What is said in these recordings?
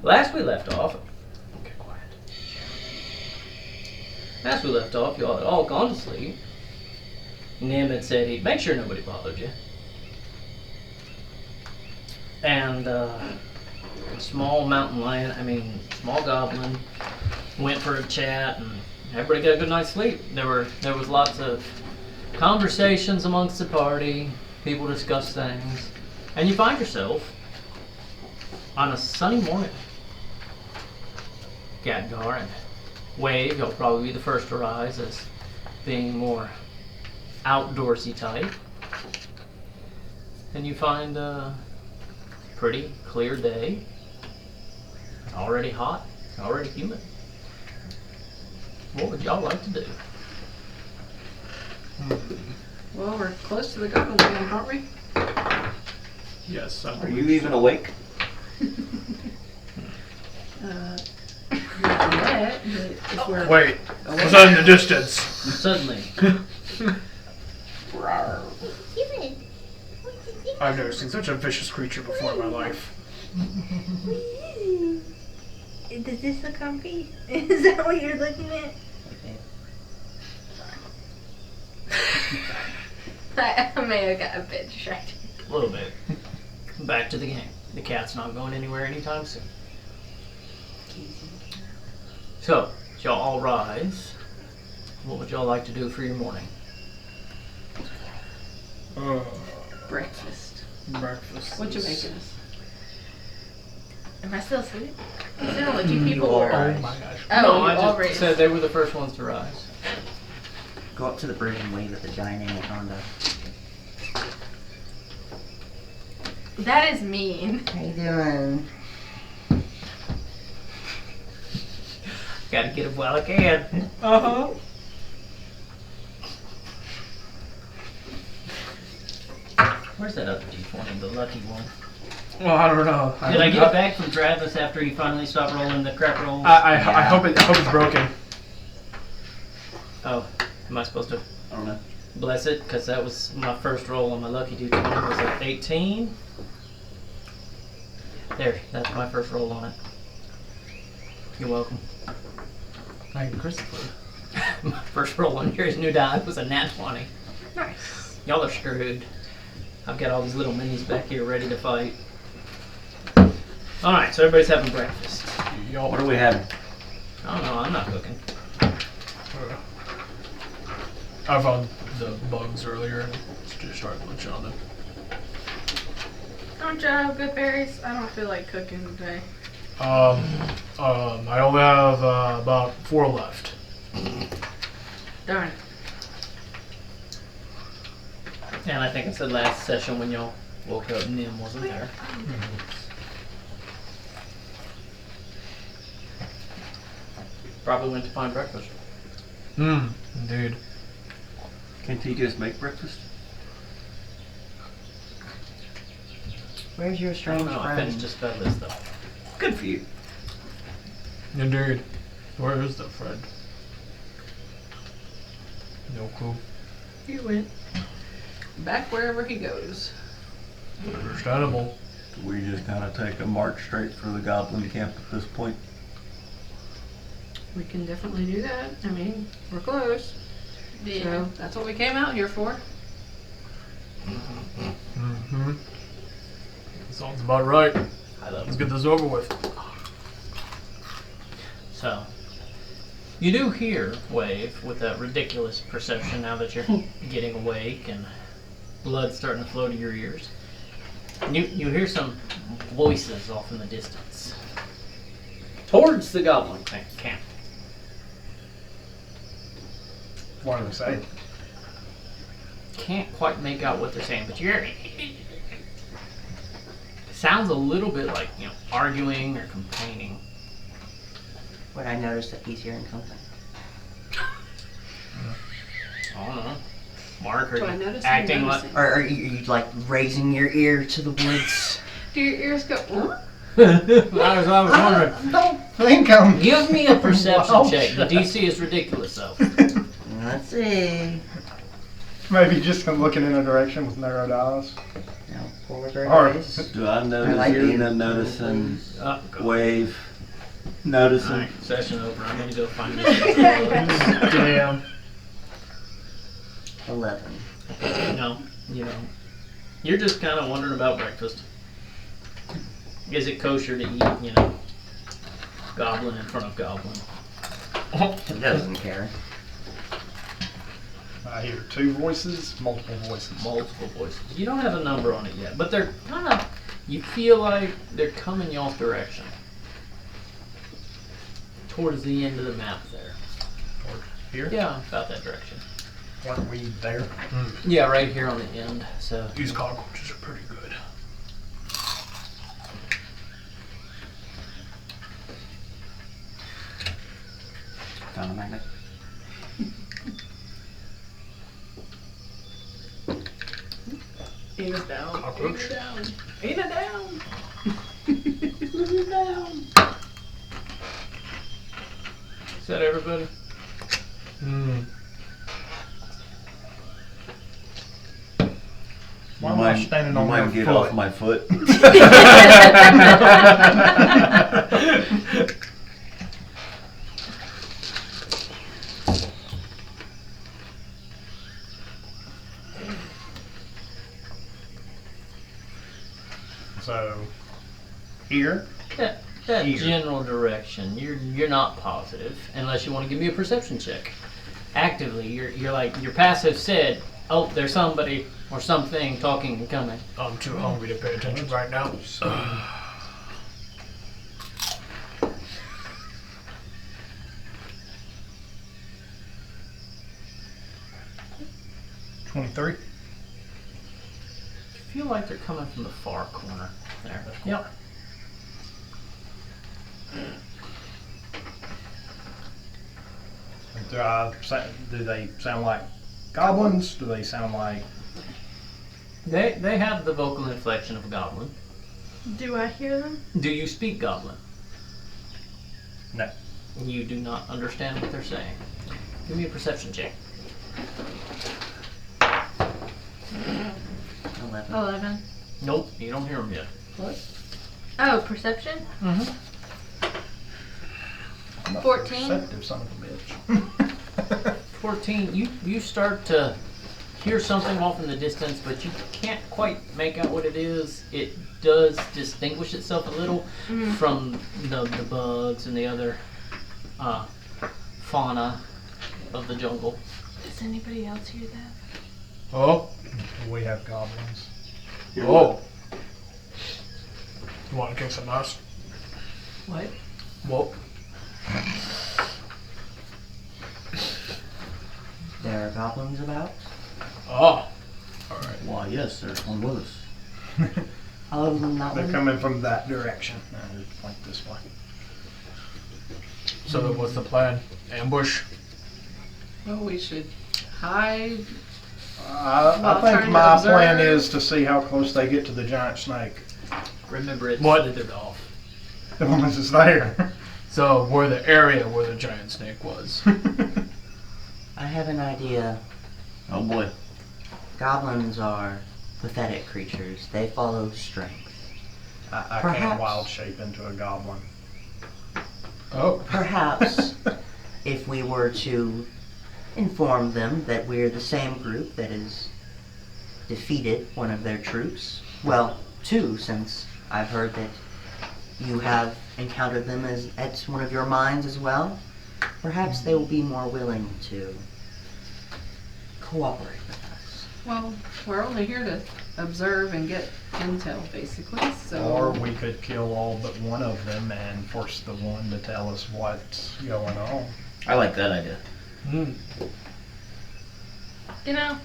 Last we left off... Okay, quiet. Last we left off, y'all had all gone to sleep. Nim had said he'd make sure nobody bothered you. And, small goblin went for a chat, and everybody got a good night's sleep. There was lots of conversations amongst the party, people discuss things, and you find yourself on a sunny morning. Gadgar and Wave, you'll probably be the first to rise as being more outdoorsy type. And you find a pretty clear day. Already hot, already humid. What would y'all like to do? Well, we're close to the Goblin camp, aren't we? Yes. Are you even awake? Not yet, but if we're... Wait, what's that in the distance? Suddenly, I've never seen such a vicious creature before in my life. Does this look comfy? Is that what you're looking at? I may have got a bit distracted. a little bit. Back to the game. The cat's not going anywhere anytime soon. So, y'all all rise. What would y'all like to do for your morning? Breakfast. Breakfast. What you making us? Am I still asleep? Is there only two people? all Or... right. Oh my gosh. Oh, no, you I all just raised. said they were the first ones to rise. Go up to the bridge and wave at the giant anaconda. That is mean. How you doing? Gotta get it while I can. Uh-huh. Where's that other D20, the lucky one? Well, I don't know. Did I get it back from Travis after he finally stopped rolling the crap rolls? I hope it's broken. Oh, am I supposed to I don't know. bless it? Because that was my first roll on my lucky D20. Was it 18? There, that's my first roll on it. You're welcome. Thank you, Christopher. My first roll on here's new die was a nat 20. Nice. Y'all are screwed. I've got all these little minis back here ready to fight. Alright, so everybody's having breakfast. Y'all. What are we having? I don't know, I'm not cooking. I found the bugs earlier and just started munching on them. Don't you have good berries? I don't feel like cooking today. I only have about 4 left. Darn it. And I think I said last session when y'all woke up, Nim wasn't there. Probably went to find breakfast. Indeed. Can't you just make breakfast? Where's your I strange don't know, I friend? finished just about this though. Good for you. Indeed. Where is the friend? No clue. He went back wherever he goes. Understandable. We just kind of take a march straight for the Goblin camp at this point. We can definitely do that. I mean, we're close. So that's what we came out here for. Mm-hmm. Sounds about right. I love Let's it. get this over with. So, you do hear Wave with that ridiculous perception now that you're getting awake and blood starting to flow to your ears. And you hear some voices off in the distance. Towards the Goblin camp. What are they saying? Can't quite make out what they're saying, but you're... Sounds a little bit like, arguing or complaining. Would I notice that he's hearing something? I don't know. Mark, are Do I you notice acting you like... noticing? Or are you like raising your ear to the woods? Do your ears go? I was wondering. Don't think I'm... Give me a perception Wow. check. The DC is ridiculous, though. Let's see. Maybe just looking in a direction with narrowed eyes. Now, forward very Or- nice. Do I notice like the- Tina noticing Go. Wave? Noticing? Alright, session over. I'm gonna go find this. Damn. 11. No, you know. You're just kind of wondering about breakfast. Is it kosher to eat, you know, goblin in front of goblin? He doesn't care. I hear two voices, multiple voices. Multiple voices. You don't have a number on it yet, but they're kind of, you feel like they're coming y'all's direction. Towards the end of the map there. Here? Yeah, about that direction. Weren't we there? Yeah, right here on the end, so. These cockroaches are pretty good. Found a magnet. Eat it down. Cockroach. Eat it down. Eat it down. Is that everybody? Why am I standing on might their get foot? off my foot. So, here? That Here. general direction. You're not positive unless you want to give me a perception check. Actively, you're like your passive said, oh, there's somebody or something talking and coming. I'm too hungry to pay attention right now. 23? I feel like they're coming from the far corner there. Yep. Do they sound like goblins? Do they sound like... They have the vocal inflection of a goblin. Do I hear them? Do you speak goblin? No. You do not understand what they're saying. Give me a perception check. 11. 11. Nope, you don't hear them yet. Oh, perception? Mm-hmm. I'm a 14. Perceptive son of a bitch. 14, you start to hear something off in the distance, but you can't quite make out what it is. It does distinguish itself a little from the bugs and the other fauna of the jungle. Does anybody else hear that? Oh, We have goblins. oh. You want to kick some ass? What? Whoa. There are goblins about. Oh. Why, yes, there's one with us. Other than that They're one, coming from that direction. No, like this way. So then what's the plan? Ambush? Well, we should hide. I Well, think trying to my plan observe. is to see how close they get to the giant snake. Remember, it's What? slithered off. The one that's there. So we're the area where the giant snake was. I have an idea. Oh boy. Goblins are pathetic creatures. They follow strength. I can't Perhaps. wild shape into a goblin. Oh. Perhaps if we were to inform them that we're the same group that has defeated one of their troops, well, two, since I've heard that you have encountered them at one of your mines as well, perhaps they will be more willing to cooperate with us. Well, we're only here to observe and get intel, basically. So. Or we could kill all but one of them and force the one to tell us what's going on. I like that idea. You know,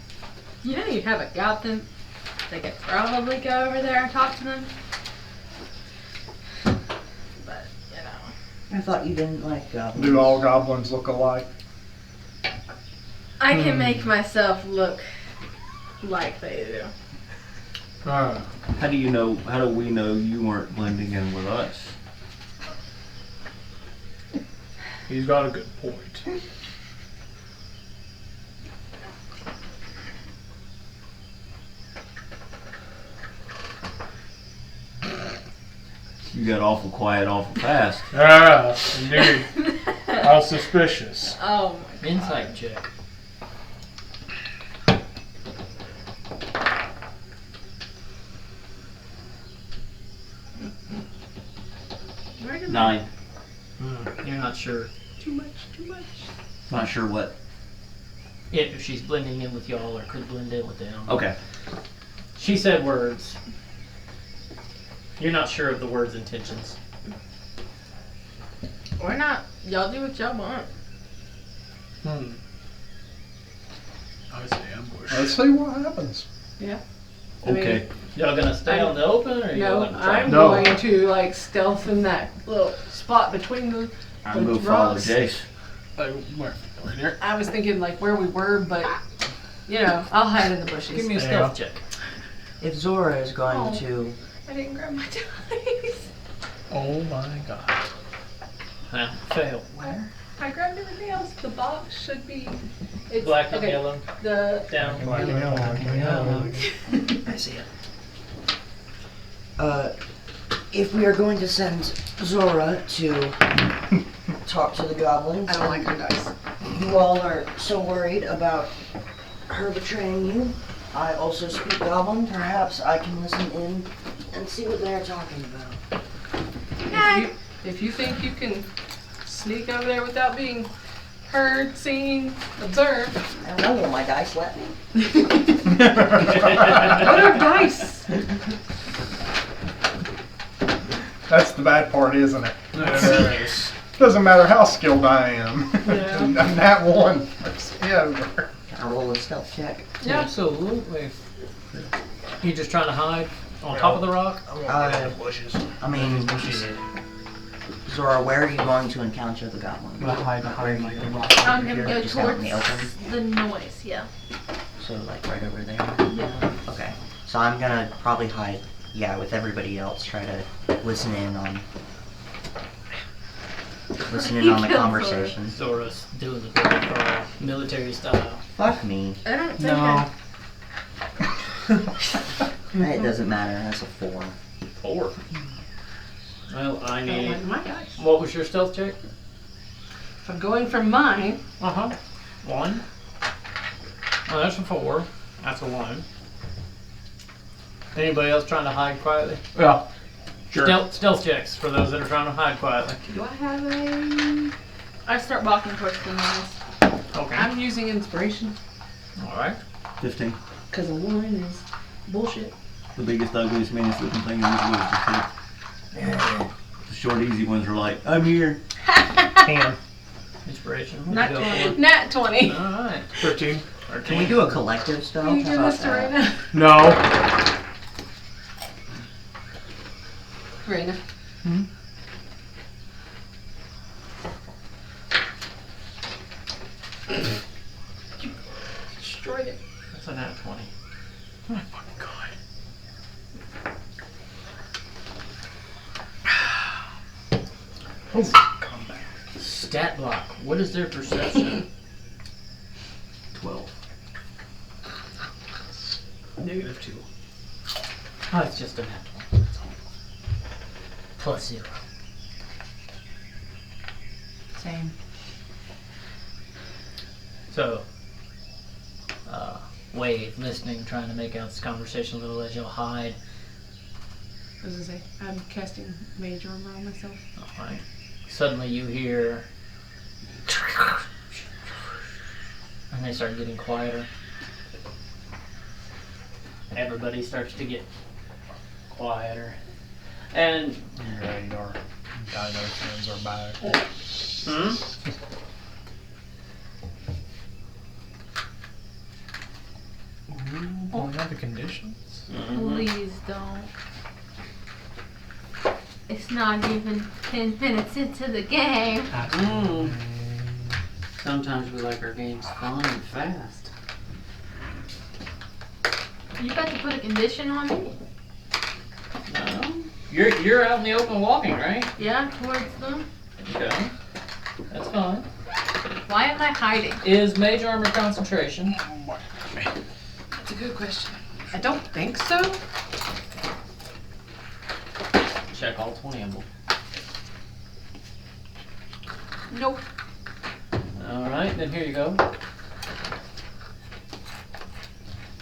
you have a goblin. They could probably go over there and talk to them. But, you know. I thought you didn't like goblins. Do all goblins look alike? I can make myself look like they do. Ah. How do we know you weren't blending in with us? He's got a good point. You got awful quiet awful fast. Ah, indeed. How suspicious. Oh my Insight check. Where did 9. You're not sure Too much, too much. Not sure what. if she's blending in with y'all or could blend in with them. Okay. She said words. You're not sure of the words' intentions. We're not. Y'all do what y'all want. I would say ambush. Let's see what happens. I mean, Okay. Y'all gonna stay I'm- on the open, or No, y'all gonna try? I'm No. going to like stealth in that little spot between the. I'm gonna The follow rocks. Jace. Where? Right here? I was thinking like where we were, but you know, I'll hide in the bushes. Give me a Yeah. stealth check. If Zora is going Oh. to, I didn't grab my dice. Oh my god. Fail. Where? I grabbed everything else. The box should be. It's, Black and okay, yellow. The Down. Black and yellow. I see it. If we are going to send Zora to talk to the goblins, I don't like her dice. you all are so worried about her betraying you. I also speak Goblin. Perhaps I can listen in and see what they're talking about. If you think you can sneak over there without being heard, seen, observed, I don't know, will my dice let me? what are dice? That's the bad part, isn't it? Yes. Doesn't matter how skilled I am. Yeah. I'm that one. Yeah, over. Can I roll a stealth check? Yeah. Absolutely. You just trying to hide on top of the rock? I'm gonna get in the bushes. I mean, Zora, where are you going to encounter the goblin? I'm gonna hide behind like the rock. I'm gonna go Just out in towards the open? the noise. Yeah. So like right over there? Yeah. Okay. So I'm gonna probably hide, with everybody else, try to listen in on the Kill conversation. Zora's doing the double crawl, military style. Fuck me. I don't think No. It doesn't matter, that's a 4. 4. Well, I I don't need. like my dice. What was your stealth check? If I'm going from mine, 1. Oh, that's a 4. That's a 1. Anybody else trying to hide quietly? Yeah. Sure. Stealth checks for those that are trying to hide quietly. do I have a? I start walking towards the noise. Okay. I'm using inspiration All right. 15. because a 1 is bullshit. The biggest, ugliest, meanest looking thing in this woods is here. The short, easy ones are like, I'm here. 10. Inspiration. Nat Go 20. for it. Nat 20. All right. 13. Can we do a collective spell? Can you How give about this to that? Raina? No. Raina. You destroyed it. That's a nat 20. Oh my fucking god. Come back. Stat block. What is their perception? 12. -2. Oh, it's just a nat 20. That's all. Plus 0. Same. So, Wade, listening, trying to make out this conversation a little as y'all hide. What does it say? I'm casting mage armor on myself. Alright. Suddenly you hear. And they start getting quieter. Everybody starts to get quieter. And. Right, our dino friends are back. Hmm? Pulling out the conditions. Please don't. It's not even 10 minutes into the game. Sometimes we like our games fun and fast. You about to put a condition on me? No. You're out in the open walking, right? Yeah, towards them. Okay. That's fine. Why am I hiding? Is mage armor concentration? That's a good question. I don't think so. Check all 20 of them. Nope. Alright, then here you go.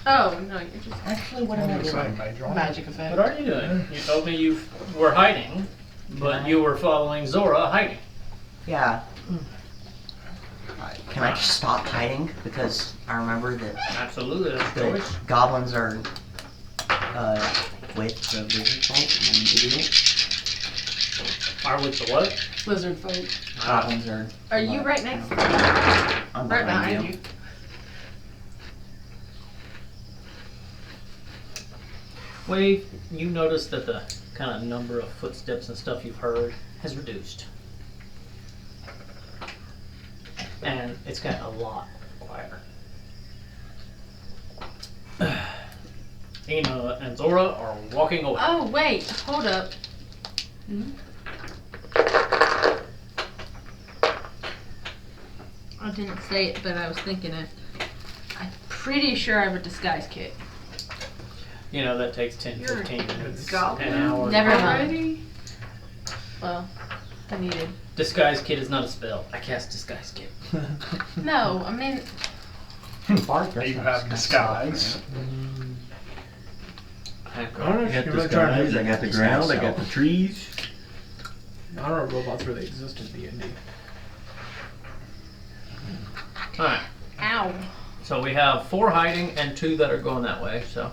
Oh, no, you're just. Actually, what am I doing? Magic effect. What are you doing? You told me you were hiding, but you were following Zora hiding. Yeah. Can I just stop hiding? Because I remember that Absolutely, that's a the choice. goblins are with the lizard folk and idiot. Are with the what? Lizard folk. Goblins are. Are you right next to me? I'm Right behind behind you. you. Wave, you notice that the kind of number of footsteps and stuff you've heard has reduced. And it's gotten a lot quieter. Ina and Zora are walking away. Oh, wait, hold up. I didn't say it, but I was thinking it. I'm pretty sure I have a disguise kit. You know, that takes 10, You're 15 minutes, goblin. an hour. Never mind. Already? Well, I needed. Disguise kit is not a spell. I cast disguise kit. No, I mean, Bard does You have disguise. I got the skies, I got the ground, I got the trees. I don't know robots really exist in D&D. Alright, ow. so we have 4 hiding and 2 that are going that way, so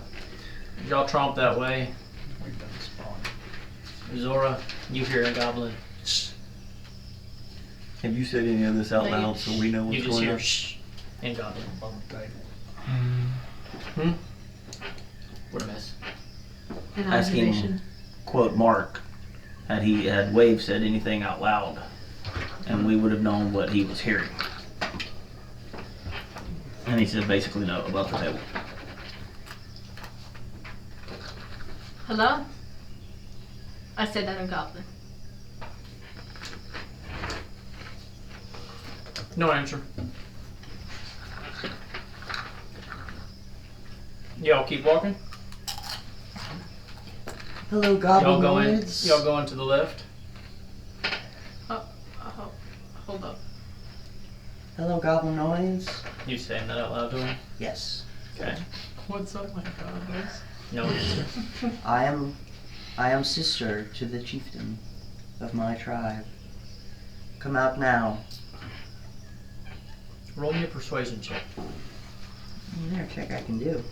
y'all tromp that way. We've done spawn. Zora, you hear a goblin. Have you said any of this out loud so we know You what's just going hear on? shh and goblin. On the table. What a mess. An Asking, observation. quote, Mark, had Wave said anything out loud, and we would have known what he was hearing. And he said basically no about the table. Hello? I said that in Goblin. No answer. Y'all keep walking. Hello, Y'all going. goblinoids. Y'all going to the left. Hold up. Hello, goblinoids. You saying that out loud to him? Yes. Okay. What's up, my goddess? No answer. I am sister to the chieftain of my tribe. Come out now. Roll me a persuasion check. There, check I can do.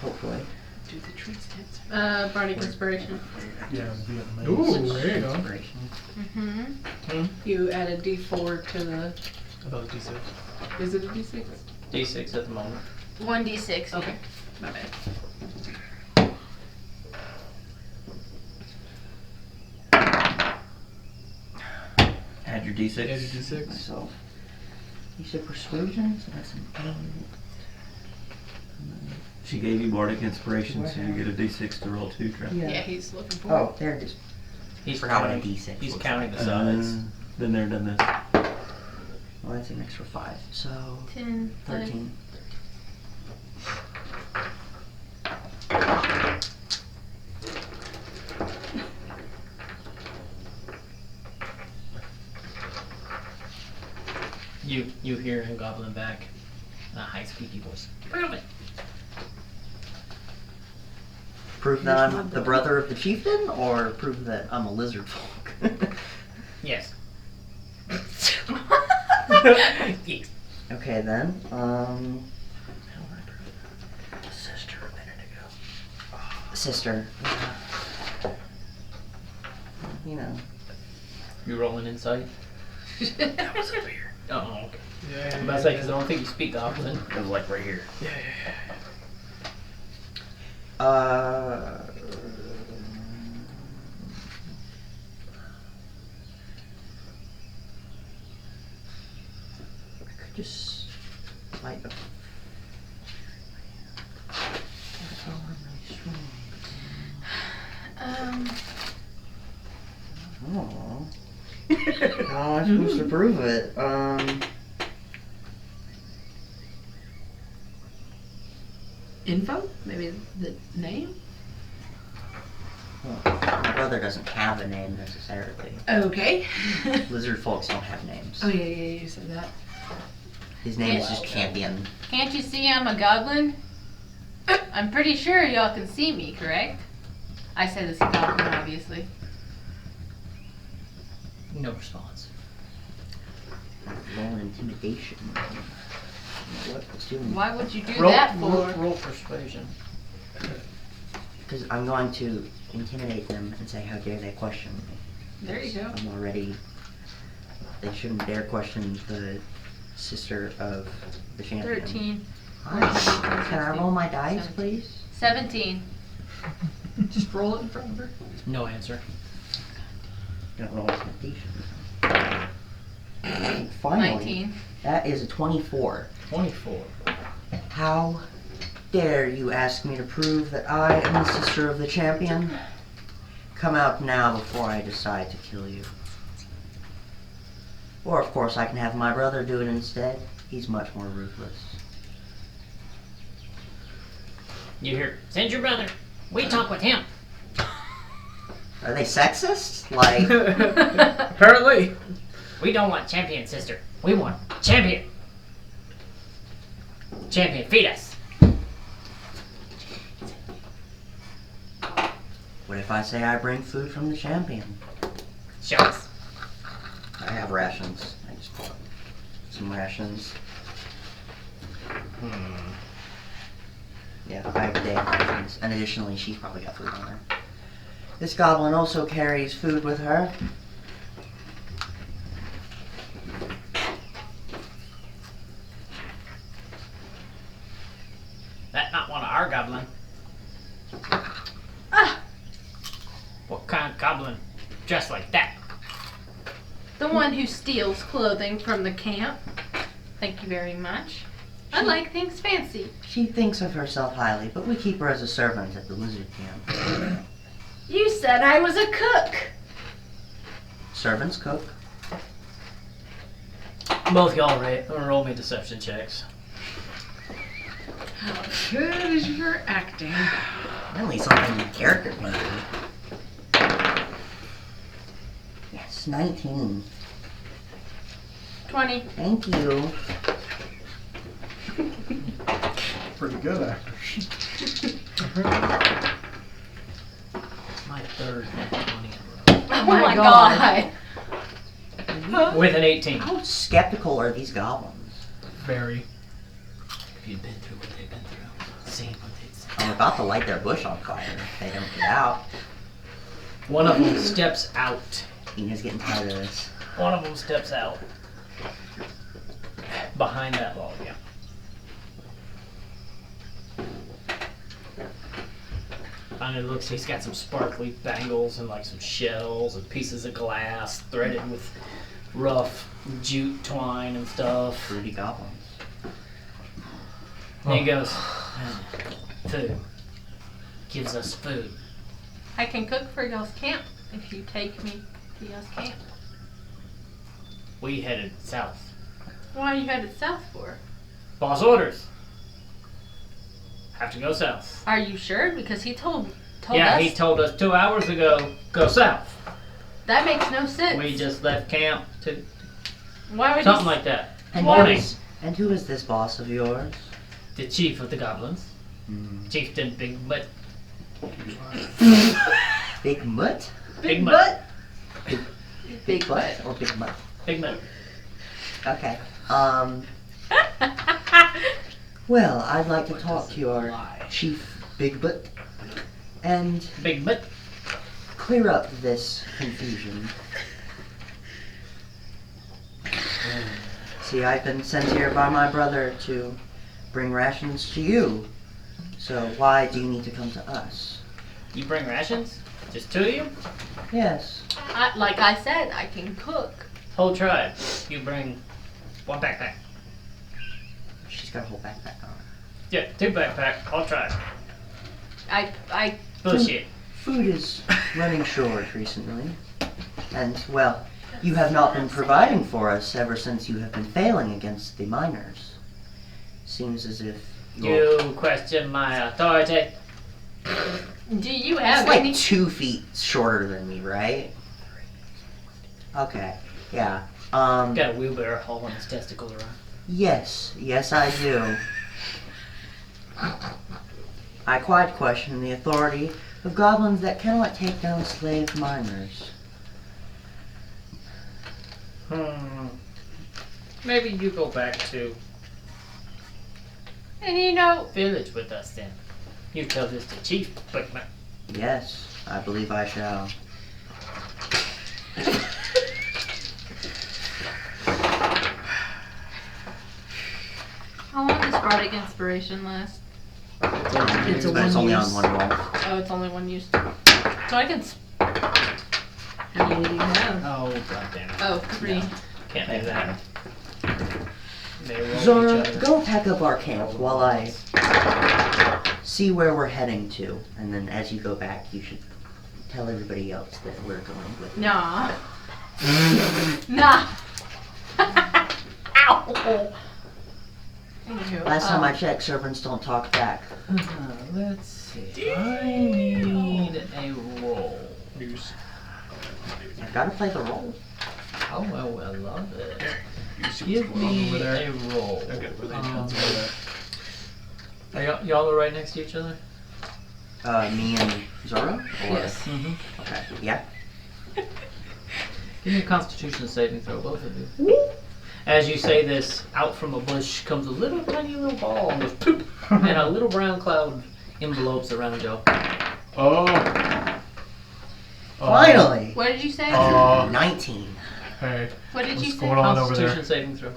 Hopefully. Do the trees dance? Bardic Inspiration. Yeah, Vietnamese. Ooh, there you go. Inspiration. Mm-hmm. You add a D4 to the. I thought it was D6. Is it a D6? D6 at the moment. 1d6. Okay. My bad. Add your D6. Yeah, you D6. Myself. You said persuasion, so that's an 8. She gave you bardic inspiration, so you get a D6 to roll 2, Trap. Yeah, he's looking for Oh, there it is. He's Forgot what a counting. D6 He's looks counting like. the sides. Been there, done this. Well, that's an extra 5. So 10, 13. You hear him gobbling back in a high squeaky voice. Prove it. Prove that I'm the brother of the chieftain, or prove that I'm a lizard folk? Yes. Yes. Okay then. Sister a minute ago. Sister. You know. You rolling insight? That was up here. Oh, okay. Yeah, I'm about to say because I don't think you speak Goblin. It was like right here. I could just light up. Oh. How am I supposed to prove it? info? Maybe the name? Oh, brother doesn't have a name necessarily. Okay. Lizard folks don't have names. Oh yeah, you said that. His name is just Campion. Can't you see I'm a goblin? I'm pretty sure y'all can see me, correct? I said this to Goblin, obviously. No response. Roll intimidation. What it's doing? Why would you do Roll, that roll, for? roll persuasion. Because I'm going to intimidate them and say, how dare they question me. There you go. I'm already... They shouldn't dare question the sister of the champion. 13. Hi. Can I roll my dice, please? 17. Just roll it in front of her. No answer. Gonna roll intimidation. And finally, 19. that is a 24. 24. How dare you ask me to prove that I am the sister of the champion? Come out now before I decide to kill you. Or, of course, I can have my brother do it instead. He's much more ruthless. You hear, send your brother. We talk with him. Are they sexist? Like, Apparently. We don't want champion, sister. We want champion. Champion, feed us. what if I say I bring food from the champion? Show us. I have rations. I just bought some rations. Yeah, I have day rations. And additionally, she's probably got food on her. This goblin also carries food with her. That not one of our goblin. Ah, What kind of goblin dressed like that? the one who steals clothing from the camp. Thank you very much. I like things fancy. She thinks of herself highly, but we keep her as a servant at the lizard camp. You said I was a cook. Servants cook. Both y'all roll me deception checks. How good is your acting? Really something in character maybe. Yes, 19. 20. Thank you. Pretty good actors. My third net 20 in a Oh my my God. row. With an 18. How skeptical are these goblins? Very. If you'd been through what they've been through, seen what they've seen. I'm about to light their bush on fire if they don't get out. One of them steps out. Ina's getting tired of this. One of them steps out. Behind that log, yeah. And it looks, he's got some sparkly bangles and like some shells and pieces of glass threaded with rough jute twine and stuff. Fruity goblins. And he goes, food. Gives us food. I can cook for y'all's camp if you take me to y'all's camp. We headed south. Why are you headed south for? Boss orders. Have to go south. Are you sure? Because he told Yeah, us. he told us 2 hours ago, go south. That makes no sense. We just left camp to Why would something you? like that. And Morning. who is this boss of yours? The chief of the goblins. Mm. Chieftain Big Mutt. Big Mutt? Big Mutt. Big Butt or Big Mutt? Big Mutt. Okay. Well, I'd like to talk to your chief Big Butt and Big Mutt. clear up this confusion. See, I've been sent here by my brother to bring rations to you. So why do you need to come to us? You bring rations? Just 2 of you? Yes. Like I said, I can cook. Whole tribe. You bring 1 backpack. She's got a whole backpack on. Yeah, 2 backpack. Whole tribe. I Bullshit. Food is running short recently. And, well, you have not been providing for us ever since you have been failing against the miners. Seems as if you're... You question my authority. Do you It's have like any? 2 feet shorter than me, right? Okay, yeah. Got a wheelbarrow hauling his testicles around. Yes, I do. I quite question the authority of goblins that cannot take down slave miners. Maybe you go back to And you know, village with us then. You tell this to Chief, but Yes, I believe I shall. how long does bardic inspiration last? it's a It's only on use. one roll. Oh, it's only one use. So I can. How many do you have? Oh, goddamn. Oh, 3. Can't do that. They roll each Zora, other. go pack up our camp while I see where we're heading to. And then as you go back, you should tell everybody else that we're going with you. Nah. Nah. Ow. Anywho, Last time I checked, servants don't talk back. Let's see. I need a roll. Use. I've got to play the role. Oh, well, I love it. You see Give what's going on me over there? a roll. Okay, where they guns over there. Are y'all are right next to each other? Me and Zora? Or- yes. Mm-hmm. Okay, yeah. Give me a Constitution saving throw, both of you. As you say this, out from a bush comes a little tiny little ball and goes poop, and a little brown cloud envelopes around y'all. Oh. Finally! What did you say? 19. Hey, What did you what's say? going on over Constitution there? saving throw.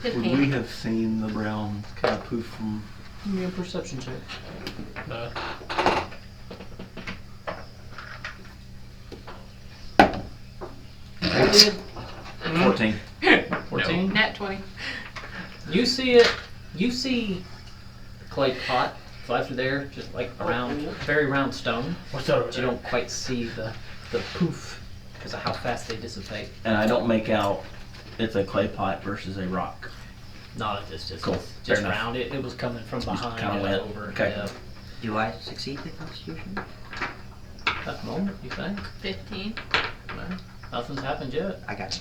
Would 15. we have seen the brown kind of poof from? Give me a perception check. No. You did. 14. 14. Nat 20. You see it. You see the clay pot fly through there, just like a round, very round stone. What's that over But you there? don't quite see the poof because of how fast they dissipate. And I don't make out it's a clay pot versus a rock. Not at this distance. Cool. Just Fair enough. round it. It was coming from behind kinda and wet. over. Okay. Yeah. Do I succeed the Constitution? At the moment, you think? 15. Well, nothing's happened yet. I got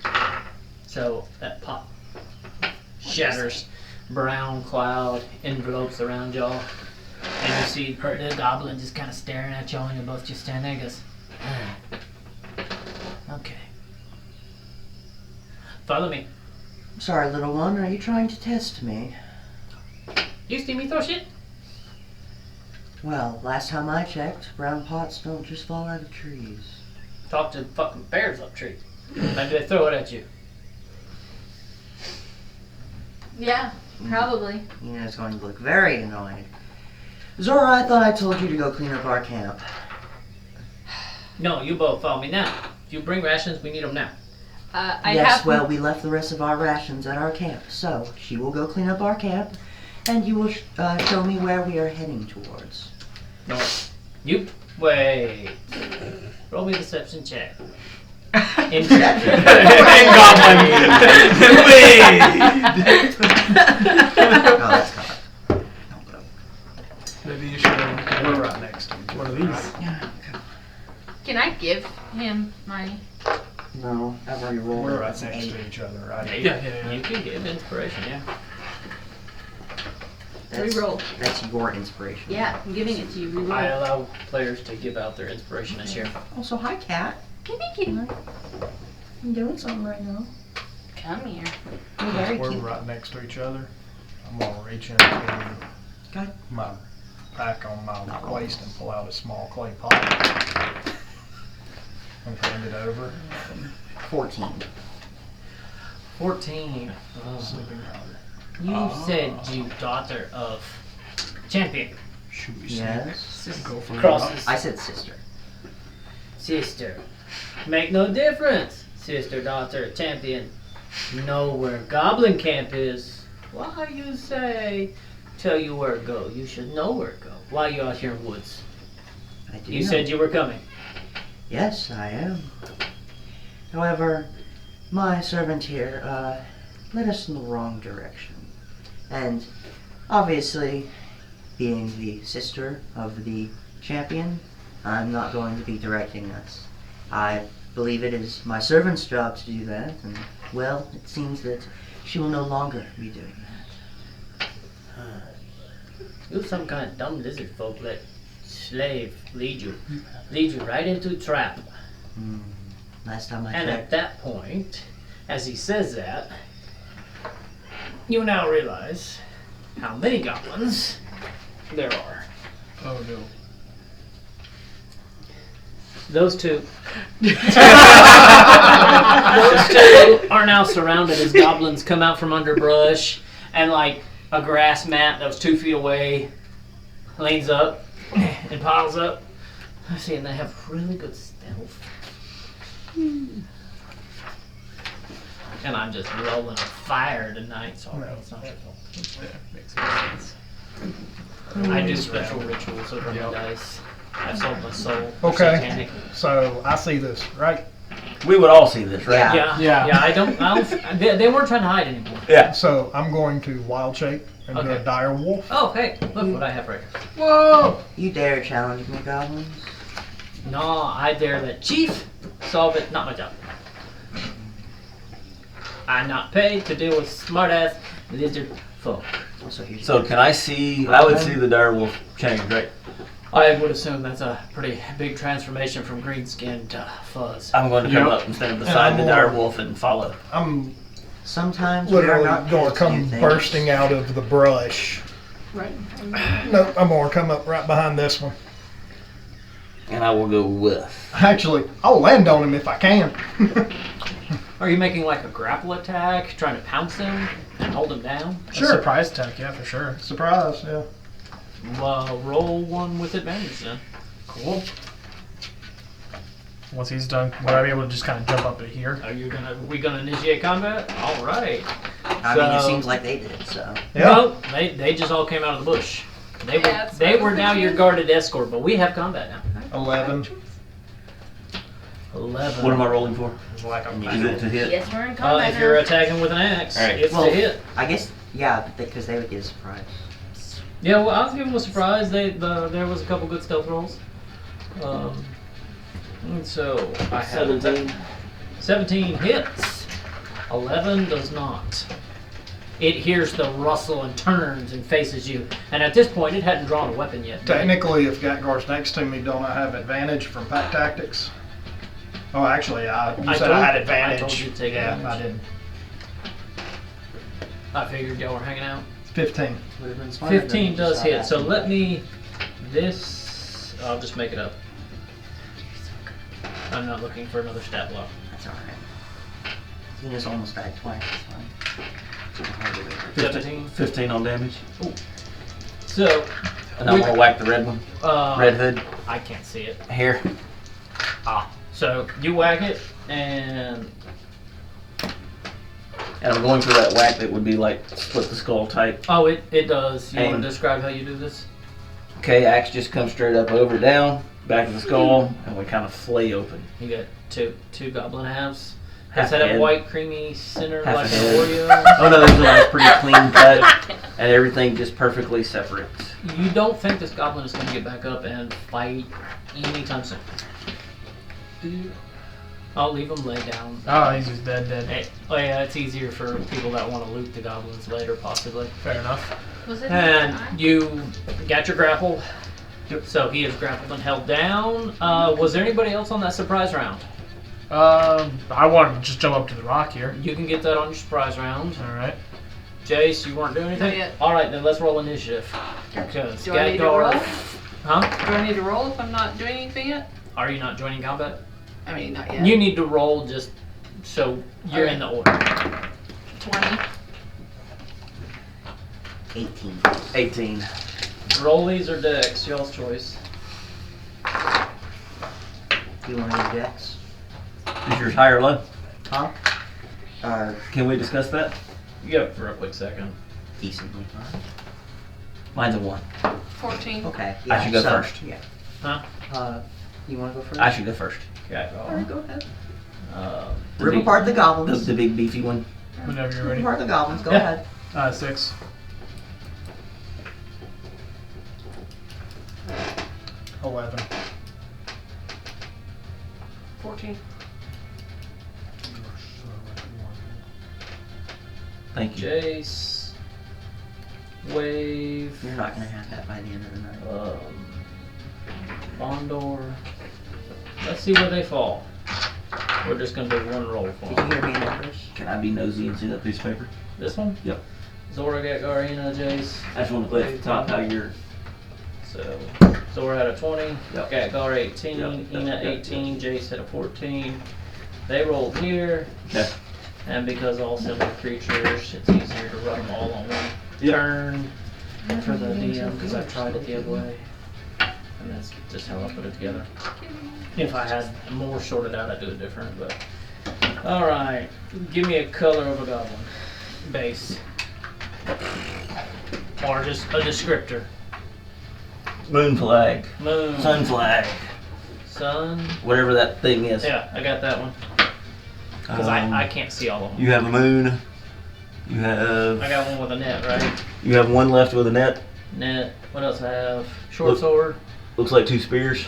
9. So that pot shatters. Brown cloud envelopes around y'all. And you see the goblin just kind of staring at y'all, and you both just stand there and goes, okay. Follow me. Sorry, little one, are you trying to test me? You see me throw shit? Well, last time I checked, brown pots don't just fall out of trees. Talk to fucking bears up trees. Maybe they throw it at you. Yeah, probably. Nina's going to look very annoyed. Zora, I thought I told you to go clean up our camp. No, you both follow me now. If you bring rations, we need them now. I Yes, have. well, we left the rest of our rations at our camp, so she will go clean up our camp, and you will show me where we are heading towards. No. You wait. Roll me a deception check. Inception. Oh, that's covered. Maybe you should We're right next to each one other. of these. Can I give him my? No, I've already rolled. We're right It's an next 8. to each other, right? Yeah. You can give inspiration, yeah. That's, Reroll. that's your inspiration. Yeah, I'm giving it to you. I Reroll. allow players to give out their inspiration this year. Also, hi, cat. Thank you. I'm doing something right now. Come here. You're very We're cute. right next to each other. I'm gonna reach into God. my pack on my waist and pull out a small clay pot and hand it over. 14. 14. Sleeping powder. You said you daughter of champion. Should we Yes. go for Crosses. I said sister. Sister. Make no difference. Sister, daughter, champion. Know where Goblin camp is. Why you say tell you where to go? You should know where to go. Why you out here in woods? I do You know. said you were coming. Yes, I am. However, my servant here led us in the wrong direction. And obviously, being the sister of the champion, I'm not going to be directing us. I believe it is my servant's job to do that, and, well, it seems that she will no longer be doing that. You're some kind of dumb lizard folk let slave lead you right into a trap. Last time I And at checked, that point, as he says that, you now realize how many goblins there are. Oh no. Those two. Those two are now surrounded as goblins come out from underbrush, and like a grass mat that was 2 feet away leans up and piles up. See, and they have really good stealth. And I'm just rolling a fire tonight, so it's not your fault. Yeah, makes sense. I do special rituals over my dice. I've sold my soul. for Okay. Satanic. So I see this, right? We would all see this, right? Yeah. Yeah. I don't. They weren't trying to hide anymore. Yeah. So I'm going to wild shape into Okay. a dire wolf. Oh, hey, look what I have right here. Whoa! you dare challenge me, goblins? No, I dare that chief solve it. Not my job. I'm not paid to deal with smart-ass lizard folk. Also, here's So can I see? I would see the direwolf change, right? I would assume that's a pretty big transformation from green skin to fuzz. I'm going to come Yep. up and stand beside the direwolf and follow. I'm Sometimes we are literally not going good to at come few things. bursting out of the brush. Right. No, I'm going to come up right behind this one. And I will go with. Actually, I'll land on him if I can. Are you making like a grapple attack, trying to pounce him and hold him down? Sure. A surprise attack, yeah, for sure. Surprise, yeah. Roll one with advantage then. Cool. Once he's done, would I be able to just kind of jump up to here? We gonna initiate combat? All right. I mean, it So- seems like they did, so. Yeah. No, they just all came out of the bush. They were Yeah, that's what I they was were now your thinking. guarded escort, but we have combat now. 11. 11. What am I rolling for? It's like I'm Is it to hit? Yes, we're in combat If you're now. attacking with an axe, All right. it's Well- to hit. I guess, yeah, because they would get a surprise. Yeah, well, I was giving them a surprise. There was a couple good stealth rolls. And so I have 17 hits. 11 does not. It hears the rustle and turns and faces you. And at this point, it hadn't drawn a weapon yet. Technically, if Gatgar's next to me, don't I have advantage from pack tactics? Oh, actually, you said I had advantage. I told you to take yeah, advantage. I did. I figured y'all were hanging out. 15. Would have been smarter 15 than does just hit. not So having let it. me. I'll just make it up. I'm not looking for another stat block. That's alright. He just almost died twice, it's fine. 17. 15 on damage. So, And I'm going to whack the red one. Red hood. I can't see it. Here. So you whack it, and And I'm going for that whack that would be like split the skull type. it does. You want Aim. to describe how you do this? Okay, axe just comes straight up, over, down, back of the skull, and we kind of flay open. You got two goblin halves. Half Does that have head. white creamy center Half like a an head. Oreo? Oh no, there's a nice pretty clean cut, and everything just perfectly separate. You don't think this goblin is going to get back up and fight anytime soon? I'll leave him lay down. Oh, he's just dead. Hey, oh yeah, it's easier for people that want to loot the goblins later, possibly. Fair enough. Was it And mine? you got your grapple. So he is grappled and held down. Was there anybody else on that surprise round? I want to just jump up to the rock here. You can get that on your surprise round. All right. Jace, you weren't doing anything? Not yet. Alright, then let's roll initiative. Because Do I need to roll? Huh? Do I need to roll if I'm not doing anything yet? Are you not joining combat? I mean, not yet. You need to roll just so you're in the order. 20. 18. 18. Rollies or dex, y'all's choice. You want to do dex? Is yours high or low? Huh? Can we discuss that? Yeah, for a quick second. Decently high. Mine's a 1. 14. Okay. I should go first. Yeah. Huh? You want to go first? I should go first. Okay. Alright, go ahead. The Rip big- apart the goblins. The big beefy one. Whenever you're ready. Who are the goblins? Go Yeah. ahead. 6. 11. 14. Thank you. Jace. Wave. You're not gonna have that by the end of the night. Bondor. Let's see where they fall. We're just gonna do one roll for Did you them. hear me, numbers? Can I be nosy and see that piece of paper? This one? Yep. Zora got Garena, Jace. I just want to play at the top how you're. So Zora had a 20, Yep. Gatgar 18, Yep, Ena yep, yep, 18, Jace had a 14. They rolled here, Okay. and because all similar creatures, it's easier to run them all on one Yep. turn for the DM because I've tried it the other way. And that's just how I put it together. If I had more sorted out, I'd do it different, but. Alright, give me a color of a goblin. Base. Or just a descriptor. Moon flag. Moon. Sun flag. Sun. Whatever that thing is. Yeah, I got that one. Because I can't see all of them. You have a moon. You have. I got one with a net, right? You have one left with a net. Net. What else I have? Short Look. sword. Looks like 2 spears.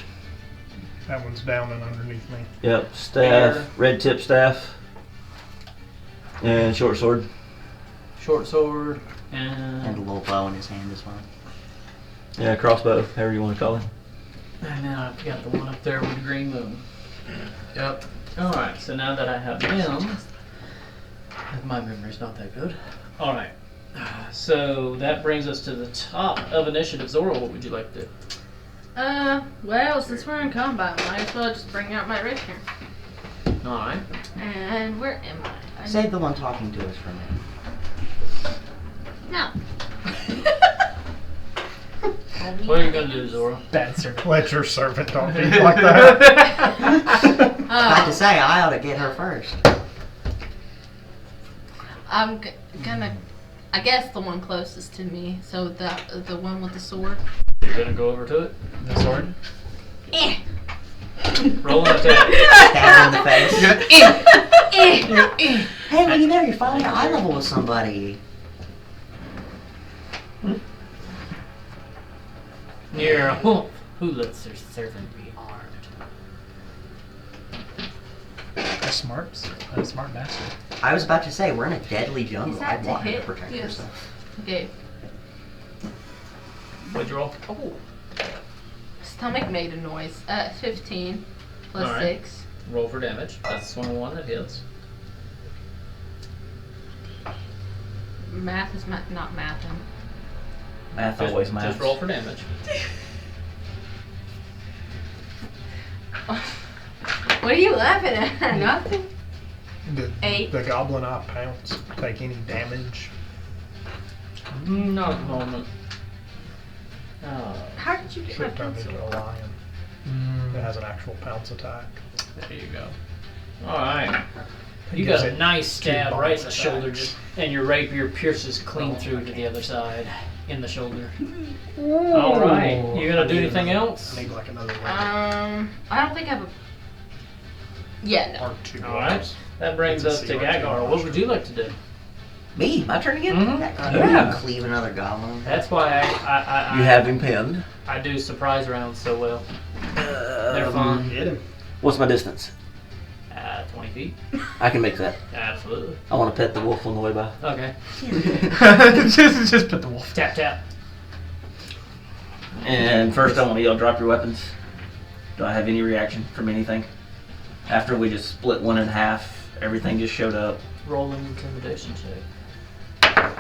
That one's down and underneath me. Yep. Staff. Spear. Red tip staff. And short sword. Short sword. And a And little bow in his hand as well. Yeah, crossbow. However you want to call it. then I've got the one up there with the green moon. Yep. Alright, so now that I have them, my memory's not that good. Alright, so that brings us to the top of initiative. Zora, what would you like to do? Well, since we're in combat, might as well just bring out my rapier. Alright. And where am I? Save the one talking to us for a minute. No. What are you going to do, Zora? Bad sir. Let your servant talk to you like that. I have to say, I ought to get her first. I'm gonna, I guess the one closest to me. So the one with the sword. You're going to go over to it? The sword. Eh. Roll an attack. Stab in the face. Eh. Hey, what are you there? You're finally eye level with somebody. You're a wolf who lets their servant be armed. A smart bastard. I was about to say, we're in a deadly Is jungle. that I'd to want her to hit? protect Yes. herself. Okay. What'd you roll? Oh. Stomach made a noise. 15 plus Alright. 6. Roll for damage. That's the one that hits. Math is not mathing. Math Just, always matters. just roll for damage. What are you laughing at? Nothing. Did 8. the goblin eye pounce take any damage? Not at the moment. How did you get my Should turn pencil? into a lion. Mm. It has an actual pounce attack. There you go. Alright. It You gives got a it nice 2 stab bonus right in the attacks. shoulder, just, and your rapier pierces clean through to the other side, in the shoulder. Alright. You gonna do anything else? I need like another weapon. I don't think I have a. Yeah, no. Or 2 Alright. weapons. That brings us Let's to see what Gagar. What would you like to do? Me? My turn again? Mhm. Yeah. Cleave another goblin. That's why I You have him pinned. I do surprise rounds so well. They're fun. Hit him. What's my distance? 20 feet. I can make that. Absolutely. I want to pet the wolf on the way by. Okay. just put the wolf. Tap tap. And first, I want to yell, "Drop your weapons." Do I have any reaction from anything? After we just split one in half, everything just showed up. Roll an intimidation check.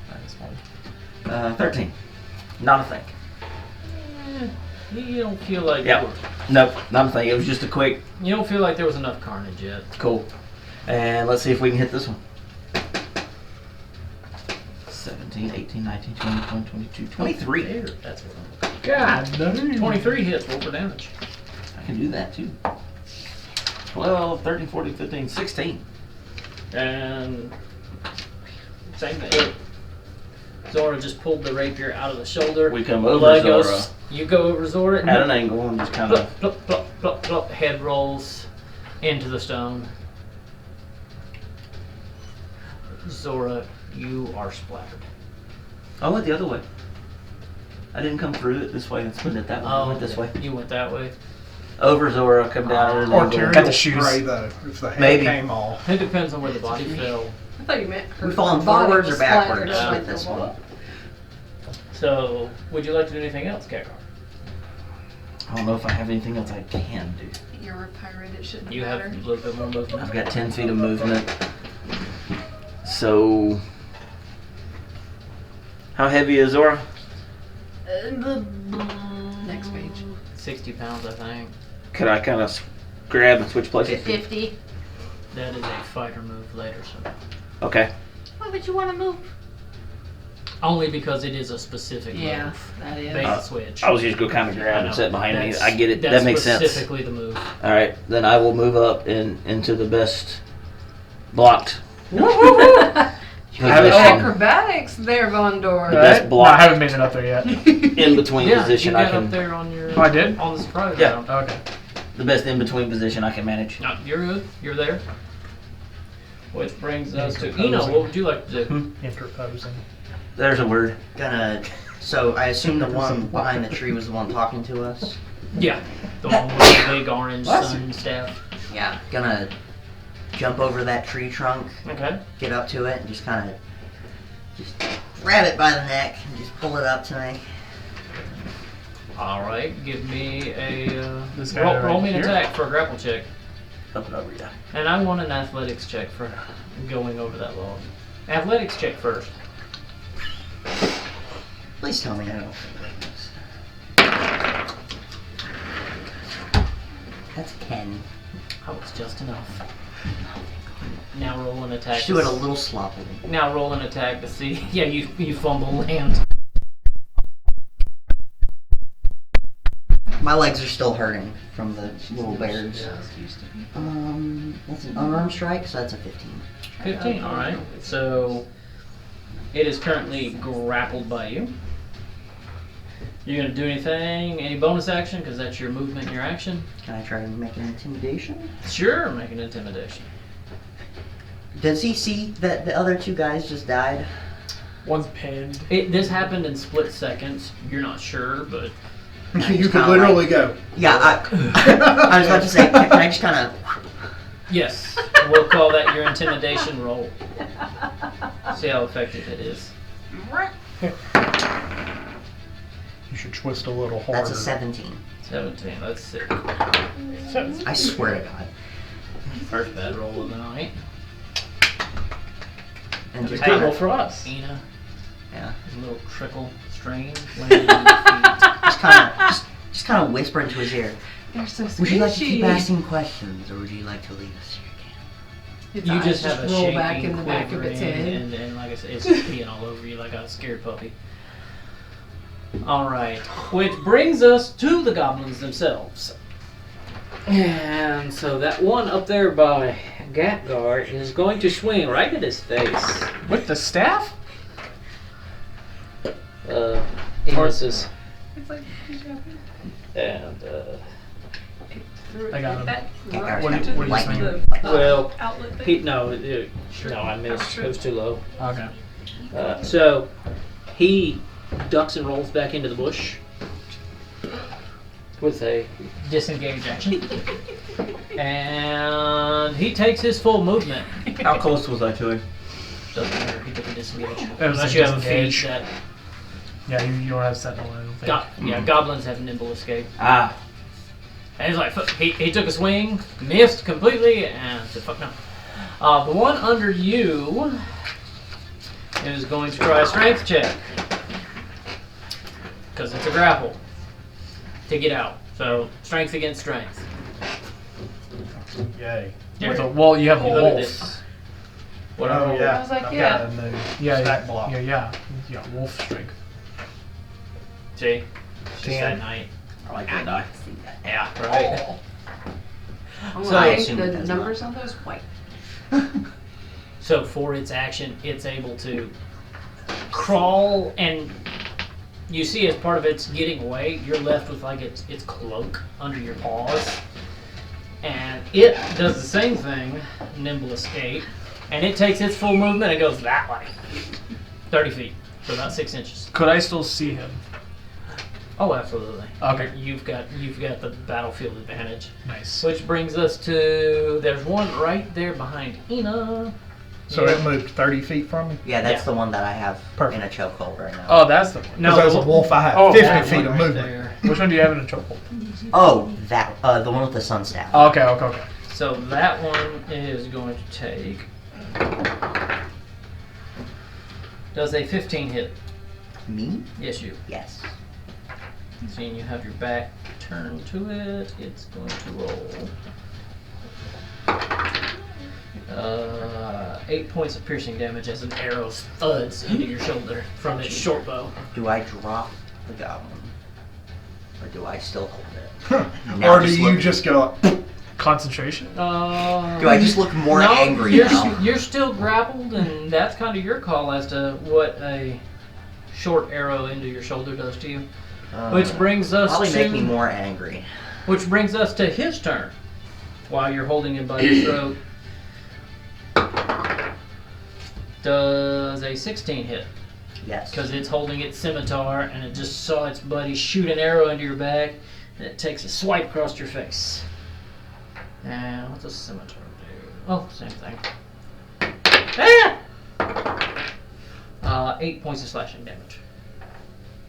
That is fun. 13. Not a thing. You don't feel like Yep. Nope, not a thing. It was just a quick, you don't feel like there was enough carnage yet. cool. And let's see if we can hit this one. 17, 18, 19, 20, 21, 22, 23. There, that's what I'm looking God, no. 23 hits, roll for damage. I can do that too. 12, 13, 14, 15, 16. And same thing. Zora just pulled the rapier out of the shoulder. We come over Blood Zora goes- You go over Zora. at an angle and just kind of. Plop, plop, plop, plop, plop. Head rolls into the stone. Zora, you are splattered. I went the other way. I didn't come through it this way and split it that way. I went this way. You went that way. Over Zora, come down. and then go- Arterial Got the shoes. spray though, if the head Maybe. came off. It depends on where the body fell. I thought you meant her We falling body forwards was or backwards splattered with on this the one? wall. So, would you like to do anything else, Kakar? I don't know if I have anything else I can do. You're a pirate, it shouldn't You have matter. a little bit more movement. I've got 10 feet of movement. So, how heavy is Zora? Next page. 60 pounds, I think. Could I kind of grab and switch places? 50. That is a fighter move later, so. Okay. Why would you want to move? Only because it is a specific Yeah, move. that is. Bait switch. I was just going to kind of I grab know. and sit behind me. That's- I get it. That's That makes sense. specifically the move. All right, then I will move up into the best blocked Your position. acrobatics there, Vondor. The best No, block. I haven't made it up there yet. In between Yeah, position you I got can. up there on your. Oh, I did? On the surprise Yeah. round. Okay. The best in between position I can manage. No, you're good. You're there. Which brings us to Interposing. Eno. What would you like to do? Interposing. There's a word. Gonna. So I assume the one behind the tree was the one talking to us. Yeah, the one with the big orange Bless sun staff. Yeah. Gonna jump over that tree trunk, Okay. get up to it, and just kind of just grab it by the neck and just pull it up to me. All right. Give me a This guy roll, right roll me an here? attack for a grapple check, Up and over, yeah. and I want an athletics check for going over that log. Athletics check first. Please tell me I don't. That's 10. Oh, it's just enough. Now roll an attack. Just do it a little sloppily. Now roll an attack to see. Yeah, you fumble land. My legs are still hurting from the little bears. That's an unarmed strike, so that's a 15. 15. All right. So it is currently grappled by you. You're gonna do anything? Any bonus action? Because that's your movement and your action. Can I try to make an intimidation? Sure. Make an intimidation. Does he see that the other two guys just died? One's pinned. This happened in split seconds. You're not sure, but You could literally go. Yeah, I was about to say, can I just kind of... yes, we'll call that your intimidation roll. See how effective it is. You should twist a little harder. That's a 17. 17. Let's see. I swear to God. First bad roll of the night. And just Hey, kind roll of... for us. Ina. Yeah. A little trickle strain landing on your feet. Just kind of whisper into his ear. They're so squishy. Would you like to keep asking questions, or would you like to lead us to your camp? Its You eyes just have a roll shaking, back in the back of its quivering, head. and like I said, it's peeing all over you like a scared puppy. All right, which brings us to the goblins themselves. And so that one up there by Gatgar is going to swing right at his face. With the staff? Enos's. It's like, And I got him. that Gatgar's right got to lightning. the Well, outlet thing. he no, no, I missed. It was too low. Okay. So he ducks and rolls back into the bush with a disengage action. And he takes his full movement. How close was I to him? Doesn't matter, he took a disengage. It was Unless a you have a feat disengage. that. Yeah, you don't have sentinel, I don't think. Yeah, goblins have nimble escape. Ah, And he's like, he took a swing, missed completely, and said, fuck no. The one under you is going to try a strength check. Because it's a grapple to get out. So, strength against strength. Yay. Well, you have a You look at wolf. this. What Oh, yeah. I was like, I've yeah. got a new Yeah, stack block. yeah. Wolf strength. See? Just that 10. night. I like that die. Yeah, right. I'm So- gonna I paint assume the it does numbers on those white. So for its action, it's able to crawl, and you see as part of its getting away, you're left with like its cloak under your paws. And it does the same thing, nimble escape, And it takes its full movement and goes that way. 30 feet. So about 6 inches. Could I still see him? Oh, absolutely. Okay. You've got the battlefield advantage. Nice. Which brings us to, there's one right there behind Ina. So it moved 30 feet from me? Yeah, that's Yeah. the one that I have Perfect. in a chokehold right now. Oh, that's the one. No, Because as a wolf, I have Oh, 50 that feet one of right movement. there. Which one do you have in a chokehold? Oh, that the one with the sun staff. Oh, okay. So that one is going to take. Does a 15 hit? Me? Yes, you. Yes. Seeing you have your back turned to it, it's going to roll 8 points of piercing damage as an arrow thuds into your shoulder from its short bow. Do I drop the goblin? Or do I still hold it? Now Or do you look- just go, Concentration? Do I just look more no, angry you're, now? You're still grappled, and that's kind of your call as to what a short arrow into your shoulder does to you. Which brings us Probably to make me more angry. Which brings us to his turn. While you're holding him by the throat. Does a 16 hit? Yes. Because it's holding its scimitar and it just saw its buddy shoot an arrow into your back and it takes a swipe across your face. And what's a scimitar do? Oh, same thing. Ah! 8 points of slashing damage.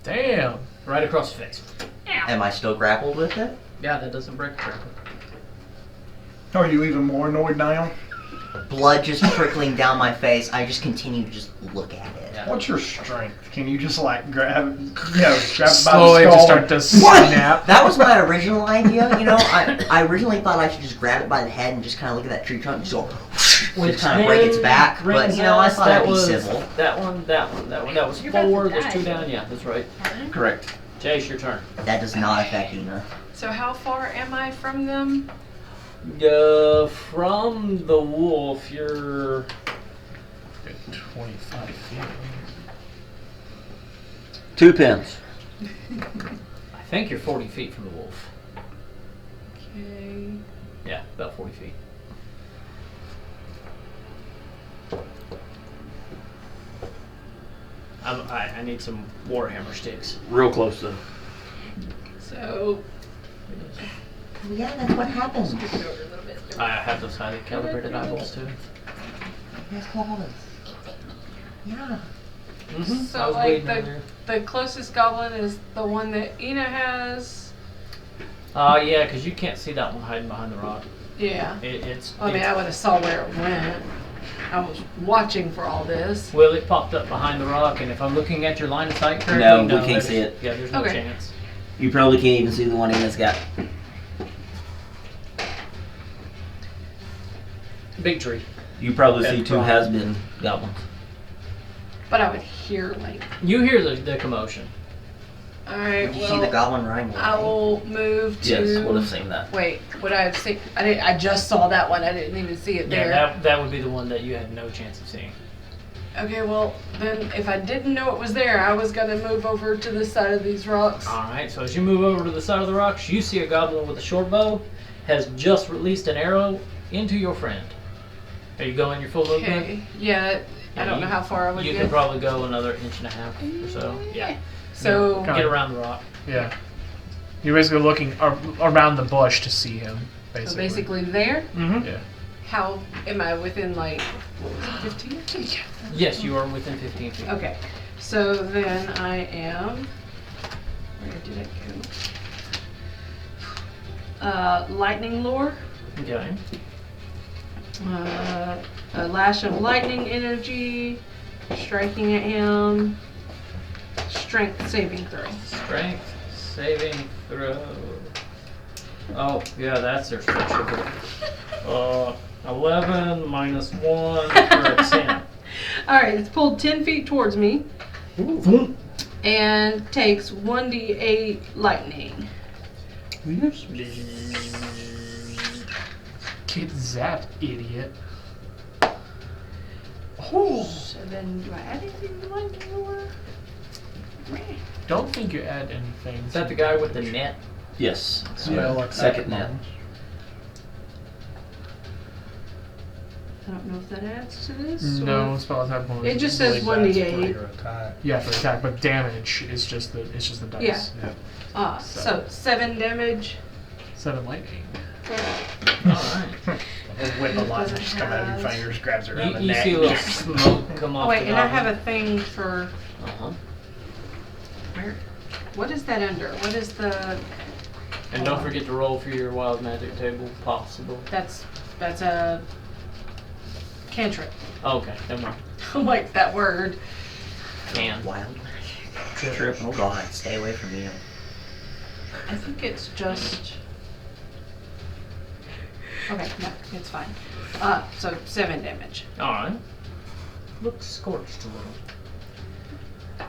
Damn. Right across the face. Am I still grappled with it? Yeah, that doesn't break the grapple. are you even more annoyed now? Blood just trickling down my face. I just continue to just look at it. Yeah. What's your strength? Can you just like grab it by Slowly the just skull? start to snap. That was my original idea, you know. I originally thought I should just grab it by the head and just kind of look at that tree trunk and just go, Which just kind of break its then back. But brings you know, I us- thought that I'd be was- civil. That one. That was You're about 4. to There's die. 2 down. Yeah, that's right. Correct. Chase, your turn. That does not affect Ina. So how far am I from them? From the wolf, you're 25 feet. 2 pins. I think you're 40 feet from the wolf. Okay. Yeah, about 40 feet. I need some Warhammer sticks. Real close though. So Yeah, that's what happens. scoot it over a little bit. I have those highly calibrated eyeballs too. Yes, claws. Yeah. Mm-hmm. So like the closest goblin is the one that Ina has. Yeah, because you can't see that one hiding behind the rock. Yeah. It's. I mean, I would have saw where it went. I was watching for all this. Well, it popped up behind the rock, and if I'm looking at your line of sight correctly, No, we can't there's- see it. Yeah, there's no Okay. chance. You probably can't even see the one Ina's got. Big tree. You probably And see 2 prone. has-been goblins. But I would hear like, You hear the commotion. all right, Did you see the well, goblin riding away? I will move to. Yes, would have seen that. Wait, would I have seen? I just saw that one. I didn't even see it Yeah, there. that would be the one that you had no chance of seeing. Okay, well then, if I didn't know it was there, I was gonna move over to the side of these rocks. Alright, so as you move over to the side of the rocks, you see a goblin with a short bow has just released an arrow into your friend. Are you going your full movement? Okay, yeah. I don't know how far I would You get. can probably go another 1.5 inches or so. Yeah. So Get around the rock. Yeah. You're basically looking around the bush to see him, so basically. basically there. Mm-hmm. Yeah. How am I within like 15 feet? Yes, you are within 15 feet. Okay, so then I am. Where did it go? Lightning lure. Okay. A lash of lightning energy, striking at him. Strength saving throw. Strength saving throw. Oh, yeah, that's their special. 11 minus 1 for a 10. Alright, it's pulled 10 feet towards me Ooh. and takes 1d8 lightning. Get zapped, idiot. So then, do I add anything to lightning lure? Don't think you add anything. Is that the guy with the net? Yes. Yeah, like Second net. I don't know if that adds to this. No, or- spell attack bonus. It just I says believe that's for 1d8. your attack. Yeah, for attack, but damage is just the dice. Yeah. So 7 damage. 7 lightning. Alright. A whip of lightning Doesn't just come out of your have- fingers, grabs her around the You neck. see a little smoke come off Oh wait, the and I have goblin. a thing for Uh-huh. where? What is that under? What is the? And don't forget to roll for your wild magic table, if possible. That's a cantrip. Okay, never mind. I'm like that word. Can. Wild magic. Trip. Oh God, stay away from me. I think it's just. Okay, no, it's fine. So 7 damage. Alright. Looks scorched a little.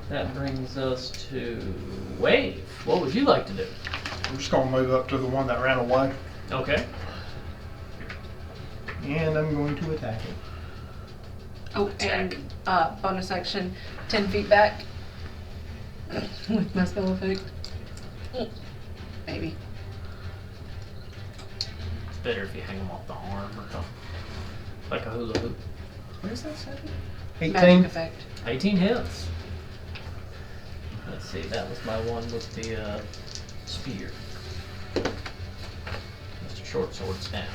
That brings us to Wave. What would you like to do? I'm just gonna move up to the one that ran away, Okay. and I'm going to attack it. Oh, and bonus action, 10 feet back with my spell effect. Maybe. It's better if you hang them off the arm or something. Like a hula hoop. What is that setting? Magic 18. effect. 18 hits. Let's see, that was my one with the spear. Mr. Short Sword's down.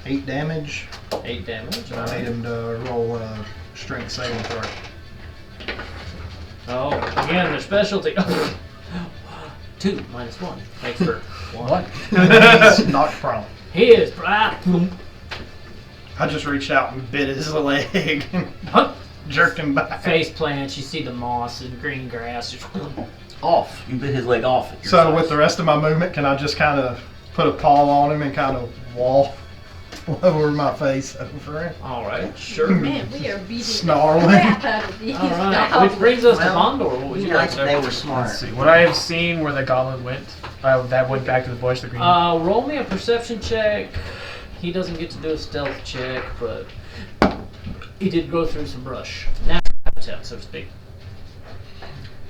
8 damage. 8 damage. I need him to roll a strength saving throw. Oh, again, their specialty. 2 minus 1 makes for 1. What? He's knocked prone. He is. I just reached out and bit his leg and Huh. jerked him back. Face plants, you see the moss and green grass. Off. You bit his leg off. At your So size. with the rest of my movement, can I just kind of put a paw on him and kind of wall lower my face over him? Alright, sure. Man, we are beating Snarling. the crap out of these Alright, which goblins. brings us to Well, Bondor. What would you You like like to they do? were smart. Let's see. Would I have seen where the goblin went? That went back to the bush, the green. Roll me a perception check. He doesn't get to do a stealth check, but he did go through some brush. Now habitat, so to speak.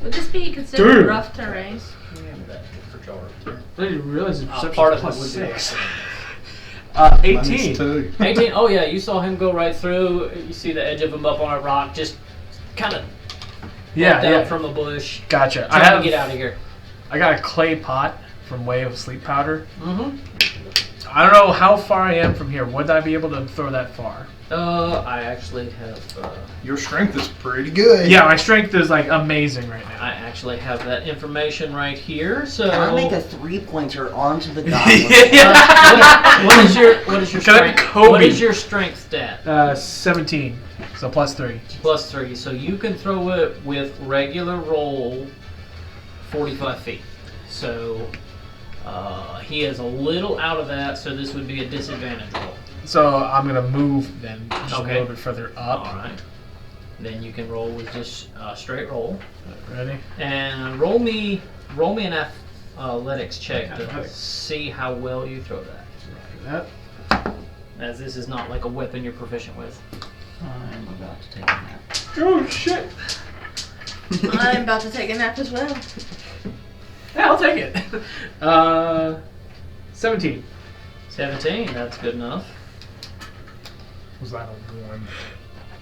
Would this be considered Dude. rough terrain? For jar. I didn't realize the perception Part of was it would be 6. Minus 18. 2. 18. Oh yeah, you saw him go right through. You see the edge of him up on a rock, just kind of Yeah, down yeah. from a bush. Gotcha. Trying to get out of here. I got a clay pot from Way of Sleep Powder. Mm-hmm. I don't know how far I am from here. Would I be able to throw that far? I actually have. Your strength is pretty good. Yeah, my strength is like amazing right now. I actually have that information right here. So. Can I make a 3-pointer onto the goblin? What is your Can I be strength? Kobe? What is your strength stat? 17. So plus 3. Plus 3. So you can throw it with regular roll 45 feet. So he is a little out of that, so this would be a disadvantage roll. So I'm gonna move then just Okay. a little bit further up. Alright. Then you can roll with just straight roll. Ready? And roll me an athletics check to Athletics. see how well you throw that. Like that. As this is not like a weapon you're proficient with. I'm about to take a nap. Oh shit! I'm about to take a nap as well. Yeah, I'll take it. 17. 17, that's good enough. Was that a 1?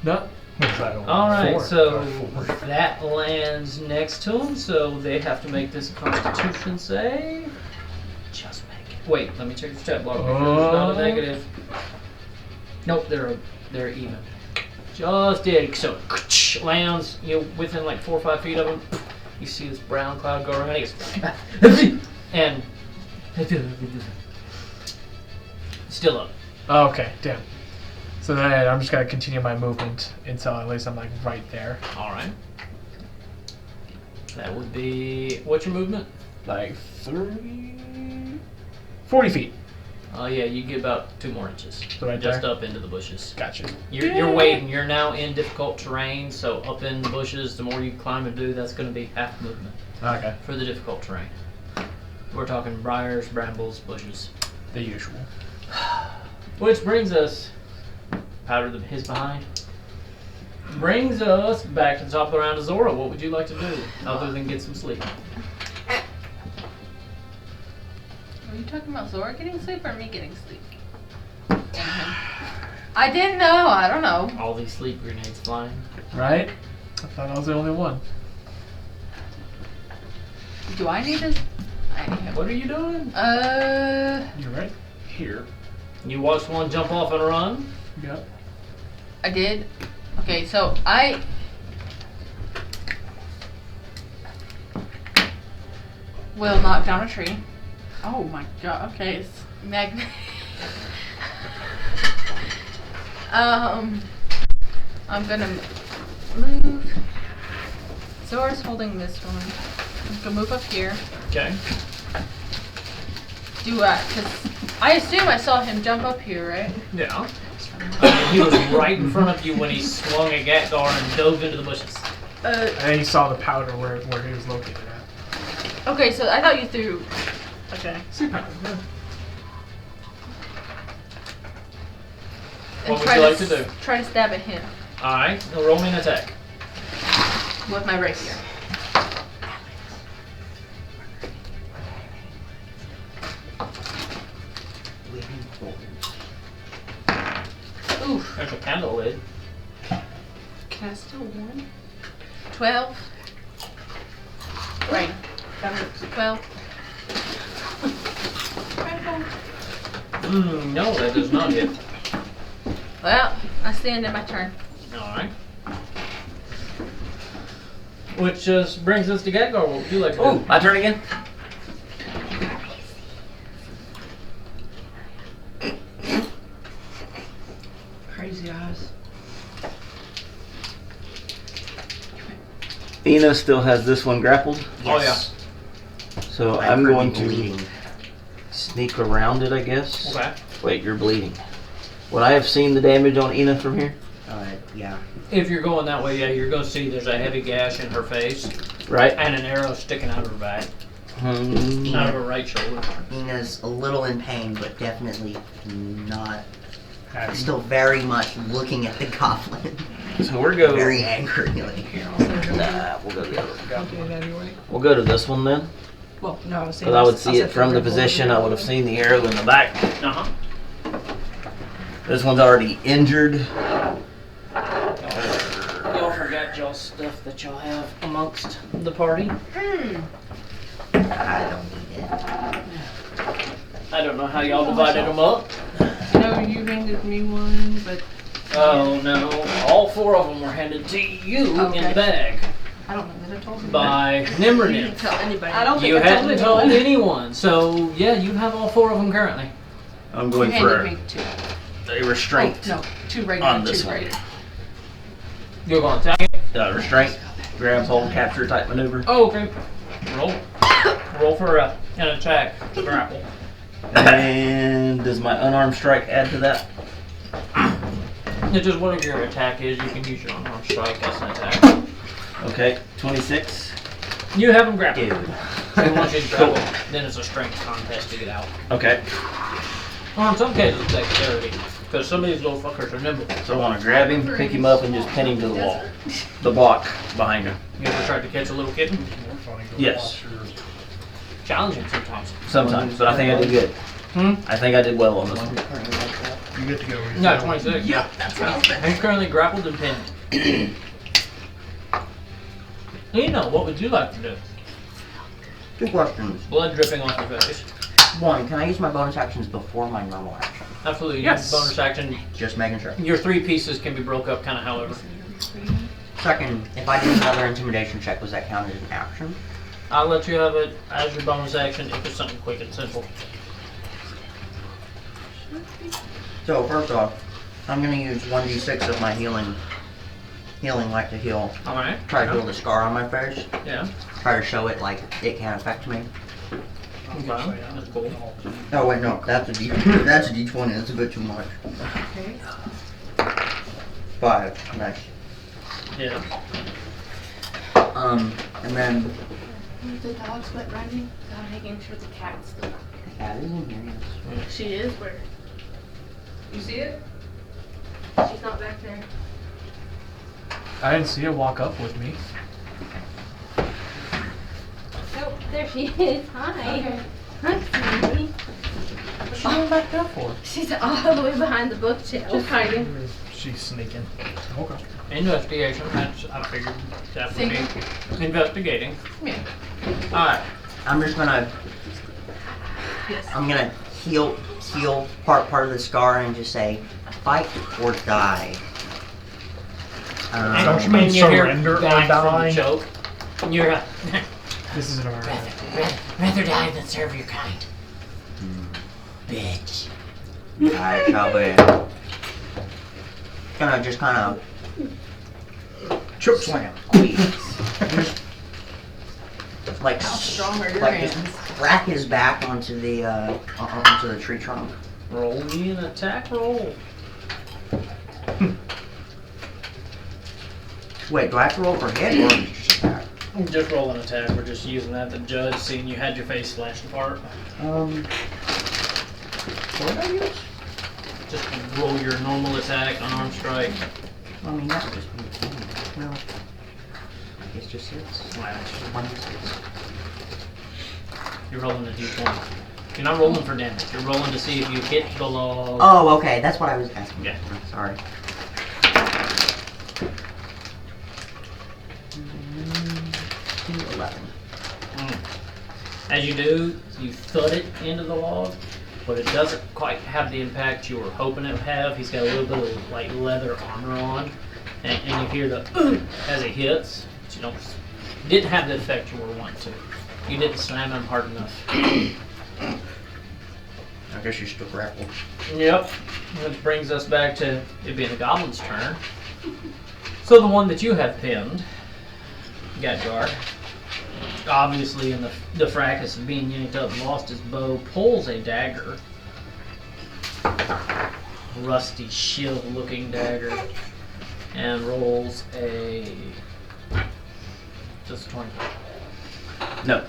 No. Was that a 1? Alright, 4? so 4. that lands next to him, so they have to make this constitution save. Just make it. Wait, let me check the stat block. Make sure it's not a negative. Nope, they're even. Just did. So lands, within like 4 or 5 feet of him. You see this brown cloud go around. He goes, and still up. Oh, okay, damn. So then I'm just gonna continue my movement until at least I'm like right there. All right. That would be what's your movement? Like 30... 40 feet. Oh yeah, you get about 2 more inches. So right just there? up into the bushes. Gotcha. You're waiting. You're now in difficult terrain, so up in the bushes, the more you climb and do, that's going to be half movement Okay. for the difficult terrain. We're talking briars, brambles, bushes. The usual. Which brings us, powder his behind, brings us back to the top of the round to Zora. What would you like to do other than get some sleep? Are you talking about Zora getting sleep or me getting sleep? I didn't know. I don't know. All these sleep grenades flying. Right? I thought I was the only one. Do I need to? What are you doing? You're right here. You watched one jump off and run? Yep. I did. Okay, so I will knock down a tree. Oh my god. Okay, it's magnet. I'm gonna move. Zora's holding this one. I'm gonna move up here. Okay. Do I? Cause I assume I saw him jump up here, right? Yeah. He was right in front of you when he swung a Gatgar and dove into the bushes. And then you saw the powder where he was located at. Okay, so I thought you threw. Okay. See powder, yeah. What would try you like to do? Try to stab at him Alright, now roll me an attack. with my rapier. Oof. There's a candle lid. Can I still one? 12. Right. 12. No, that does not hit. Well, I stand in my turn. Alright. Which just brings us to Gatgar. What would you like to do? Oh, my turn again? Crazy eyes. Ina still has this one grappled. Oh, Yes. So I've I'm heard going you to bleeding. sneak around it, I guess. Okay. Wait, you're bleeding. Would I have seen the damage on Ina from here? Yeah. If you're going that way, yeah, you're going to see there's a heavy gash in her face Right? and an arrow sticking out of her back, Hmm. out of her right shoulder. Ina's a little in pain, but definitely not. Happy. Still very much looking at the goblin. So we're going. Very angrily. Nah, we'll go the other one. We'll go to this one then. Well, no, I was saying. Because I would see it from the position. I would have seen the arrow in the back. Uh-huh. This one's already injured. Y'all forgot y'all's stuff that y'all have amongst the party. I don't need it. I don't know how y'all divided them up. No, you handed me one, but Oh no, all four of them were handed to you in Okay. the bag I don't know that I told you. by You Nimrodin. didn't tell anybody. I don't You think I told hadn't told anyone. anyone, so yeah, you have all four of them currently. I'm You going handed for me two. a restraint. Oh, no, two regular, on this two one. regular. You're going to attack it? Restraint, grab, hold, capture type maneuver. Oh, okay. Roll. Roll for an attack to grapple. And does my unarmed strike add to that? It's just whatever your attack is, you can use your unarmed strike as an attack. Okay, 26. You have them grappled. Dude. So once you grapple, then it's a strength contest to get out. Okay, Or in some cases, it's dexterity. Because some of these little fuckers are nimble. so I want to grab him, pick him up, and just pin him to the wall. The block behind him. You ever tried to catch a little kitten? More funny to Yes. watch your- Challenging sometimes. Sometimes, but I think I did good. I think I did well on this one. You get to go. No, 26. Yeah, that's right. He's currently grappled and pinned. Nino, what would you like to do? Two questions. Blood dripping off your face. One, can I use my bonus actions before my normal action? Absolutely. Yes. Bonus action. Just making sure. Your three pieces can be broke up kind of however. Second, if I did another intimidation check, was that counted as an action? I'll let you have it as your bonus action if it's something quick and simple. So first off, I'm gonna use 1d6 of my healing light to heal. Alright. Try to heal the scar on my face. Yeah. Try to show it like it can affect me. Okay. That's cool. Oh wait, no, that's a d20. That's a d20. That's a bit too much. Okay. 5. Nice. Yeah. And then The dog's wet running. I'm making sure the cat's still. cat is in here. Yes. She is where? You see it? She's not back there. I didn't see her walk up with me. Nope, there she is. Hi. Okay. Hi, sweetie. What's she going back there for? She's all the way behind the bookshelf. Just hiding. She's sneaking. Okay. Investigation. That's, I figured that would be investigating. Yeah. Alright. I'm just gonna Yes. I'm gonna heal part of the scar and just say, fight or die. Don't you mean And you hear surrender or back from die? the choke. And you're This is an order. rather die than serve your kind. Bitch. I shall be. Gonna just kind of Choke slam. like How strong are your like hands? just crack his back onto the tree trunk. Roll me an attack roll. Wait, do I have to roll for hit or just attack? Just roll an attack. We're just using that. The judge seeing you had your face slashed apart. What did I use? Just roll your normal attack, unarmed strike. I mean, that would just be no. I guess just 6. Slash. 1d6. You're rolling a d20. You're not rolling for damage. You're rolling to see if you hit the log. Oh, okay, that's what I was asking. Yeah. Sorry. 11. As you do, you thud it into the log, but it doesn't quite have the impact you were hoping it would have. He's got a little bit of like leather armor on, and you hear the as it hits. But you didn't have the effect you were wanting to. You didn't slam him hard enough. I guess you're still grappled. Yep. Which brings us back to it being the goblin's turn. So the one that you have pinned, Gadgar, obviously in the fracas of being yanked up, lost his bow, pulls a dagger. Rusty shield-looking dagger. And rolls a... just 20. No.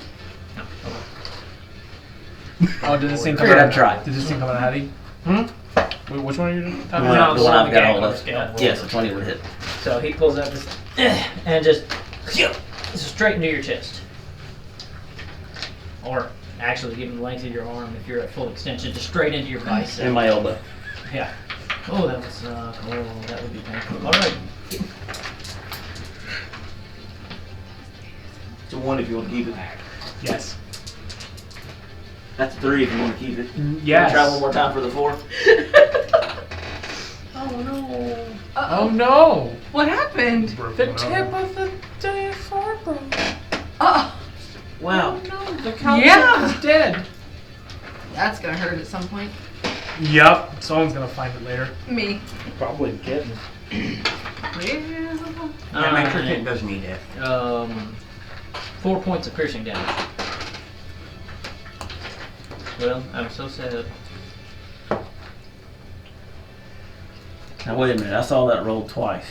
No. Okay. Oh, did this thing come Figured out? I'd try. Did this thing come out handy? Hmm? Which one are you talking The about? one, No, the one so I've the got gag hold was of. scaled. Yes, a 20 would hit. So he pulls out this and just straight into your chest. Or actually even the length of your arm if you're at full extension, just straight into your bicep. In my elbow. Yeah. Oh, that was that would be painful. Alright. It's a 1 if you want to keep it. Yes. That's a 3 if you want to keep it. Yes. Try one more time for the 4. Oh no. Oh no! What happened? The tip of the diaphragm broke. Oh, Wow. No, the cow Yeah. is dead. that's gonna hurt at some point. Yep. Someone's gonna find it later. Me. Probably the kitten. Yeah. Yeah, make sure Kit doesn't need it. 4 points of piercing damage. Well, I'm so sad. Now wait a minute, I saw that roll twice.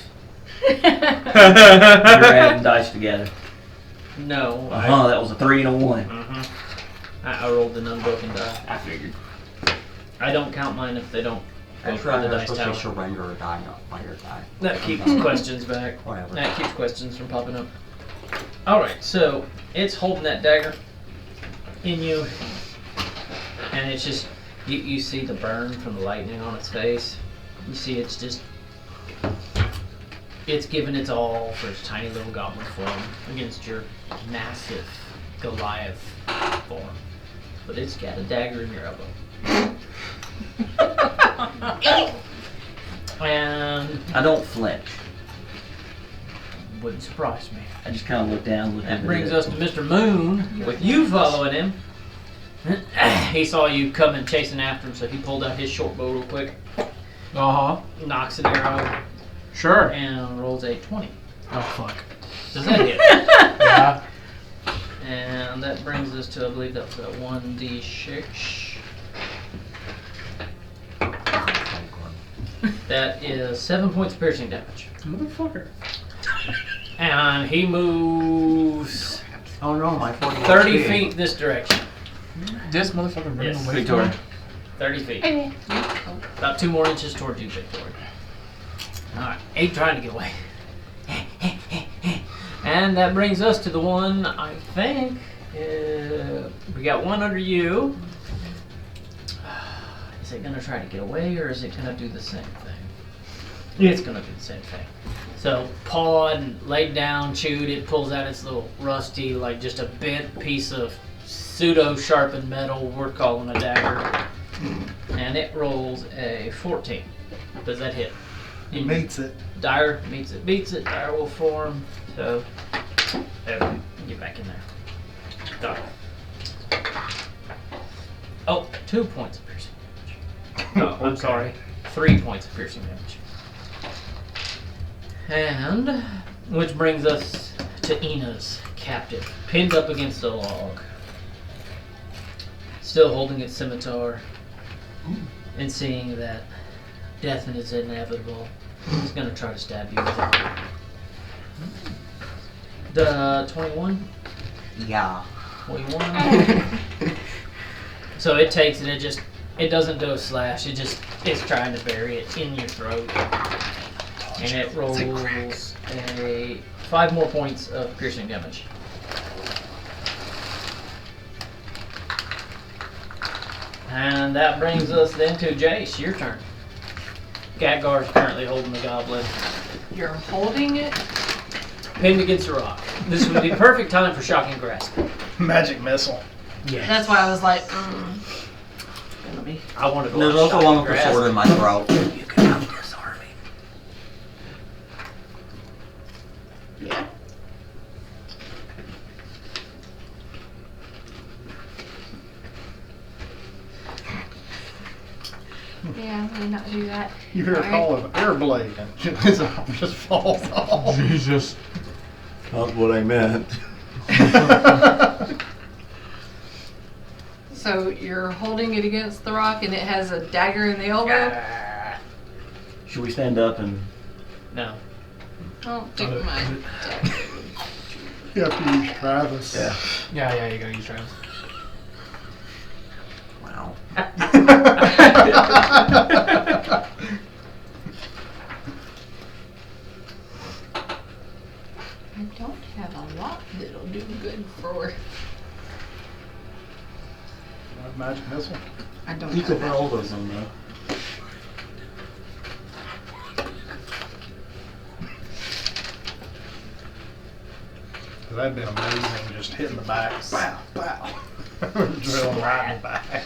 You're adding dice together. No. That was a 3 and a 1. I rolled an unbroken die. I figured. I don't count mine if they don't go That's through right, the I was dice supposed to tower. say surrender or die, not fight or die. That keeps questions back. Whatever. That keeps questions from popping up. Alright, so it's holding that dagger in you, and it's just, you see the burn from the lightning on its face. You see it's just, it's giving its all for its tiny little goblin form against your massive Goliath form. But it's got a dagger in your elbow. And I don't flinch. wouldn't surprise me. I just kind of look down, look That into brings it. us to Mr. Moon, with you following him. He saw you coming chasing after him, so he pulled out his short bow real quick, Uh huh. knocks an arrow, Sure. and rolls a 20. Oh fuck. Does that hit? Yeah. And that brings us to, I believe that was a 1d6. That is 7 points of piercing damage. Motherfucker. And he moves Oh no, my 40. 30 feet this direction. This motherfucker running Yes. away. Victoria. 30 feet. About 2 more inches toward you, Victoria. Alright, 8 trying to get away. And that brings us to the one I think We got one under you. Is it gonna try to get away, or is it gonna do the same thing? It's gonna do the same thing. So pawed and laid down, chewed. It pulls out its little rusty, like just a bent piece of pseudo sharpened metal. We're calling a dagger, and it rolls a 14. Does that hit? He meets it. Dire meets it, beats it. Dire will form. So there, get back in there. Dire. Oh, 2 points of piercing damage. Oh, I'm sorry. 3 points of piercing damage. And which brings us to Ina's captive, pinned up against a log, still holding its scimitar, and seeing that death is inevitable, he's going to try to stab you with it. The 21? Yeah. 21. So it takes it, it doesn't do a slash, it's trying to bury it in your throat. And it rolls a 5 more points of piercing damage. And that brings us then to Jace, your turn. Gadgar's currently holding the goblin, You're holding it? pinned against a rock. This would be perfect time for shocking grasp. Magic missile. Yes. That's why I was like, I want to go There's on also shocking one with the grasp. sword in my throat. You cannot disarm me. yeah. Yeah, I may not do that. You hear a call of air blade and his arm just falls off. Jesus. Not what I meant. So you're holding it against the rock and it has a dagger in the elbow? Should we stand up and... No. I'll take my dagger. You have to use Travis. Yeah. Yeah, you gotta use Travis. Wow. I don't have a lot that'll do good for. Magic missile. I don't You have could that. roll those on me. That'd been amazing, just hitting the back. Pow, pow. Drilling right in the back.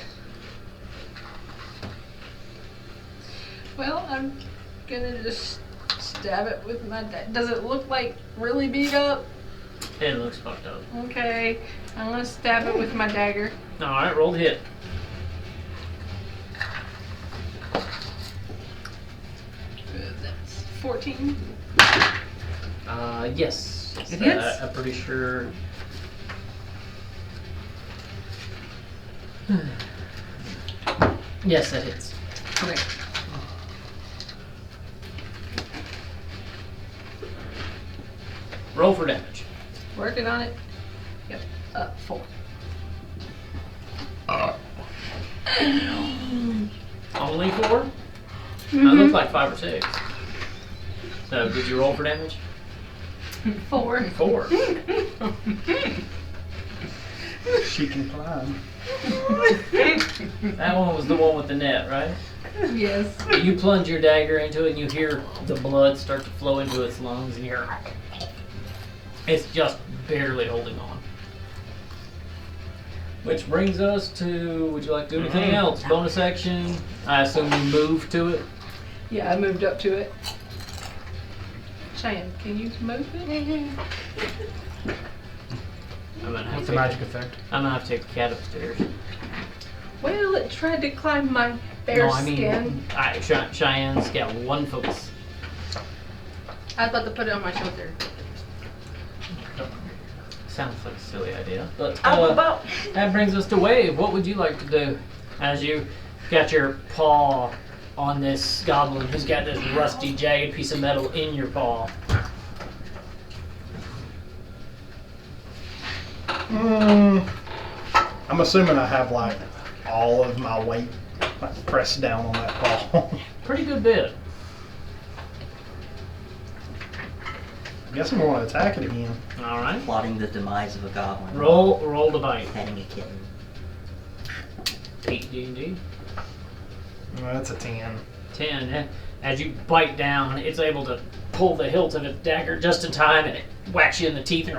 Well, I'm gonna just stab it with my Does it look like really beat up? It looks fucked up. Okay, I'm gonna stab it with my dagger. Alright, roll the hit. That's 14. Yes. It hits? I'm pretty sure. Yes, that hits. Okay. Roll for damage. Working on it. Yep. 4. Only 4? That looks like 5 or 6. So, did you roll for damage? 4. 4. She can climb. That one was the one with the net, right? Yes. You plunge your dagger into it and you hear the blood start to flow into its lungs and you're... It's just barely holding on. Which brings us to, would you like to do anything else? Bonus action? I assume you move to it? Yeah, I moved up to it. Cheyenne, can you move it? I'm gonna have What's to the magic effect? I'm gonna have to take the cat upstairs. Well, it tried to climb my bear No, I mean, skin. Cheyenne's got 1 focus. I was about to put it on my shoulder. Sounds like a silly idea, but How about? that brings us to Wave. What would you like to do as you got your paw on this goblin who's got this rusty, jagged piece of metal in your paw? I'm assuming I have like all of my weight like, pressed down on that paw. Pretty good bit. I guess I'm going to attack it again. All right. Plotting the demise of a goblin. Roll to bite. Petting a kitten. hate D&D. Well, that's a 10. 10. As you bite down, it's able to pull the hilt of its dagger just in time, and it whacks you in the teeth. And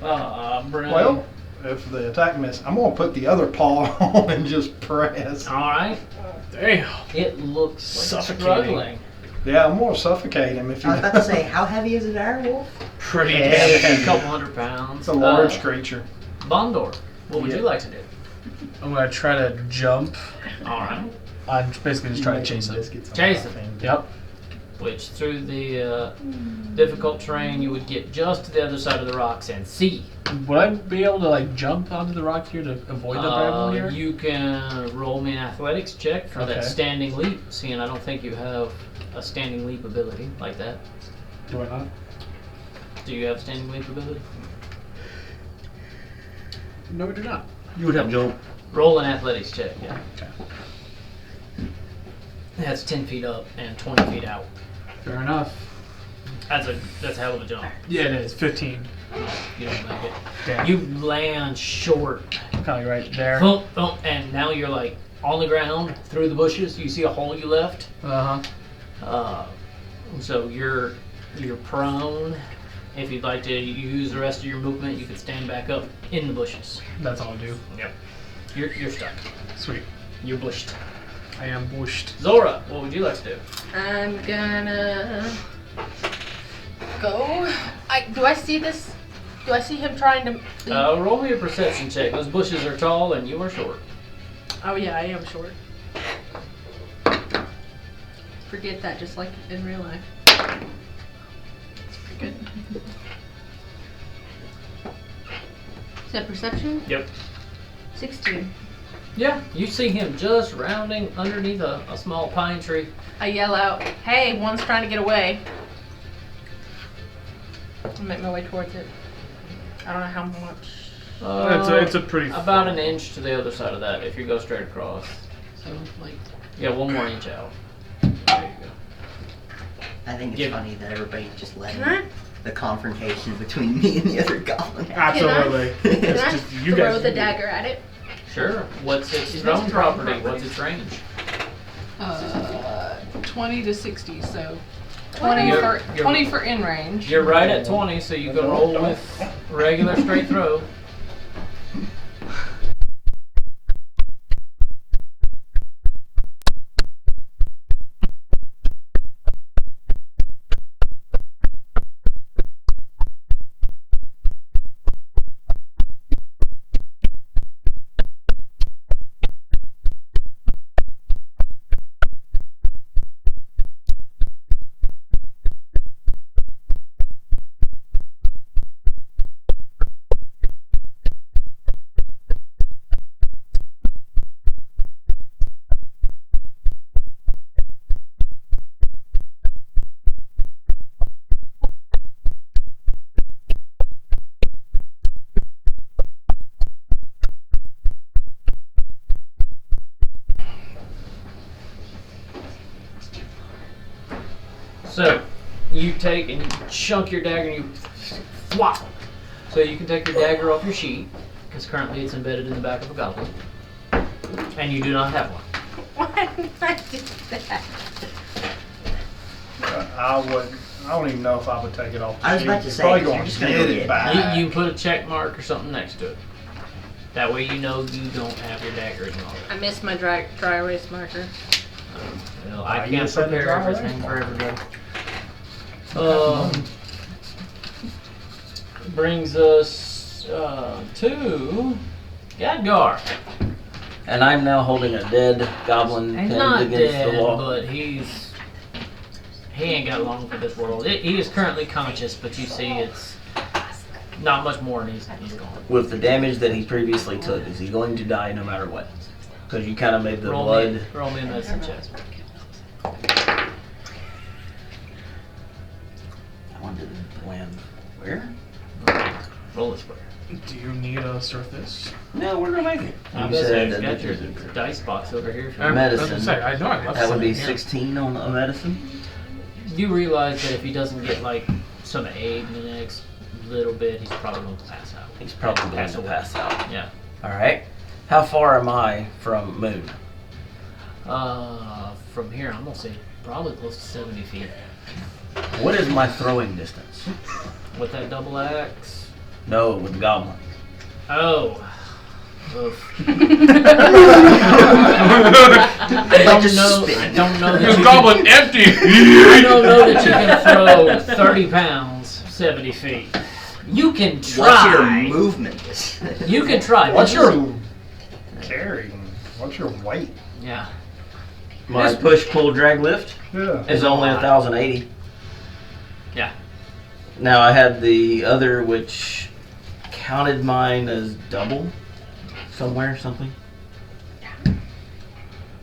Well, if the attack miss, I'm gonna put the other paw on and just press. all right. Damn. It looks like it's Suffocating. struggling. Yeah, I'm gonna suffocate him if you. I was about to say, how heavy is a dire wolf? Pretty Yeah. heavy. A couple 100 pounds. It's a large creature. Bondor, what would Yeah. you like to do? I'm gonna try to jump. All right. I'm basically just trying to chase him. Chase him. Yep. Which through the difficult terrain, you would get just to the other side of the rocks and see. Would I be able to like jump onto the rock here to avoid the bramble here? You can roll me an athletics check for that Okay. standing leap. Seeing I don't think you have a standing leap ability like that. Do I not? Do you have standing leap ability? No, we do not. You would have jump. Roll an athletics check. Yeah. Okay. That's 10 feet up and 20 feet out. Fair enough. That's a hell of a jump. Yeah, it is. 15. You don't make it. Damn. You land short. Kind of right there. Thump, thump, and now you're like on the ground through the bushes. You see a hole you left. Uh-huh. So you're prone. If you'd like to use the rest of your movement, you could stand back up in the bushes. That's all I'll do. Yep. You're stuck. Sweet. You're bushed. I am bushed. Zora, what would you like to do? I'm gonna go. Do I see this? Do I see him trying to? Roll me a perception check. Those bushes are tall and you are short. Oh yeah, I am short. Forget that, just like in real life. It's pretty good. Is that perception? Yep. 16. Yeah, you see him just rounding underneath a small pine tree. I yell out, "Hey, one's trying to get away." I make my way towards it. I don't know how much. It's a pretty about an inch to the other side of that if you go straight across. So like, yeah, one more inch out. There you go. I think it's Give- funny that everybody just let Can I? the confrontation between me and the other goblin. Absolutely. Can It's I just you throw guys. the dagger at it? Sure. What's its thrown property? What's its range? 20 to 60, so 20 You're- for you're- 20 for in range. You're right at 20, so you can roll with regular straight throw. So, you take and you chunk your dagger and you flop. So you can take your dagger off your sheet, because currently it's embedded in the back of a goblin. And you do not have one. Why did I do that? I don't even know if I would take it off. The I was sheet. about to You're say, probably 'cause you're gonna just gonna get go it get it. back. You put a check mark or something next to it. That way you know you don't have your dagger anymore. I missed my dry erase marker. Well, I you can't said the prepare dry everything erase for marker. everybody. Brings us to Gadgar. And I'm now holding a dead goblin He's pinned not against dead, the wall. but he ain't got long for this world. He is currently conscious, but you see it's not much more and he's gone. With the damage that he previously took, is he going to die no matter what? Because you kind of made the Roll blood. me a medicine check. I wanted to land. Where? Roll a square. Do you need a surface? No, we're gonna make it. I You bet said you've that got your dice box over here. Medicine. That's what I say. I know I left that would be some. 16 on a medicine. You realize that if he doesn't get like some aid in the next little bit, he's probably going to pass out. He's probably going Pass to away. pass out. Yeah. Alright. How far am I from Moon? From here, I'm gonna say probably close to 70 feet. What is my throwing distance? With that double axe. No, with the goblin. Oh. Oof. Like just I spin. don't know that This you goblin empty. I don't know that you can throw 30 pounds 70 feet. You can What's your try. movement? You can try. What's This is- your carry? What's your weight? Yeah. My This- push, pull, drag, lift Yeah. is only 1,080. Yeah. Now I had the other which counted mine as double somewhere, something.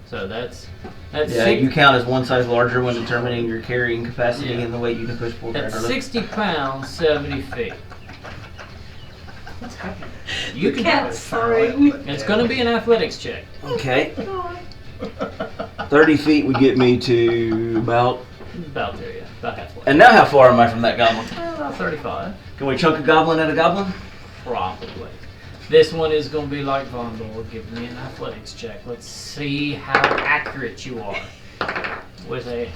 So that's Yeah, six- you count as one size larger when determining your carrying capacity Yeah. and the weight you can push, pull, drag, that's or lift. 60 pounds 70 feet. What's happening? You can Cat's sorry. It's gonna be an athletics check. Okay. 30 feet would get me to about. About there, yeah. About halfway. And now how far am I from that goblin? About 35. Can we chunk a goblin at a goblin? Probably. This one is going to be like Vondor. Give me an athletics check. Let's see how accurate you are. With a...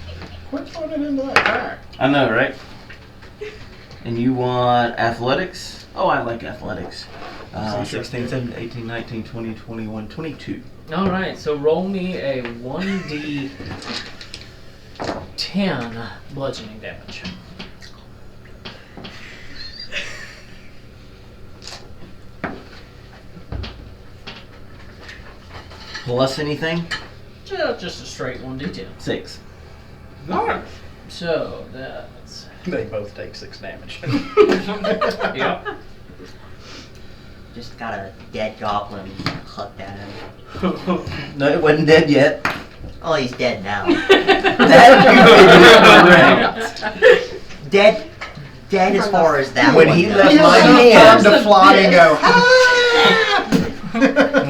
Quit throwing it into that pack. I know, right? And you want athletics? Oh, I like athletics. 16, 17, 18, 19, 20, 21, 22. Alright, so roll me a 1d10 bludgeoning damage. Plus anything? Just a straight 1d10. 6. Nice. So, that's... They both take 6 damage. Yep. Just got a dead goblin hooked at him. No, it wasn't dead yet. Oh, he's dead now. That Dead as far as that When one he goes. left He my has hand. time to fly and go.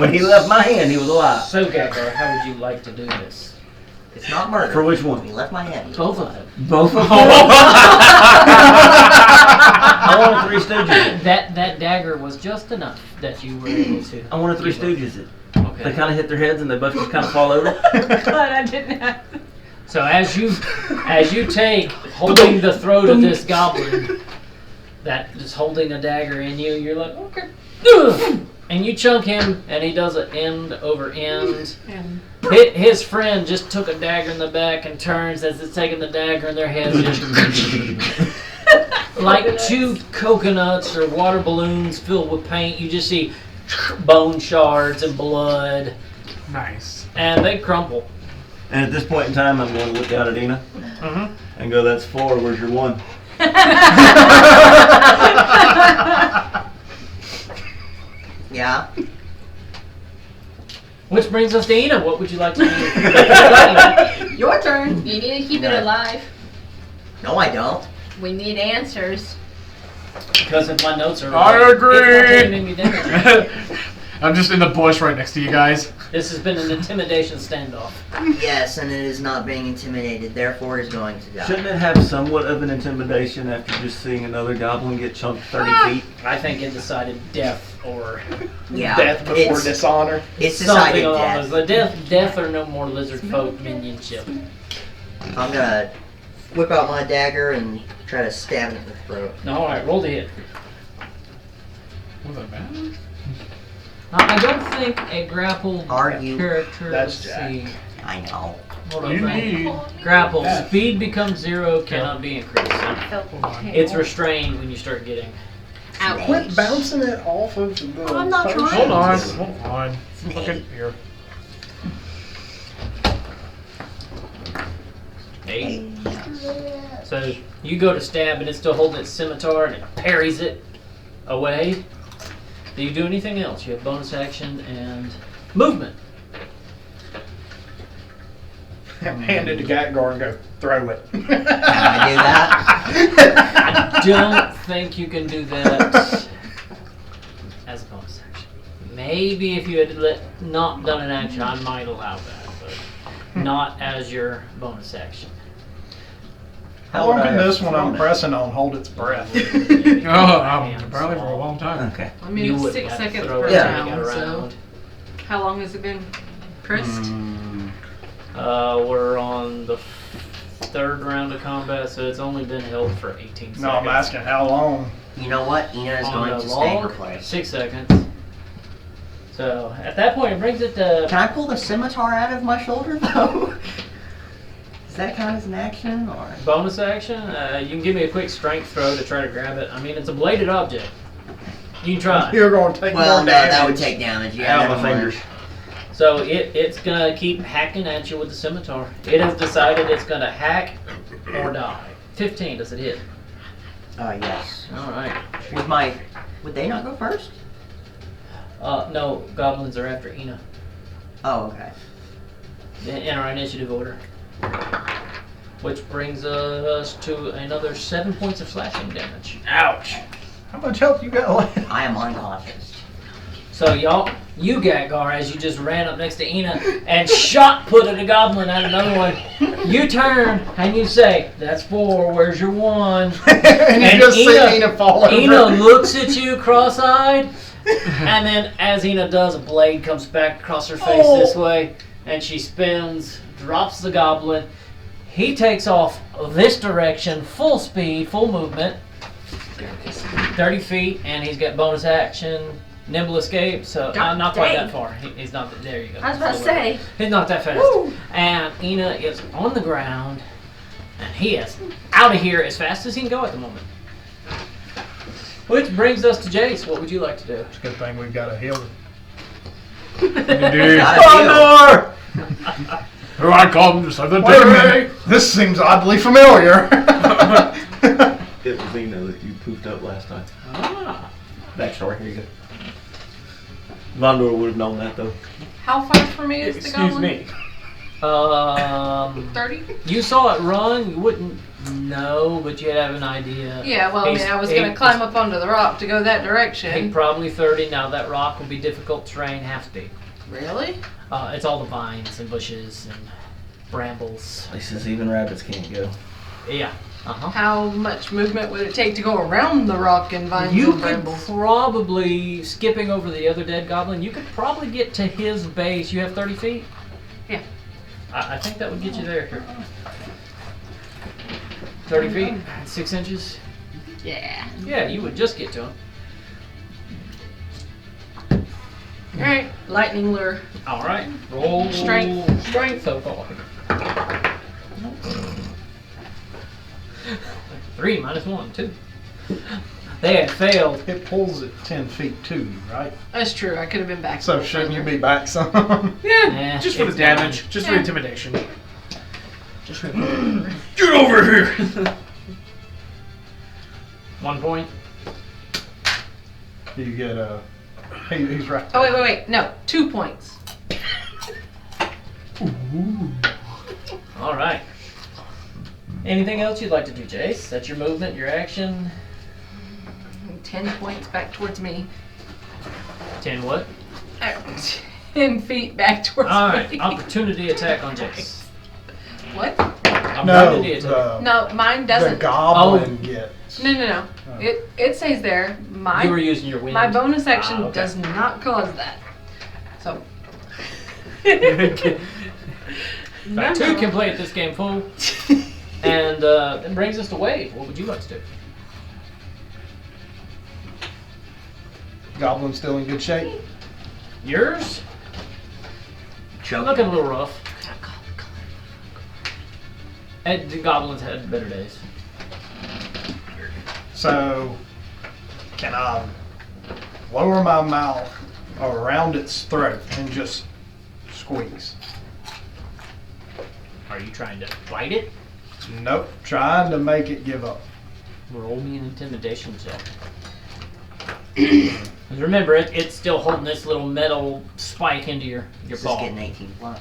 When he left my hand, he was alive. So, Gaggar, how would you like to do this? It's not murder. For which one? He left my hand. Both of them. Both of them? I want a Three Stooges it. That dagger was just enough that you were able to... I want a Three Stooges it. They Okay. kind of hit their heads and they both just kind of fall over. But I didn't have. So as you take holding the throat of this goblin that is holding a dagger in you, you're like, okay. Ugh! And you chunk him and he does an end over end. And His friend just took a dagger in the back and turns as it's taking the dagger in their heads. Just like two coconuts or water balloons filled with paint. You just see bone shards and blood. Nice. And they crumble. And at this point in time, I'm going to look out at Ina Mm-hmm. and go, that's 4, where's your 1? Yeah. Which brings us to Ina. What would you like to do? your turn. You need to keep it Right. alive. No, I don't. We need answers. Because if my notes are I right, agree. it's not taking any damage. I'm just in the bush right next to you guys. This has been an intimidation standoff. Yes, and it is not being intimidated, therefore it is going to die. Shouldn't it have somewhat of an intimidation after just seeing another goblin get chunked 30 feet? I think it decided death or Yeah. Death before it's, dishonor. it's something decided along death. those lines. Death or no more lizard folk minionship. I'm gonna whip out my dagger and try to stab it in the throat. All right, roll the hit. Was that bad? I don't think a grappled Are you- character. That's let's Jack. see. I know. Hold on, You Frank. need. Grapple. Yeah. Speed becomes 0, cannot be increased. It's restrained when you start getting. Out. Quit bouncing it off of the. I'm not potion. trying. Hold on. Snake. Look at here. 8. So you go to stab and it's still holding its scimitar and it parries it away. Do you do anything else? You have bonus action and movement. Hand it to Gatgar and go, throw it. Can I do that? I don't think you can do that as a bonus action. Maybe if you had not done an action, I might allow that, but not as your bonus action. How long can this one I'm pressing on hold its breath? Apparently for a long time. Okay. I mean, You it's wouldn't 6 have to seconds throw per everything round, so around. how long has it been pressed? We're on the third round of combat, so it's only been held for 18 seconds. No, I'm asking how long. You know what? Ina is On going the to stay in her log, place. 6 seconds. So at that point, it brings it to. Can I pull the scimitar out of my shoulder, though? Does that count as an action, or? Bonus action, you can give me a quick strength throw to try to grab it. I mean, it's a bladed object. You can try. You're going to take Well, more no, damage. that would take damage. Yeah, Out never of my mind. fingers. So it's going to keep hacking at you with the scimitar. It has decided it's going to hack or die. 15, does it hit? Yes. Alright. Would they not go first? No, goblins are after Ina Oh, okay. in our initiative order. Which brings us to another 7 points of slashing damage. Ouch. How much health you got left? I am unconscious. So you Gatgar, as you just ran up next to Ina and shot put at a goblin at another one, you turn and you say, "That's 4, where's your 1?" And you just see Ina fall over. Ina looks at you cross-eyed, and then as Ina does, a blade comes back across her face this way, and she spins, drops the goblin. He takes off this direction, full speed, full movement, 30 feet, and he's got bonus action, nimble escape, so not quite dang. that far. He's not, there you go. I was about to say. He's not that fast. And Ina is on the ground, and he is out of here as fast as he can go at the moment. Which brings us to Jace. What would you like to do? It's a good thing we've got a healer. Indeed. Gotta Here I come, just like the Wait a day. minute. This seems oddly familiar. It was Ina that you poofed up last time. Ah. Backstory, here you go. Vondor would have known that though. How far from me is the Excuse goblin? me. 30? You saw it run. You wouldn't know, but you'd have an idea. Yeah, well, I mean, I was going to climb up onto the rock to go that Hey, direction. probably 30. Now that rock will be difficult terrain, half speed. Really? It's all the vines and bushes and brambles. Places even rabbits can't go. Yeah. Uh-huh. How much movement would it take to go around the rock and vines You and could brambles? probably, skipping over the other dead goblin, you could probably get to his base. You have 30 feet? Yeah. I think that would get you there. 30 feet? 6 inches? Yeah. Yeah, you would just get to him. Alright, lightning lure. Alright. Roll Strength. Strength so far. 3 minus 1, 2. They had failed. It pulls at 10 feet to you, right? That's true, I could have been back. So shouldn't you be back some? Yeah, just for the it's damage, just for Yeah. intimidation. Just Get over here! 1 point. You get a. He's right. Oh, wait. No, 2 points. Alright. Anything else you'd like to do, Jace? That's your movement, your action. 10 points back towards me. 10 what? 10 feet back towards Alright, me. opportunity attack on Jace. What? No, Opportunity attack. No, mine the doesn't. goblin gets. No. Oh. It says there. You were using your wind. My bonus action okay. does not cause that. So. Right, 2 can play at this game full. And that brings us to Wade. What would you like to do? Goblin's still in good shape. Yours? Choke. Looking a little rough. And the goblins had better days. So, can I lower my mouth around its throat and just squeeze? Are you trying to fight it? Nope. Trying to make it give up. Roll me an intimidation check. 'Cause remember, it's still holding this little metal spike into your This is paw. getting 18 plus.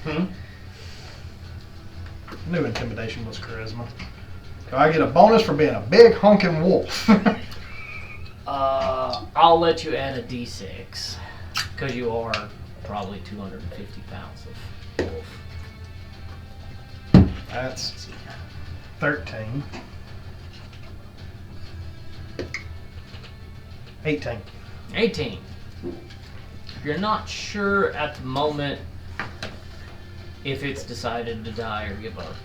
Hmm? New intimidation was charisma. Do I get a bonus for being a big honking wolf? I'll let you add a d6. Because you are probably 250 pounds of wolf. That's 13. 18. 18. You're not sure at the moment if it's decided to die or give up.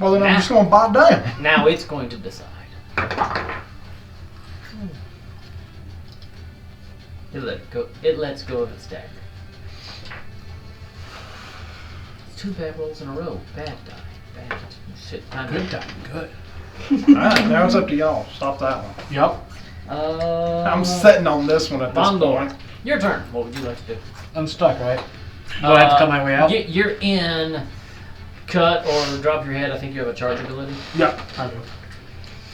Well, then I'm just going to bite down. Now it's going to decide. It lets go of its dagger. It's 2 bad rolls in a row. Bad die. Bad. Shit. Good die. Good. Alright, now it's up to y'all. Stop that one. Yup. I'm sitting on this one at this Bondor, point. your turn. What would you like to do? I'm stuck, right? Do I have to cut my way out? You're in cut or drop your head. I think you have a charge ability. Yep. I do.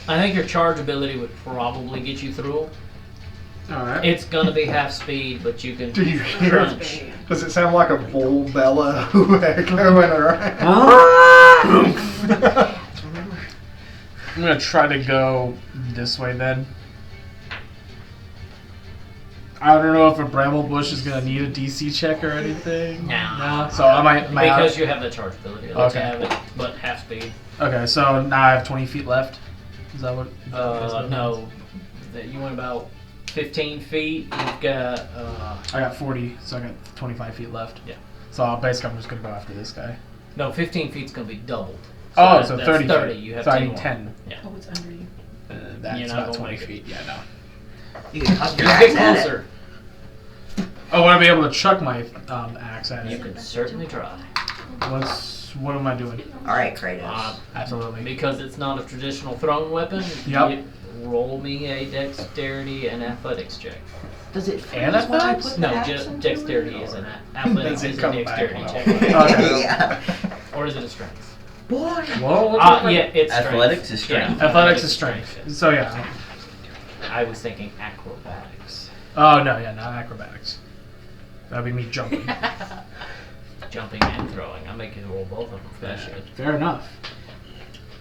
I think your charge ability would probably get you through. Alright. It's gonna be half speed, but you can Do you hear crunch. it? Does it sound like a bull bellow echoing around? I'm gonna try to go this way then. I don't know if a bramble bush is gonna need a DC check or anything. No. So I might Because you have the charge ability. Let's Okay. have it, but half speed. Okay, so now I have 20 feet left. Is that what? No. You went about 15 feet. You've got. I got 40, so I got 25 feet left. Yeah. So basically, I'm just gonna go after this guy. No, 15 feet's gonna be doubled. So that's 30. 30. Feet. You have so 10 I need more. 10. Oh, it's under you. That's You're not about gonna 20 make it. feet. Yeah, no. You can huck You your get axe at it. closer. Oh, would I be able to chuck my axe at You it? can certainly try. What am I doing? Alright, Kratos. Absolutely. Because it's not a traditional thrown weapon. Yep. Roll me a dexterity and athletics check. Does it And freeze when I athletics? put the No, axe just into dexterity it, is or- an athletics Does it is a come back dexterity when I- check. Okay. Yeah. Or is it a strength? Boy. Well, Yeah, it's strength. Athletics is strength. Yeah, athletics is strength. So yeah. I was thinking acrobatics. Oh no, yeah, not acrobatics. That'd be me jumping. Jumping and throwing. I make you roll both of them for that shit. Fair enough.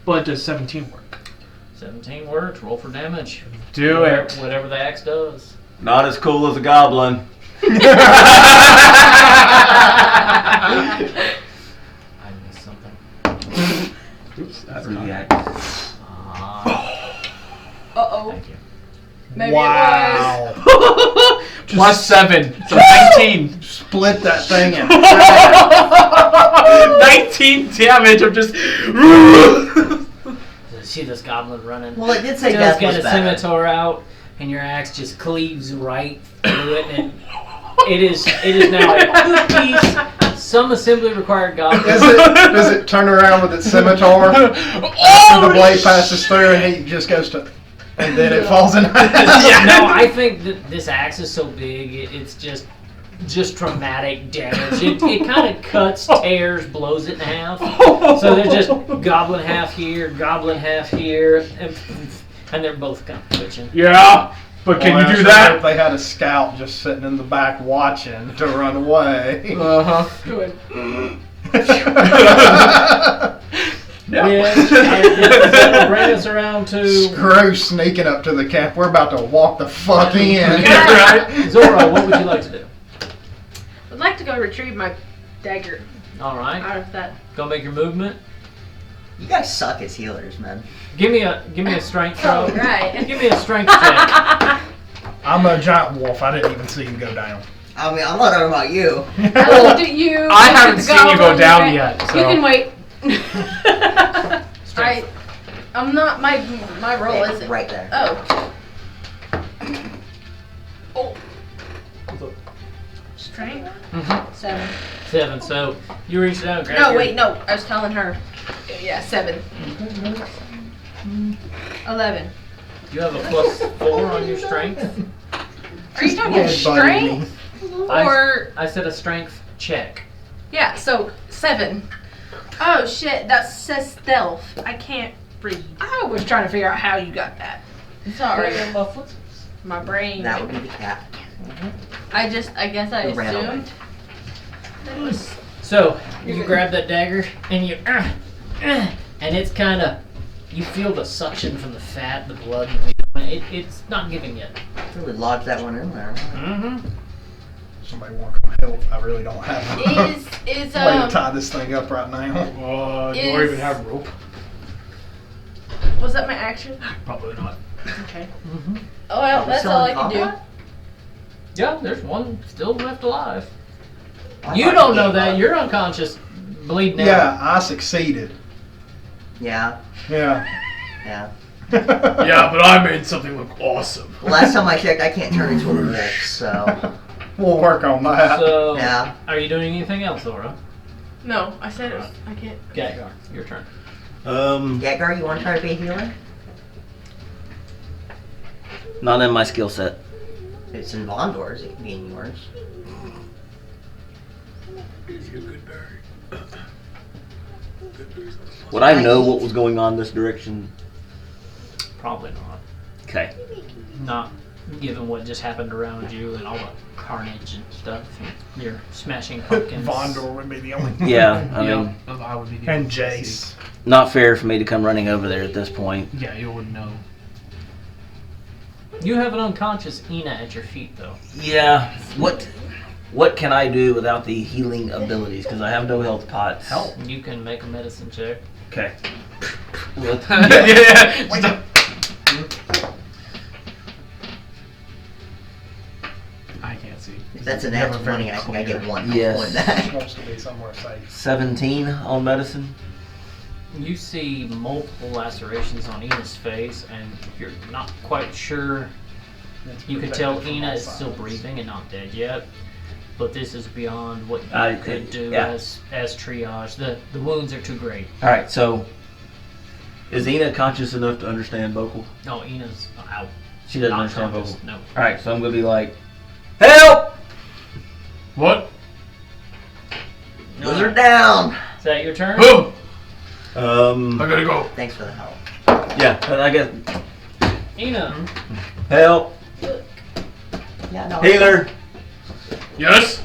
But does 17 work? 17 works. Roll for damage. Do it. Whatever the axe does. Not as cool as a goblin. I missed something. Oops, that's Through the not. axe. Uh-oh. Thank you. Maybe Wow. Plus 7, so 19. Split that thing in 19 damage. I'm just. See this goblin running? Well, it did say Just death get was a bad. scimitar out, and your axe just cleaves right through it, and it is now a two-piece, some assembly required goblin. Does it turn around with its scimitar after the blade passes through and he just goes to, and then it falls in half? No, I think that this axe is so big, it's just traumatic damage. It kind of cuts, tears, blows it in half. So there's just goblin half here, and they're both kind of twitching. Yeah, but can you do that? If they had a scout just sitting in the back watching to run away. Uh-huh. Good. Which that'll bring us around to Screw sneaking up to the camp. We're about to walk the fuck in. Zora. What would you like to do? I'd like to go retrieve my dagger All right, out of that. go make your movement. You guys suck as healers, man. Give me a strength throw. Oh, right. Give me a strength check. I'm a giant wolf. I didn't even see you go down. I mean, I'm not talking about you. I looked at you. I looked at haven't the seen you go goblin, down right? yet, so. You can wait. Strength. I'm not. My roll Yeah, isn't. right there. Oh. Strength. Mhm. 7. 7. So you reach down, and grab No, your- wait, no. I was telling her. Yeah, 7. 11. You have a +4 on your strength. Are you talking Head butting me. strength or I said a strength check. yeah? So 7. Oh shit! That says stealth. I can't read. I was trying to figure out how you got that. Sorry, my brain. That would be the cat. I guess I The rat assumed. It was. So you grab that dagger and you, and it's kind of, you feel the suction from the fat, the blood. It's not giving yet. Really lodge that one in there. Mm-hmm. Somebody want to come help? I really don't have a Is way to tie this thing up right now. Do I even have rope? was that my action? Probably not. Okay. Mm-hmm. Oh well, Are we that's still all in I can do. combat? Yeah, there's one still left alive. I You thought don't you know gave that. up. You're unconscious, bleeding out. Yeah, I succeeded. Yeah, Yeah. yeah. Yeah, but I made something look awesome. Last time I checked, I can't turn into a wolf, so We'll work on that. So, yeah. are you doing anything else, Laura? No, I said it was, I can't. Gatgar, your turn. Getgar, you want to try to be a healer? Not in my skill set. It's in Vondor's. It can be in yours. Would I know what was going on this direction? Probably not. Okay. Not given what just happened around you and all the carnage and stuff. You're smashing pumpkins. Vondor would be the only one. Yeah, I mean, I would be the And only one to Jace. see. not fair for me to come running over there at this point. Yeah, you wouldn't know. You have an unconscious Ina at your feet, though. Yeah. What can I do without the healing abilities? Because I have no health pots. Help. You can make a medicine check. Okay. Yeah. I can't see. If that's a Never natural very 20, I think I clear. get one. Yes. More than that. Wants to be somewhere safe. 17 on medicine. You see multiple lacerations on Ina's face, and you're not quite sure. You can tell Ina is still breathing and not dead yet. But this is beyond what you could do yeah. as triage. The wounds are too great. All right. So, is Ina conscious enough to understand vocal? No, Ina's out. She doesn't Not understand conscious, vocal. no. All right. So I'm gonna be like, help! What? Wizard down! Is that your turn? Boom! I gotta go. Thanks for the help. Yeah. I guess Ina. help. Yeah, no. Healer. Yes?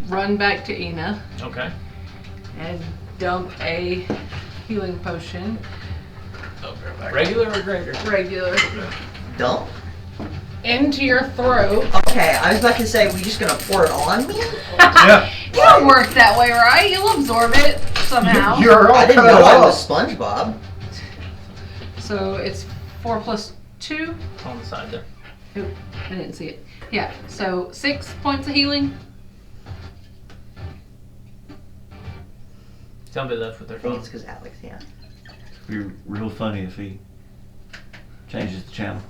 Run back to Ina Okay. and dump a healing potion. Regular or greater? Regular. Dump? Into your throat. Okay, I was about to say, we just gonna pour it on me? Yeah. It don't work that way, right? You'll absorb it somehow. You're all I didn't cut know I up. was SpongeBob. So it's 4 plus 2. On the side there. Oop, I didn't see it. Yeah, so 6 points of healing. Somebody left with their I think phone. it's because Alex, yeah. It'd be real funny if he changes the channel.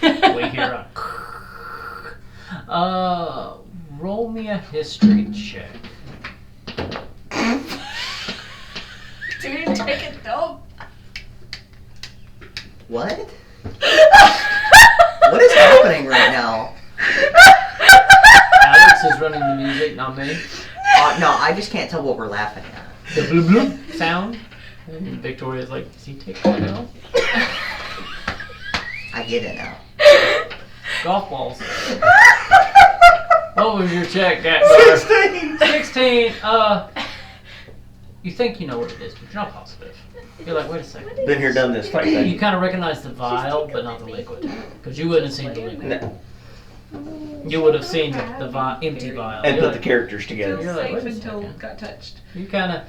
We hear a. Roll me a history check. Do you take a dump? What? What is happening right now? Alex is running the music, not me. No, I just can't tell what we're laughing at. The bloop bloop sound. And Victoria's like, does he take that out? I get it now. Golf balls. What was your check, Gatgar? 16! 16. You think you know what it is, but you're not positive. You're like, wait a second. Been here, done this. Fight You thing. kind of recognize the vial, but not the liquid. Because you wouldn't have seen the liquid. No. You would have seen the empty vial. And You're put the characters together. Feels You're like, safe wait a until second. got touched. You kind of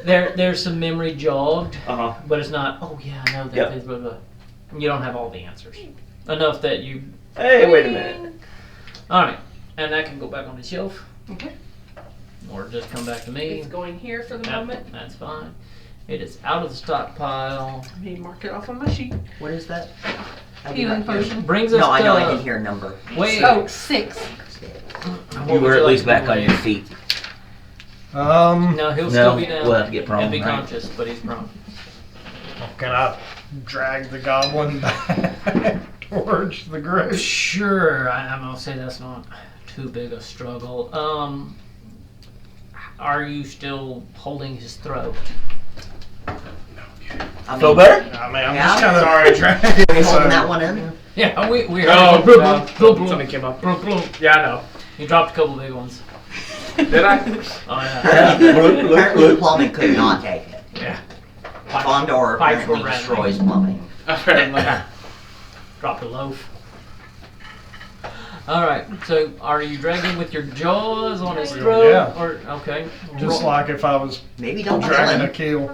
there's some memory jogged, Uh huh. but it's not. Oh yeah, I know that. Yep. Blah, blah. You don't have all the answers. Enough that you. Hey, wait a minute. All right, and that can go back on the shelf, Okay. or just come back to me. It's going here for the That- moment. That's fine. It is out of the stockpile. Let me mark it off on my sheet. What is that? I did Healing not hear. potion. Brings us No, I know. to. I didn't hear a number. Wait. Oh, 6. What You would were at like least to back do? on your feet. No, he'll still No, be down. we'll have to get prone, He'll be right? conscious, but he's prone. Can I drag the goblin back towards the group? Sure, I'm gonna say that's not too big a struggle. Are you still holding his throat? I Feel mean, better? I mean, I'm Yeah, just kind of I'm dragging. are you so- holding that one in? Yeah, we Oh, heard. no. Something came up. Yeah, I know. You dropped a couple big ones. Did I? Oh yeah. Apparently the plumbing could not take it. Yeah. Condor Pipes were apparently rattling. destroys plumbing. Apparently. Dropped a loaf. All right. So, are you dragging with your jaws on his throat? Yeah. Or okay. Just like if I was Maybe don't kill dragging a him. kill.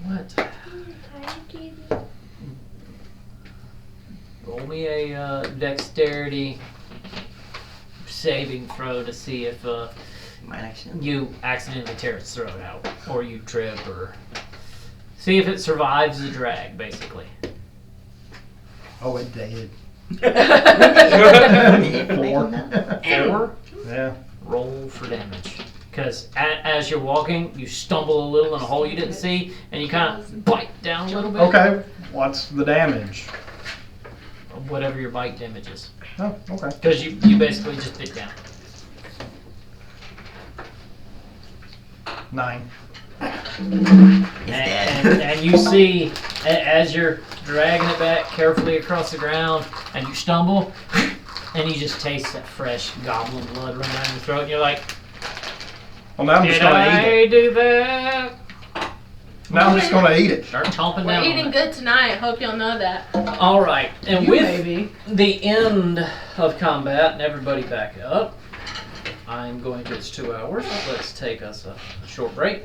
What? Roll me a dexterity saving throw to see if Might accident. you accidentally tear its throat out, or you trip, or see if it survives the drag, basically. Oh, it did. 4. 4. Yeah. Roll for damage. Because as you're walking, you stumble a little in a hole you didn't see, and you kind of bite down a little bit. Okay. What's the damage? Whatever your bite damage is. Oh, okay. Because you basically just bit down. 9. And you see, as you're dragging it back carefully across the ground, and you stumble, and you just taste that fresh goblin blood run down your throat, and you're like, Well, now I'm just did gonna eat it. I do that? Now I'm just gonna eat it. Start chomping We're down on eating it. good tonight. Hope y'all know that. All right, and You with maybe. the end of combat, and everybody back up, I'm going to, it's 2 hours. Let's take us a short break,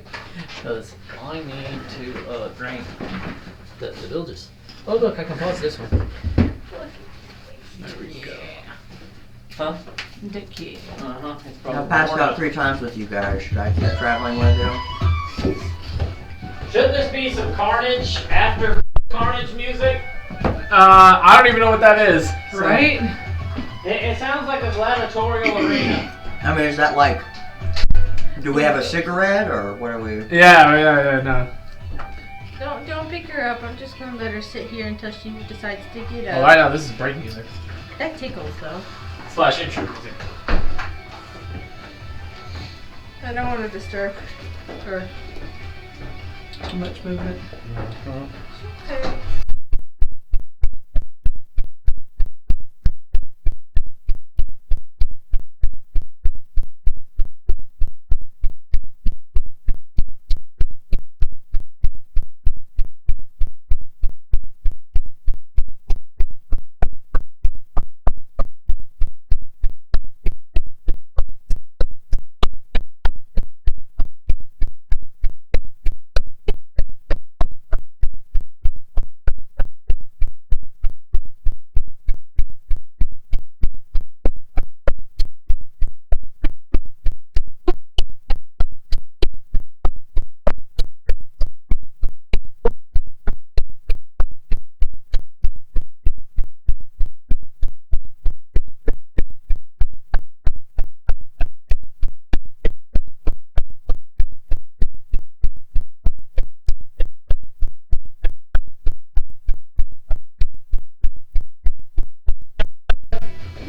because I need to drink the villages. Oh look, I can pause this one. There we go. Huh? Dicky. Uh-huh. It's I've probably passed more out up. 3 times with you guys. Should I keep traveling with you? Shouldn't this be some Carnage after Carnage music? I don't even know what that is. so- Right? It sounds like a gladiatorial arena. I mean, is that like... Do we have a cigarette, or what are we... Yeah, no. Don't pick her up. I'm just gonna let her sit here until she decides to get Oh, up. I know, this is break music. That tickles though. Slash intro music. I don't want to disturb her. Too much movement. Okay.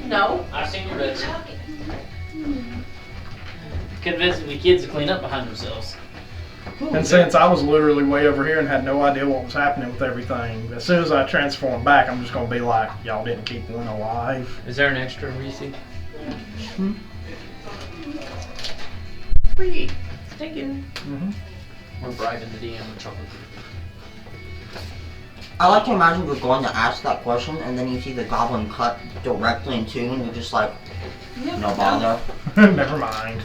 No. I've seen your bits. Convincing the kids to clean up behind themselves. And since I was literally way over here and had no idea what was happening with everything, as soon as I transform back, I'm just gonna be like, y'all didn't keep one alive. Is there an extra Reese? Free. Taken. We're bribing the DM with chocolate. I like to imagine you're going to ask that question and then you see the goblin cut directly in two and you're just like, Yep. no bother. Never mind.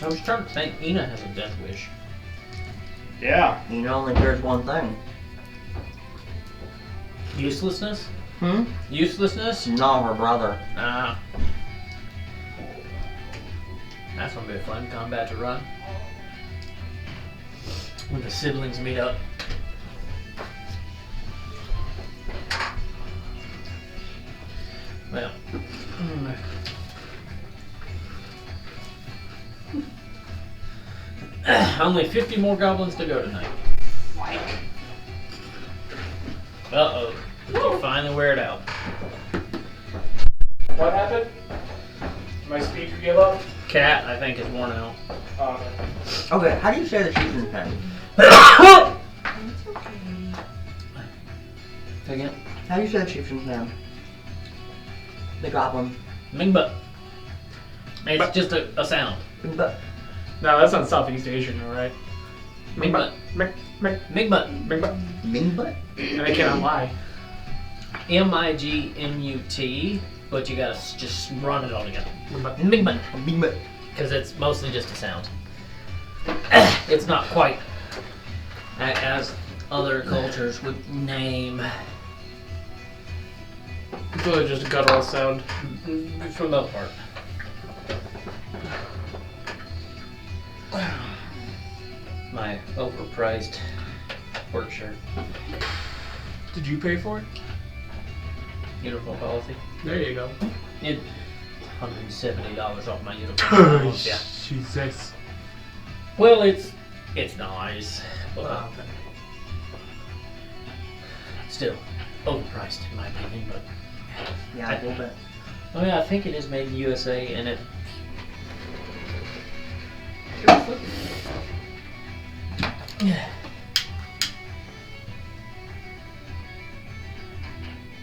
I was trying to think. Ina has a death wish. Yeah. You know, only there's one thing. Uselessness? Hmm? Uselessness? No, her brother. Nah. That's gonna be a fun combat to run. When the siblings meet up. Well. Only 50 more goblins to go tonight. Uh-oh. Did you finally wear it out? What happened? My speaker gave up? Cat, I think, is worn out. Okay, how do you say the chieftain's name? Say again? How do you say the chieftain's name? The goblin. Mingba. It's just a sound. But No, that's not Southeast Asian, alright? Mingba. Ming, Mingba. Mingbutt? and I cannot lie. Migmut, but you gotta just run it all together. Mingbutt. Mingba. Mingbutt. Because it's mostly just a sound. It's not quite as other cultures would name. It's really just a guttural sound. For the most part. My overpriced work shirt. Did you pay for it? Uniform policy. There you go. It $170 off my uniform policy. Yeah. Jesus. Well, it's nice, but Oh, okay. still overpriced in my opinion. But Yeah, a little bit. oh yeah, I think it is made in USA, and it.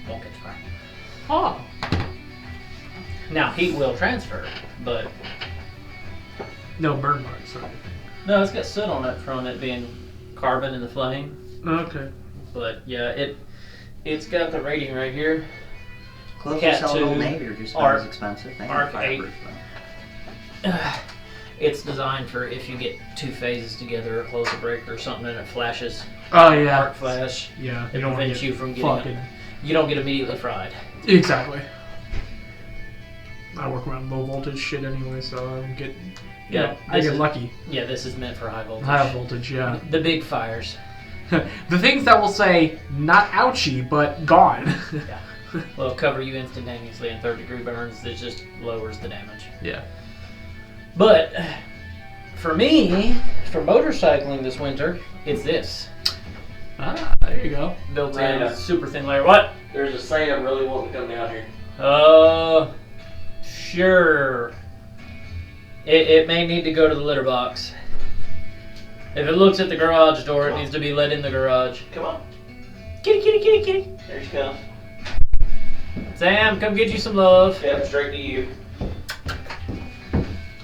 Won't catch fire. Oh. Now heat will transfer, but No burn marks or anything. no, it's got soot on it from it being carbon in the flame. Okay. But yeah, it's got the rating right here. Clothes Cat you sell at two, Old Navy are just not Arc- as expensive. They Arc have eight. fireproof though. It's designed for if you get two phases together or close a breaker or something and it flashes Oh yeah. arc flash. Yeah. It You don't want to prevents get you from getting fucking. You don't get immediately fried. Exactly. I work around low voltage shit anyway, so I get. Yeah, I this get is- lucky. Yeah, this is meant for high voltage. High voltage, yeah. The big fires. The things that will say not ouchie, but gone. Will cover you instantaneously in 3rd-degree burns. That just lowers the damage. Yeah. But for me, for motorcycling this winter, it's this Ah, there you go. built-in Right. super thin layer. What? There's a Sam really wanting to come down here. Sure. It may need to go to the litter box. If it looks at the garage door, it needs to be let in the garage. Come on. Kitty, kitty, kitty, kitty. There she comes. Sam, come get you some love. Yep, straight to you.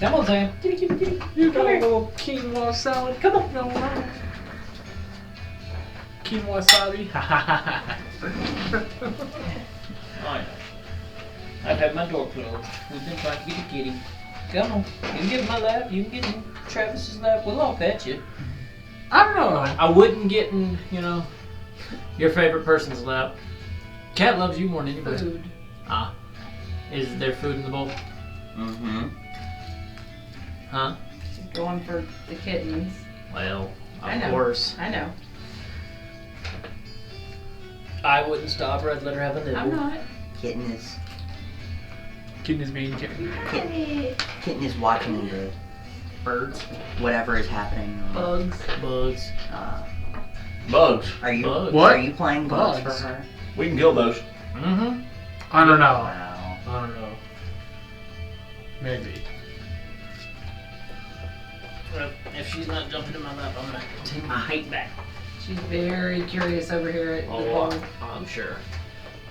Come on, Sam. Kitty, kitty, kitty. You got Come a here. little quinoa salad. Come on. No, no. Quinoa wasabi. Alright. I've had my door closed. We've been trying to get a kitty. Come on. You can get in my lap. You can get in Travis's lap. We'll all pet you. I don't know. I wouldn't get in, your favorite person's lap. Cat loves you more than anybody. Food. Ah. Is there food in the bowl? Mm-hmm. Huh? Going for the kittens. Well, I of know. course. I know. I wouldn't stop her. I'd let her have a nibble. I'm not. Kitten is being kitten. kitten is watching the Birds. whatever is happening. Bugs. Bugs. Bugs. Are you Bugs. What? Are you playing bugs Bugs. for her? We can kill those. Mm-hmm. I don't know. Wow. I don't know. Maybe. Well, if she's not jumping in my lap, I'm gonna take my height back. She's very curious over here at the Oh, hole. I'm sure.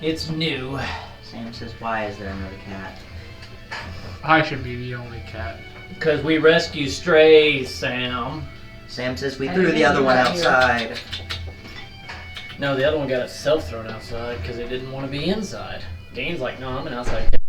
It's new. Sam says, why is there another cat? I should be the only cat. Because we rescue strays, Sam. Sam says, we I threw didn't the other know one you were here. outside. No, the other one got itself thrown outside because it didn't want to be inside. Dane's like, no, I'm an outside cat.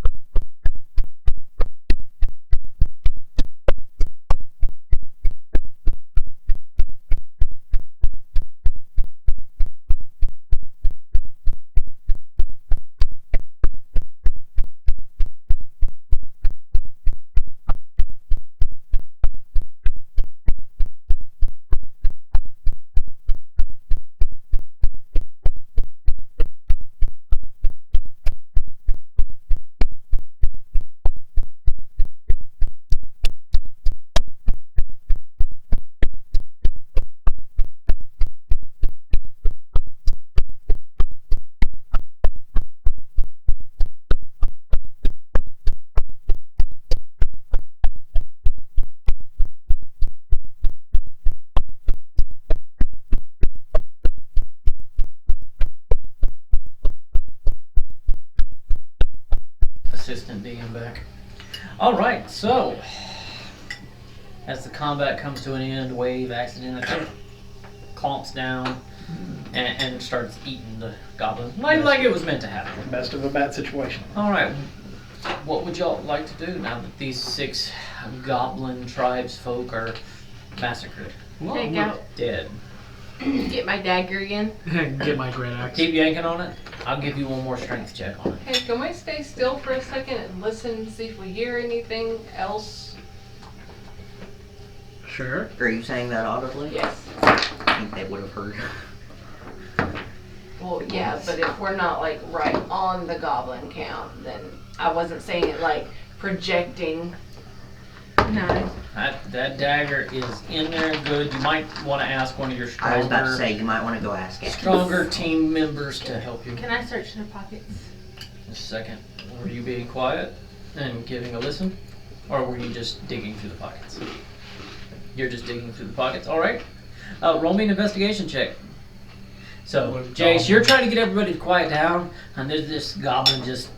Assistant DM back. All right, so as the combat comes to an end, Wave accidentally clomps down and starts eating the goblin like it was meant to happen. Best of a bad situation. All right, what would y'all like to do now that these 6 goblin tribes folk are massacred, Take out. dead? Get my dagger again. Get my great axe. Keep yanking on it. I'll give you one more strength check on it. Hey, can we stay still for a second and listen, see if we hear anything else? Sure. Are you saying that audibly? Yes. I think they would have heard. Well, yeah, but if we're not like right on the goblin count, then I wasn't saying it like projecting. No. That dagger is in there good. You might want to ask one of your I was about to say, stronger, you might want to go ask it. stronger team members to help you. Can I search their pockets? Just a second. Were you being quiet and giving a listen? Or were you just digging through the pockets? You're just digging through the pockets. All right. Roll me an investigation check. So, Jace, you're trying to get everybody to quiet down, and there's this goblin just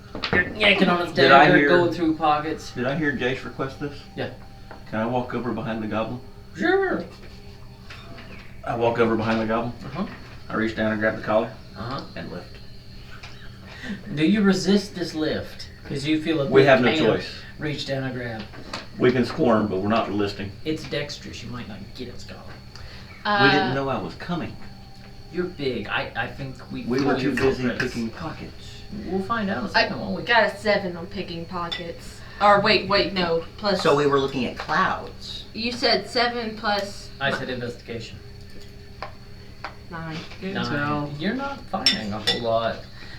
yanking on its Did I dagger, hear- going through pockets. Did I hear Jace request this? Yeah. Can I walk over behind the goblin? Sure. I walk over behind the goblin. Uh-huh. I reach down and grab the collar Uh-huh. and lift. Do you resist this lift? Because you feel a We bit have no can choice. Reach down and grab. We can squirm, but we're not listing. It's dexterous. You might not get it, Scholar. We didn't know I was coming. You're big. I think we We were too busy progress. picking pockets. We'll find out in a second, won't we? Got a 7 on picking pockets. Or wait, no. Plus. So we were looking at clouds. You said 7 plus I said investigation. 9. Intel. You're not finding a whole lot.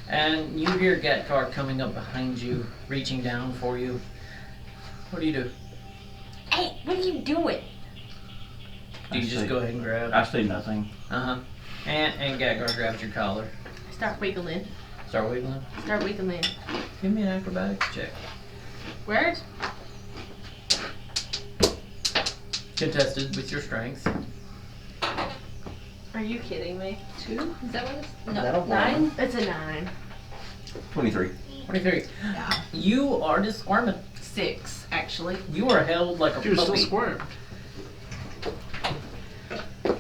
And you hear Gatkar coming up behind you, reaching down for you. What do you do? Hey, what are you doing? Do you I just say- go ahead and grab? I say nothing. Uh-huh. And Gatkar grabs your collar. Start wiggling. Start wiggling. Start wiggling. Give me an acrobatics check. Where's? Contested with your strength. Are you kidding me? 2? Is that what it's? No, That'll 9? It's a 9. 23. 23. You are disarmed. 6, actually. You are held like a Dude, still puppy. squirm.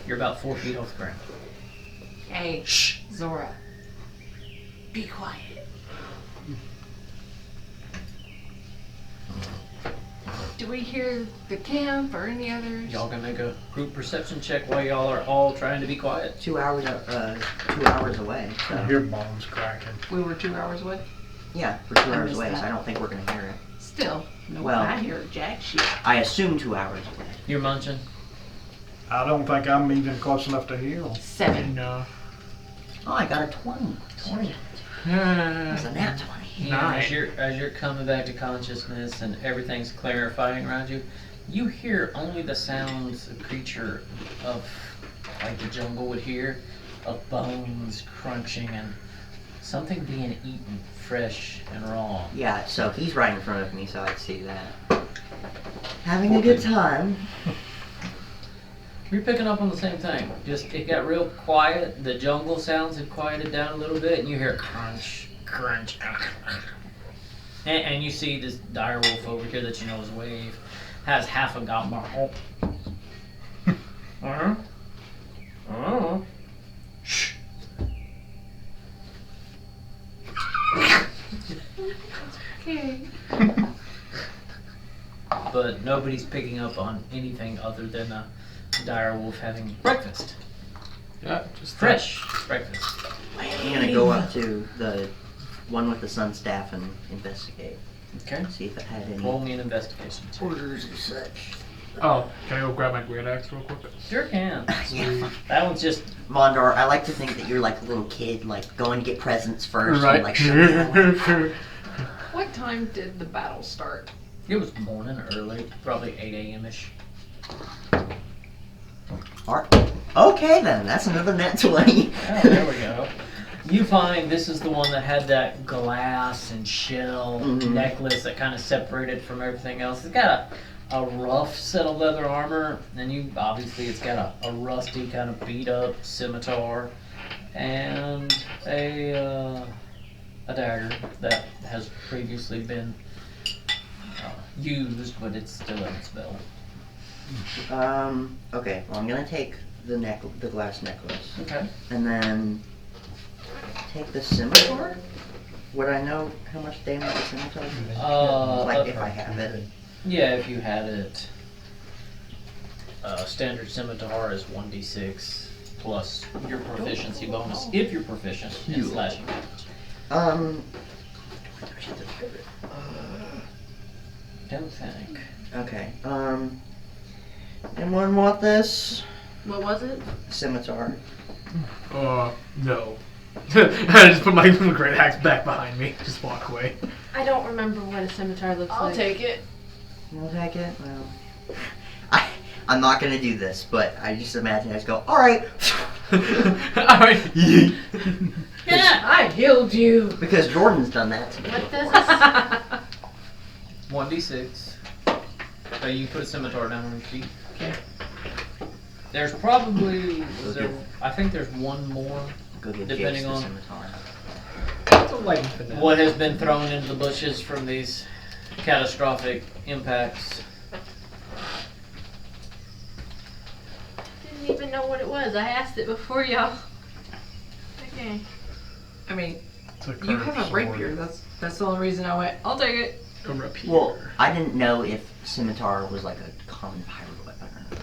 You're about 4 feet off the ground. Hey, shh, Zora. Be quiet. Do we hear the camp or any others? Y'all gonna make a group perception check while y'all are all trying to be quiet? 2 hours, 2 hours away. I So. hear bones cracking. We were 2 hours away. Yeah, we're 2 I hours missed away, that. so I don't think we're gonna hear it. Still, no Well- I hear jack shit. I assume 2 hours away. You're munching. I don't think I'm even close enough to hear 'em. 7. No. Oh, I got a 20. 20. That's a nat 20. As you're coming back to consciousness and everything's clarifying around you, you hear only the sounds a creature of like the jungle would hear, of bones crunching and something being eaten fresh and raw. Yeah, so he's right in front of me, so I'd see that. Having a good time. You're picking up on the same thing. Just it got real quiet. The jungle sounds had quieted down a little bit, and you hear crunch, crunch, and you see this dire wolf over here that you know is Wave has half a goblin. Shh. Okay. But nobody's picking up on anything other than a dire wolf having breakfast. Yeah, just Fresh breakfast. I'm gonna go up to the one with the sun staff and investigate. Okay. See if it had any Roll me an investigation. orders and such. Oh, can I go grab my great axe real quick? Sure can. Yeah. That one's just Mondar, I like to think that you're like a little kid, like going to get presents first Right. and like shut down. What time did the battle start? it was morning early, probably 8 a.m.ish. Okay then, that's another net 20. Oh, there we go. You find this is the one that had that glass and shell Mhm. necklace that kind of separated from everything else. It's got a rough set of leather armor, and it's got a rusty kind of beat up scimitar and a dagger that has previously been used, but it's still in its belt. Okay, well I'm gonna take the glass necklace. Okay. And then take the scimitar? Would I know how much damage the scimitar does? Like if I have it. Yeah, if you had it. Standard scimitar is 1d6 plus your proficiency bonus if you're proficient in slashing damage. Don't think. Okay, anyone want this? What was it? Scimitar. No. I just put my great axe back behind me. Just walk away. I don't remember what a scimitar looks I'll like. take it. You'll take it? Well, I'm not gonna do this, but I just imagine I just go, alright! Alright. Yeah, I healed you. Because Jordan's done that to me What before. does this? 1d6. You put a scimitar down on your feet. Okay. There's probably. I think there's one more. Go get Depending Jace the on- scimitar. It's a light finesse. What has been thrown into the bushes from these catastrophic impacts? Didn't even know what it was. I asked it before y'all. Okay. I mean, It's a you curved have a sword. rapier. That's the only reason I went. I'll take it. A rapier. Well, I didn't know if scimitar was like a common pirate weapon or not.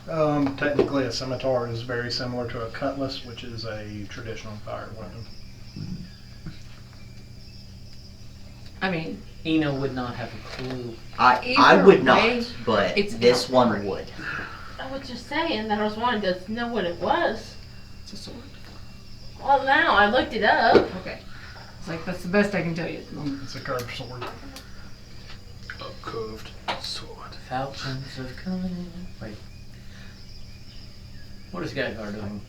I don't know. Technically, a scimitar is very similar to a cutlass, which is a traditional fire weapon. I mean, Eno would not have a clue. I Either would way, not, but it's this one different. would. I was just saying that I was wanting to know what it was. it's a sword. Well, now I looked it up. Okay. It's like that's the best I can tell you. It's a curved sword. A curved sword. Falchions of coming. Wait. What is Gadgar doing?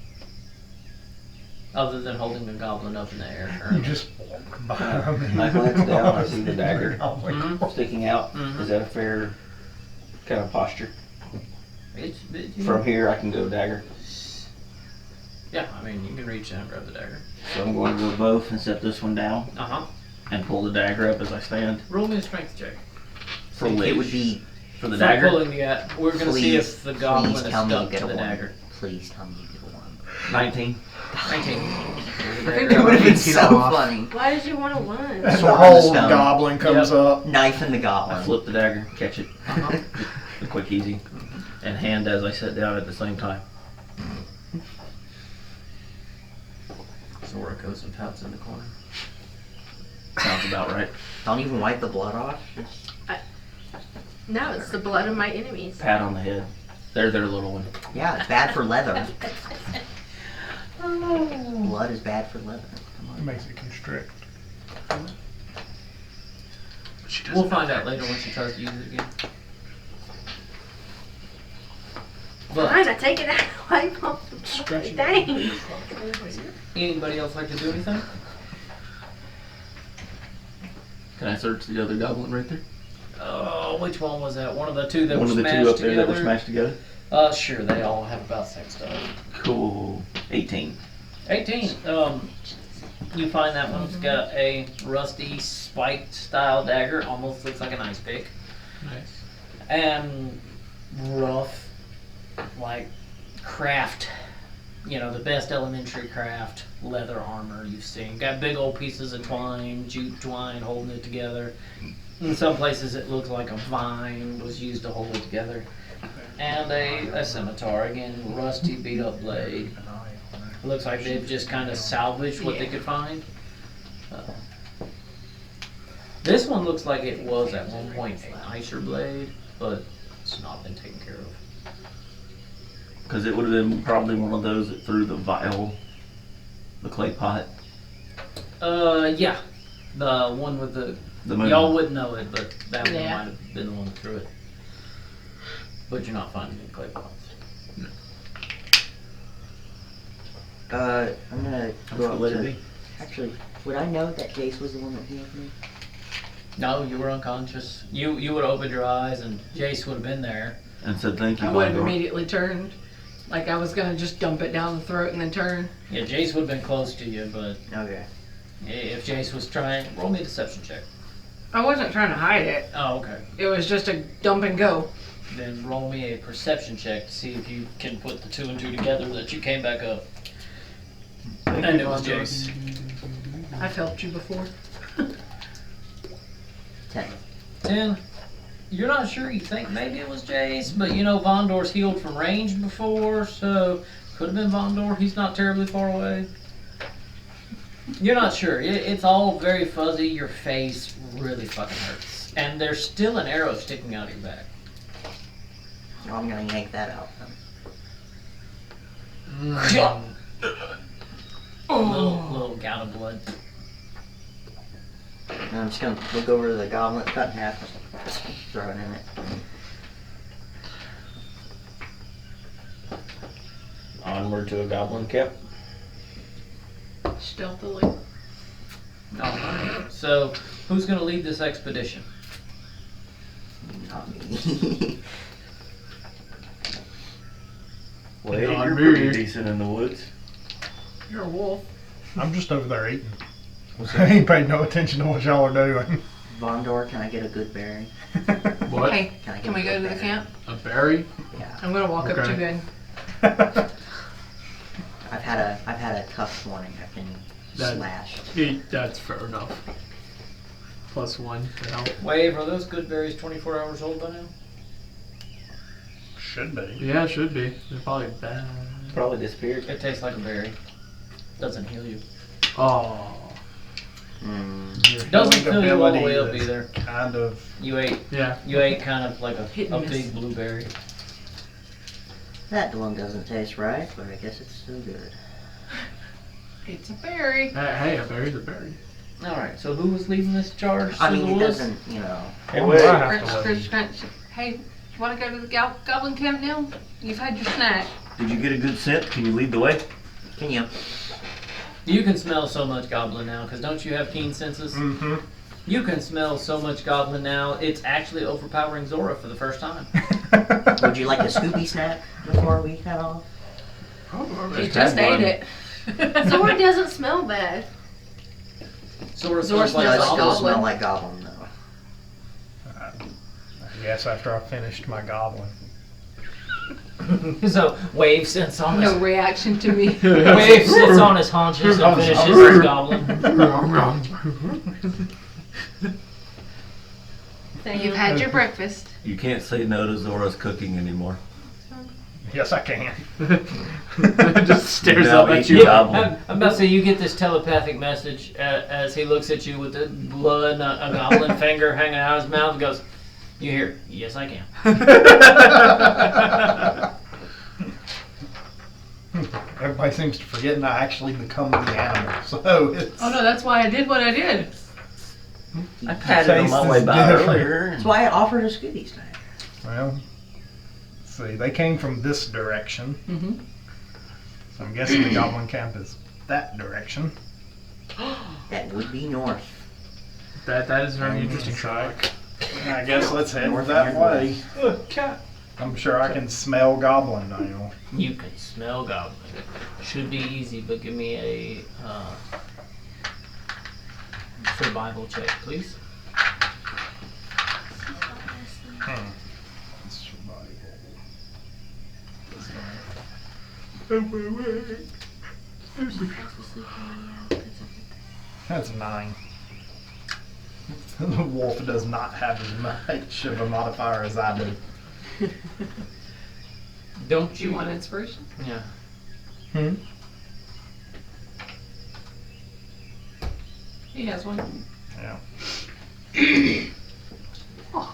Other than holding the goblin up in the air. You currently. just walk by me. I glance down, I see the dagger Mhm. sticking out. Mhm. Is that a fair kind of posture? It's- From here, I can go dagger. Yeah, I mean, you can reach in and grab the dagger. So I'm going to go both and set this one down Uh huh. and pull the dagger up as I stand. Roll me a strength check. For It which? would be. For the For dagger? pulling the we're gonna see Please, if the goblin please is tell me you stuck get to a the one. dagger. Please tell me you get a one. 19. 19. I think It would have been 18 so off. funny. Why did you want to one? And the Sword in the whole stone. goblin comes up. Knife in the I goblin. flip the dagger, catch it. Uh-huh. The quick, easy. And hand as I sit down at the same time. Sora goes and pouts in the corner. Sounds about right. Don't even wipe the blood off. Just- No, it's the blood of my enemies. Pat on the head. They're their little one. Yeah, it's bad for leather. Blood is bad for leather. Come It on. makes it constrict. We'll find out later when she tries to use it again. But Fine, I take it out. Wipe off the blood. Stretch it. Dang. anybody else like to do anything? Can I search the other goblin right there? Oh, which one was that? One of the two that One were of the smashed two up together. there that were smashed together? Sure, they all have about sex stuff. Cool. 18. 18. You find that one's got a rusty spiked style dagger, almost looks like an ice pick. Nice. And rough, like craft, the best elementary craft leather armor you've seen. Got big old pieces of twine, jute twine holding it together. In some places it looks like a vine was used to hold it together. And a scimitar, again, rusty beat up blade. Looks like they've just kind of salvaged what they could find. This one looks like it was at one point a nicer blade, but it's not been taken care of. Because it would have been probably one of those that threw the vial, the clay pot. Yeah. The one with the moon. y'all wouldn't know it, but that one Yeah. might have been the one that threw it. But you're not finding any clay pots. I'm gonna go up Let it to. be. Actually, would I know that Jace was the one that healed me? No, you were unconscious. You would have opened your eyes, and Jace would have been there. And said thank you, I would have Gondor. immediately turned. Like I was gonna just dump it down the throat and then turn. Yeah, Jace would have been close to you, but Okay. if Jace was trying, roll me a deception check. I wasn't trying to hide it. Oh, okay. It was just a dump and go. Then roll me a perception check to see if you can put the 2 and 2 together that you came back up. And it was Jace. I've helped you before. 10. 10. You're not sure. You think maybe it was Jace, but Vondor's healed from range before, so could have been Vondor. He's not terribly far away. You're not sure. It's all very fuzzy. Your face really fucking hurts. And there's still an arrow sticking out of your back. Well, I'm gonna yank that out then. Little gout of blood. And I'm just gonna look over the goblet, cut in half, throw it in it. Onward to a goblin camp. Stealthily. Alright. So, who's going to lead this expedition? Not me. Well, Not you're me. pretty decent in the woods. You're a wolf. I'm just over there eating. I ain't paid no attention to what y'all are doing. Vondor, can I get a good berry? What? Hey, Can I get can we a go good to the berry? camp? A berry? Yeah. I'm gonna walk up Okay. to you and I've had a tough morning. I've been That- slashed. That's fair enough. +1 to help. Wave, are those good berries 24 hours old by now? Should be. Yeah, it should be. They're probably bad. Probably disappeared. It tastes like a berry. Doesn't heal you. Oh. Your Doesn't healing fill you all the way ability up is either. Kind of. You ate Yeah. kind of like Hit a and miss. big blueberry. That one doesn't taste right, but I guess it's still good. it's a berry. Hey, a berry's a berry. Alright, so who was leading this charge? I through mean, the it woods? doesn't, you know. Hey, Why wait. do I have Crunch, to crunch, leave? crunch. Hey, you wanna go to the goblin camp now? You've had your snack. Did you get a good scent? Can you lead the way? Can you? You can smell so much goblin now, because don't you have keen senses? Mm-hmm. You can smell so much goblin now, it's actually overpowering Zora for the first time. Would you like a Scooby snack before we head off? He just ate it. Zora doesn't smell bad. Zora Zora smells like It smells does like still goblin. smell like goblin, though. I guess after I finished my goblin. So Wave sits on No his reaction to me. Wave sits on his haunches and finishes his goblin. You've had your breakfast. You can't say no to Zora's cooking anymore. Yes, I can. Just stares Now up at eat you. goblin. I'm about to say you get this telepathic message as he looks at you with the blood and a goblin finger hanging out of his mouth and goes, "You hear? Yes, I can." Everybody seems to forget I actually become the animal. So it's. Oh no, that's why I did what I did. I patted on my Taste way is by different. earlier. That's why I offered a Scooby snack. Well, let's see, they came from this direction. Mm-hmm. So I'm guessing the goblin camp is that direction. That would be north. That is very interesting, Shark. I guess let's head North that and way. Look, cat. I'm sure I can smell Goblin now. You can smell Goblin. Should be easy, but give me a survival check, please. That's 9. The wolf does not have as much of a modifier as I do. Don't Do you you want inspiration? Yeah. Hmm? He has one. Yeah. I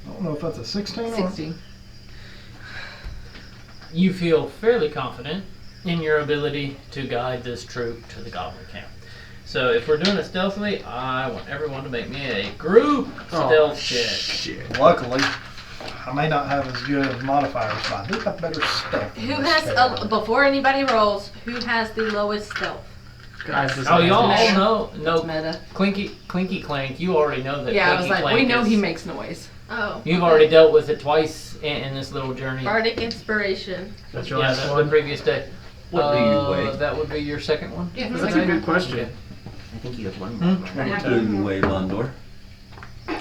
don't know if that's a 16 or 16. You feel fairly confident in your ability to guide this troop to the Goblin camp. So if we're doing it stealthily, I want everyone to make me a group stealth check. Shit. Luckily, I may not have as good of modifiers, but I do have better stealth. Who has, before anybody rolls, who has the lowest stealth? Guys, this Oh, is y'all amazing. all know. No, Meta. Clinky Clank, you already know that Yeah, I Clinky was like, Clank we know is, he makes noise. Oh. You've okay. already dealt with it twice in this little journey. Bardic Inspiration. That's your Yeah, last the one. previous day. What do you weigh? That would be your second one? Yeah, That's a good question. I think you have one more. What do you weigh, Londor?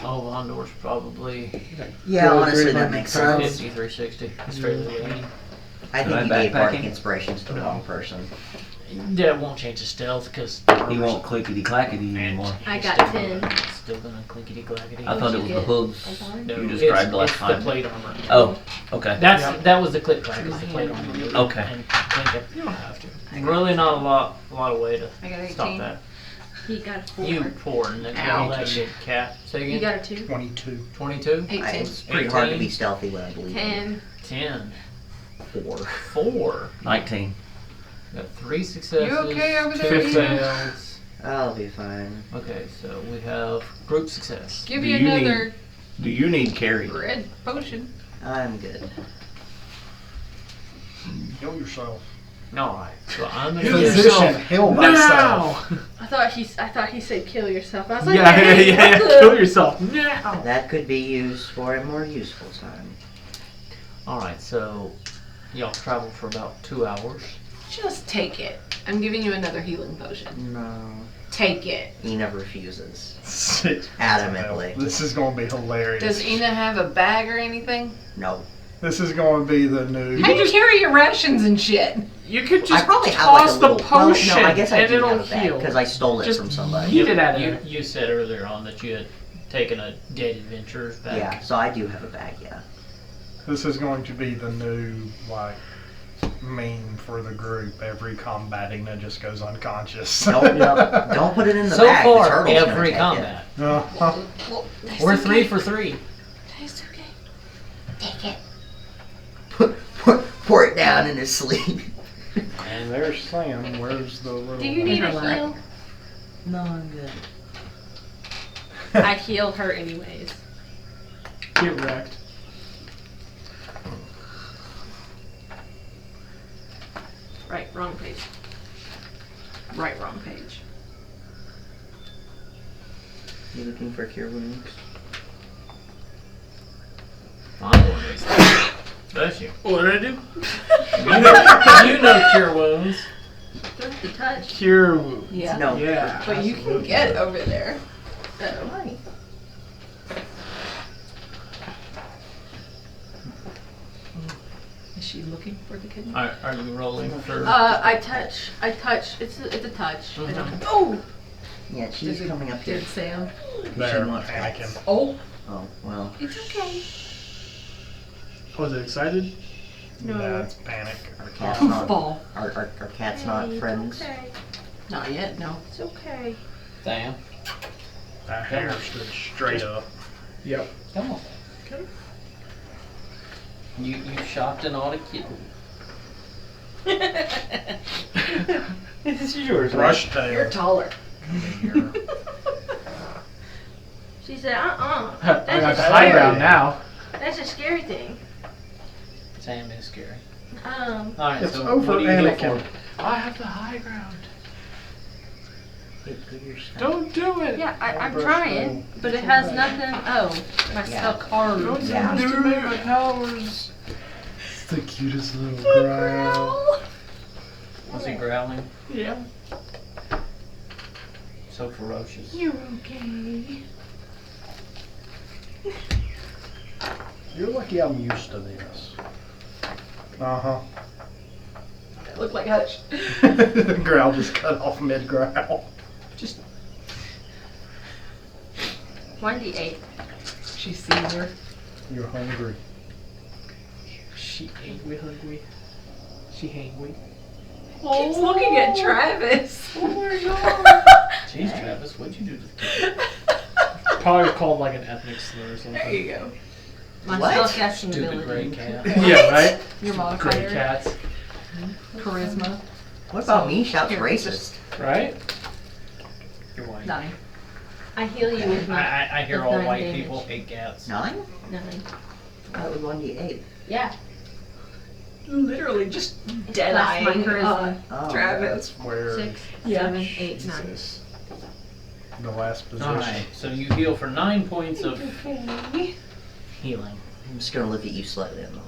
Oh, Londor's probably Yeah, Really honestly, great that might makes be sense. 50, 360. It's fairly light. I Am I think you gave Bardic backpacking? Inspirations to the wrong person. That won't change his stealth because He won't clickety clackety anymore. I got 10. Still gonna clinkety clackety. I thought it was the hooves. No, You it's- described last it's time. the plate armor. Oh, okay. That was the click clack. It's the plate armor. Okay. And clink it. You don't have to. Really, not a lot of way to I got 18. stop that. He got a 4. You poor and then all that shit, cat. Say You again. got a 2. 22. 22. 18. It's pretty hard to 18. be stealthy when I believe 10. 10. 4. 4. 19. Got 3 successes. You okay over 2 there, Ian? fails. I'll be fine. Okay, so we have group success. Give Do you you another Do you need carry? red potion. I'm good. Heal yourself. Alright, so I'm gonna Heal give yourself. Heal thyself. Now! I thought he said kill yourself. I was like, Yeah, hey, yeah, what yeah. the- Kill yourself now! That could be used for a more useful time. Alright, so y'all travel for about 2 hours. Just take it. I'm giving you another healing potion. No. Take it. Ina refuses. 6. Adamantly. This is going to be hilarious. Does Ina have a bag or anything? No. This is going to be the new. How do you carry your rations and shit? You could I just probably have like a toss little. the potion well, no, I guess I and do it'll have a bag heal. because I stole it Just from somebody. Eat it out of You, there. you said earlier on that you had taken a dead adventurer's back. Yeah, so I do have a bag. Yeah. This is going to be the new, like, meme for the group. Every combating just goes unconscious. Don't put it in the So bag. the far, turtle's gonna every take it. combat. Uh-huh. We're 3 for 3. It's okay. Take it. Pour it down in his sleeve. And there's Sam. Where's the little... Do you need a heal? No, I'm good. I heal her anyways. Get wrecked. Right, wrong page. Right, wrong page. You looking for cure wounds? Bless you. What did I do? You know cure wounds. Just the touch. Cure wounds. Yeah. No. Yeah. But you can get over there. Why? Is she looking for the kidney? Are you rolling for? I touch. It's a touch. I don't. Oh! Yeah, she's Did it- coming up here. Did Sam? There, She wants panicking. cats. Oh! Oh, well. It's okay. Was it excited? No. That's panic. Our cat's not. Fall. Our cat's not Hey, friends. It's okay. Not yet, no. It's okay. Damn. That hair stood straight up. Yep. Come on. You shocked an auto kitten. This is yours, Brush You're tail. taller. She said, I That's got a the high scary. ground now. That's a scary thing. Sam is scary. Um, Alright, It's so over what do you heal Anakin. for? I have the high ground. Don't do it. Yeah, I'm trying, but it has nothing. Oh, my spell card. Don't Yeah. underestimate my powers. It's the cutest little growl. Was he growling? Yeah. So ferocious. You're okay. You're lucky I'm used to this. Uh-huh. Look like Hutch. The growl just cut off mid-growl. Just 1d8. she sees her. You're hungry. She ain't we hungry. She ain't we. Keeps looking at Travis. Oh my god. Jeez, Travis, what'd you do to the kid? Probably called like an ethnic slur or something. There you go. My What? spellcasting Stupid gray ability. cat. Yeah, right? Your Great modifier. cats. Charisma. What about me? Shouts Here, racist. Right? You're white. 9. I heal you with my I hear with all 9 white damage. people hate cats. 9? 9. That was 1d8. Yeah. Literally just dead Plus my eyeing charisma. Oh. Travis. Where 6, Yeah. 7, 8, 9. Jesus. The last position. Alright, so you heal for 9 points of healing. I'm just gonna look at you slightly annoyed.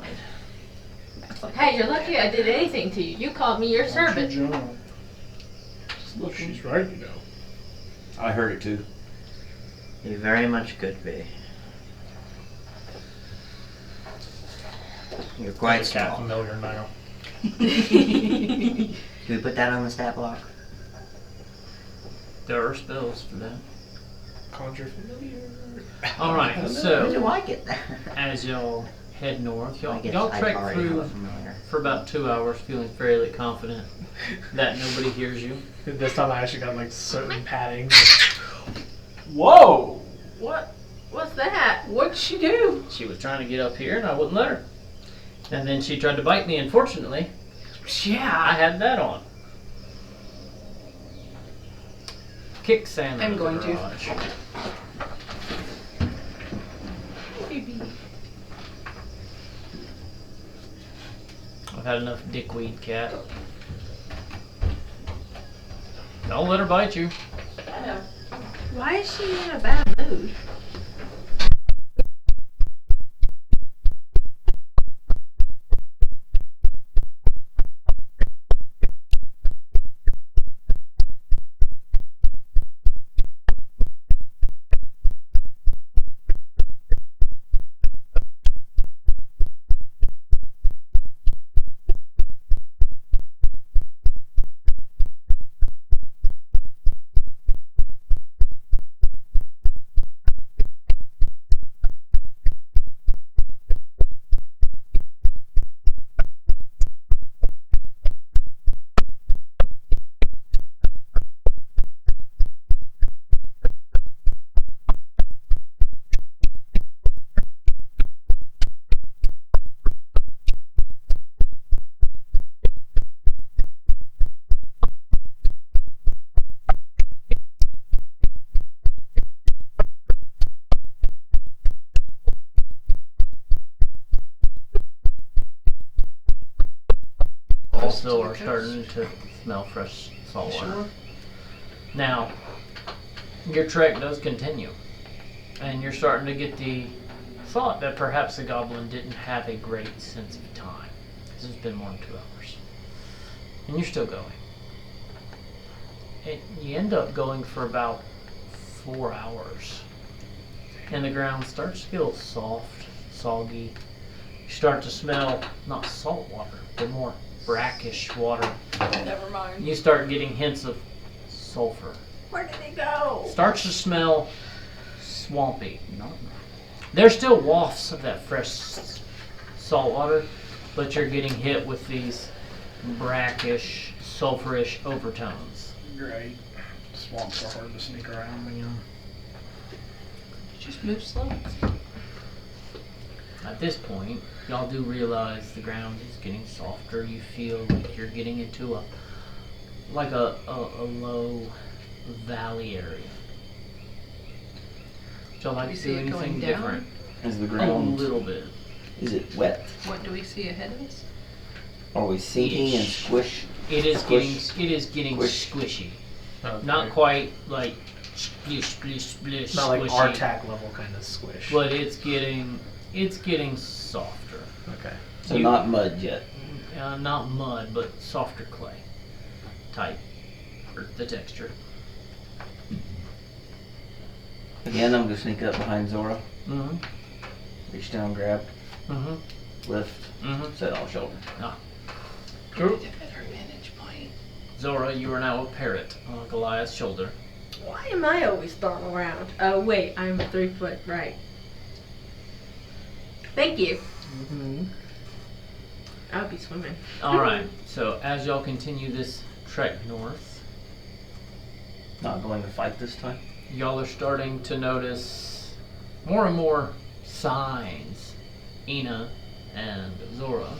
Hey, you're lucky I did anything to you. You called me your Why don't servant. you jump? Well, she's right, you know. I heard it too. You very much could be. You're quite It's cat small. familiar now. Can we put that on the stat block? There are spells for that. Conjure familiar. Alright, Where do so I get that? as y'all head north, I y'all, guess y'all I trek already have through a familiar. for about 2 hours feeling fairly confident that nobody hears you. This time I actually got like certain padding. Whoa! What's that? What'd she do? She was trying to get up here and I wouldn't let her. And then she tried to bite me, and fortunately, I Yeah. had that on. Kick Sam I'm out of going the to. garage. Baby. I've had enough dickweed, cat. Don't let her bite you. I know. Why is she in a bad mood? Also are starting to smell fresh salt water. Sure. Now, your trek does continue, and you're starting to get the thought that perhaps the goblin didn't have a great sense of time. This has been more than 2 hours. And you're still going. And you end up going for about 4 hours. And the ground starts to feel soft, soggy. You start to smell not salt water, but more brackish water. Never mind. You start getting hints of sulfur. Where did it go? Starts to smell swampy. There's still wafts of that fresh salt water, but you're getting hit with these brackish, sulfurish overtones. Great. Swamps are hard to sneak around in. Just move slow. At this point, y'all do realize the ground is getting softer. You feel like you're getting into a low valley area. Would y'all like We to see do it going anything down? different? Is the A ground, little bit. is it wet? What do we see ahead of us? Are we sinking and Ish. squish? It is Squish. getting Squish. squishy. Okay. Not quite like splish, splish, splish, Not like squishy, Artac level kind of squish. but it's getting softer. Okay. So You- not mud yet. Not mud, but softer clay type, or the texture. Again, I'm gonna sneak up behind Zora, Mm-hmm. reach down, grab, Mm-hmm. lift, Mm-hmm. set on shoulder. Cool. Better vantage point. Zora, you are now a parrot on Goliath's shoulder. Why am I always thrown around? Oh wait, I'm 3 foot, right. Thank you. Mm-hmm. I'll be swimming. Alright, so as y'all continue this trek north, Not going to fight this time. y'all are starting to notice more and more signs, Ina and Zora,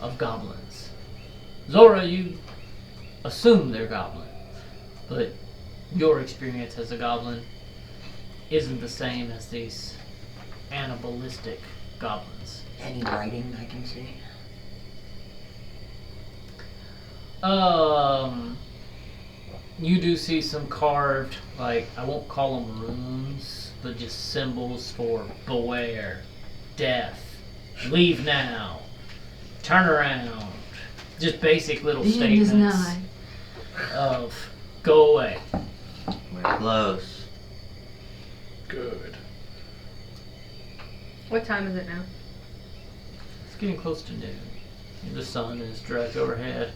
of goblins. Zora, you assume they're goblin, but your experience as a goblin isn't the same as these animalistic goblins. Any writing I can see? You do see some carved, like, I won't call them runes, but just symbols for beware, death, leave now, turn around. Just basic little The end is statements nigh. of go away. We're close. Good. What time is it now? It's getting close to noon. The sun is dragged overhead.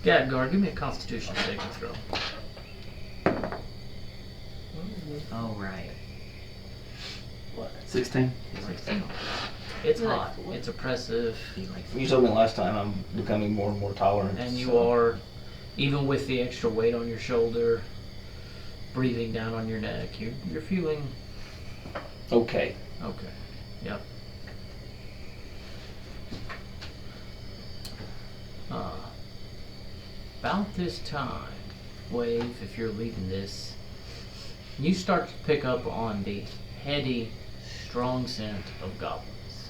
Gadgar, give me a constitution saving throw. Oh, right. What? 16. 16. It's You like hot. four? It's oppressive. You told me last time I'm becoming more and more tolerant. And you so- are, even with the extra weight on your shoulder, breathing down on your neck, you're feeling okay. okay. Yep. About this time, Wave, if you're leading this, you start to pick up on the heady, strong scent of goblins.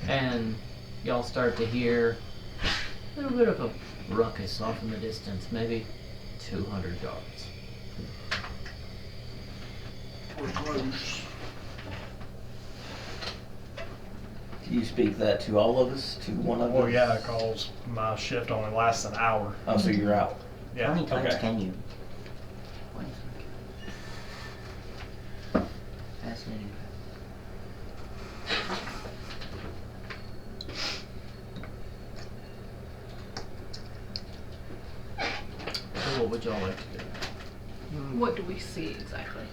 And y'all start to hear a little bit of a ruckus off in the distance, maybe 200 yards. We're close. Do you speak that to all of us? To one of us? Well, yeah, because my shift only lasts an hour. Oh, so you're out. How Yeah. many times okay. can you? Fascinating. So what would y'all like to do? What do we see exactly?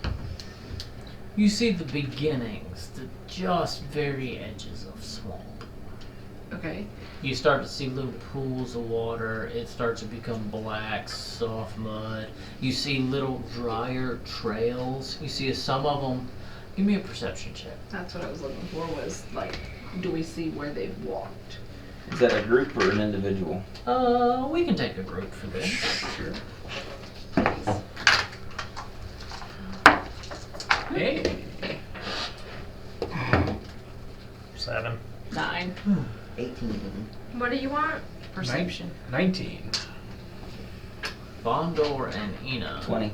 You see the beginnings, the just very edges of swamp. Okay. You start to see little pools of water. It starts to become black, soft mud. You see little drier trails. You see some of them. Give me a perception check. That's what I was looking for, was like, do we see where they've walked? Is that a group or an individual? We can take a group for this. Sure. Hey. 7. 9. 18. What do you want? Perception. 19. Bondor and Ina 20.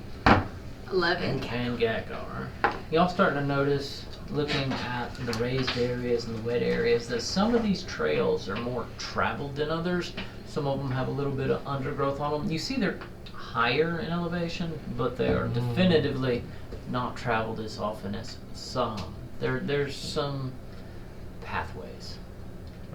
11. and Gagar. Y'all starting to notice, looking at the raised areas and the wet areas, that some of these trails are more traveled than others. Some of them have a little bit of undergrowth on them. You see they're higher in elevation, but they are definitively not traveled as often as some. There's some pathways.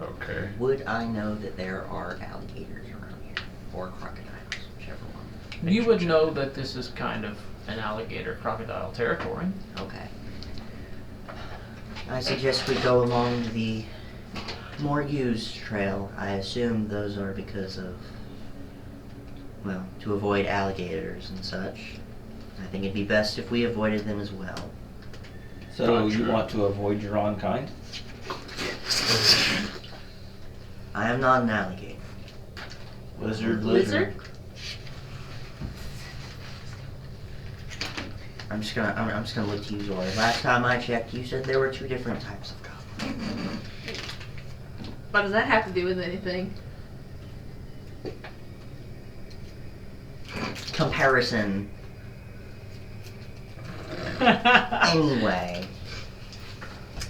Okay. Would I know that there are alligators around here? Or crocodiles, whichever one. You would know that this is kind of an alligator crocodile territory. Okay. I suggest we go along the more used trail. I assume those are because of, well, to avoid alligators and such. I think it'd be best if we avoided them as well. So you want to avoid your own kind? I am not an alligator. Lizard. Lizard? I'm just gonna look to you, Zora. Last time I checked, you said there were 2 different types of goblins. What does that have to do with anything? comparison. Anyway,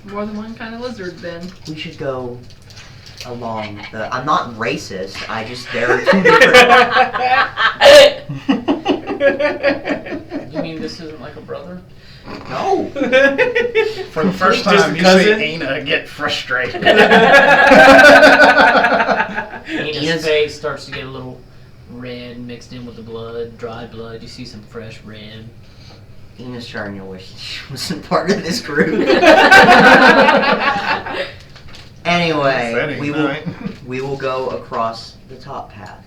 More than one kind of lizard, then. we should go along the. I'm not racist. I just there are two different. You mean this isn't like a brother? No. For the first Just time, a you cousin? see Ina get frustrated. Ina's face starts to get a little red mixed in with the blood, dry blood. You see some fresh red. Ina's starting to wish she wasn't part of this group. Anyway, Upsetting, right? we will go across the top path.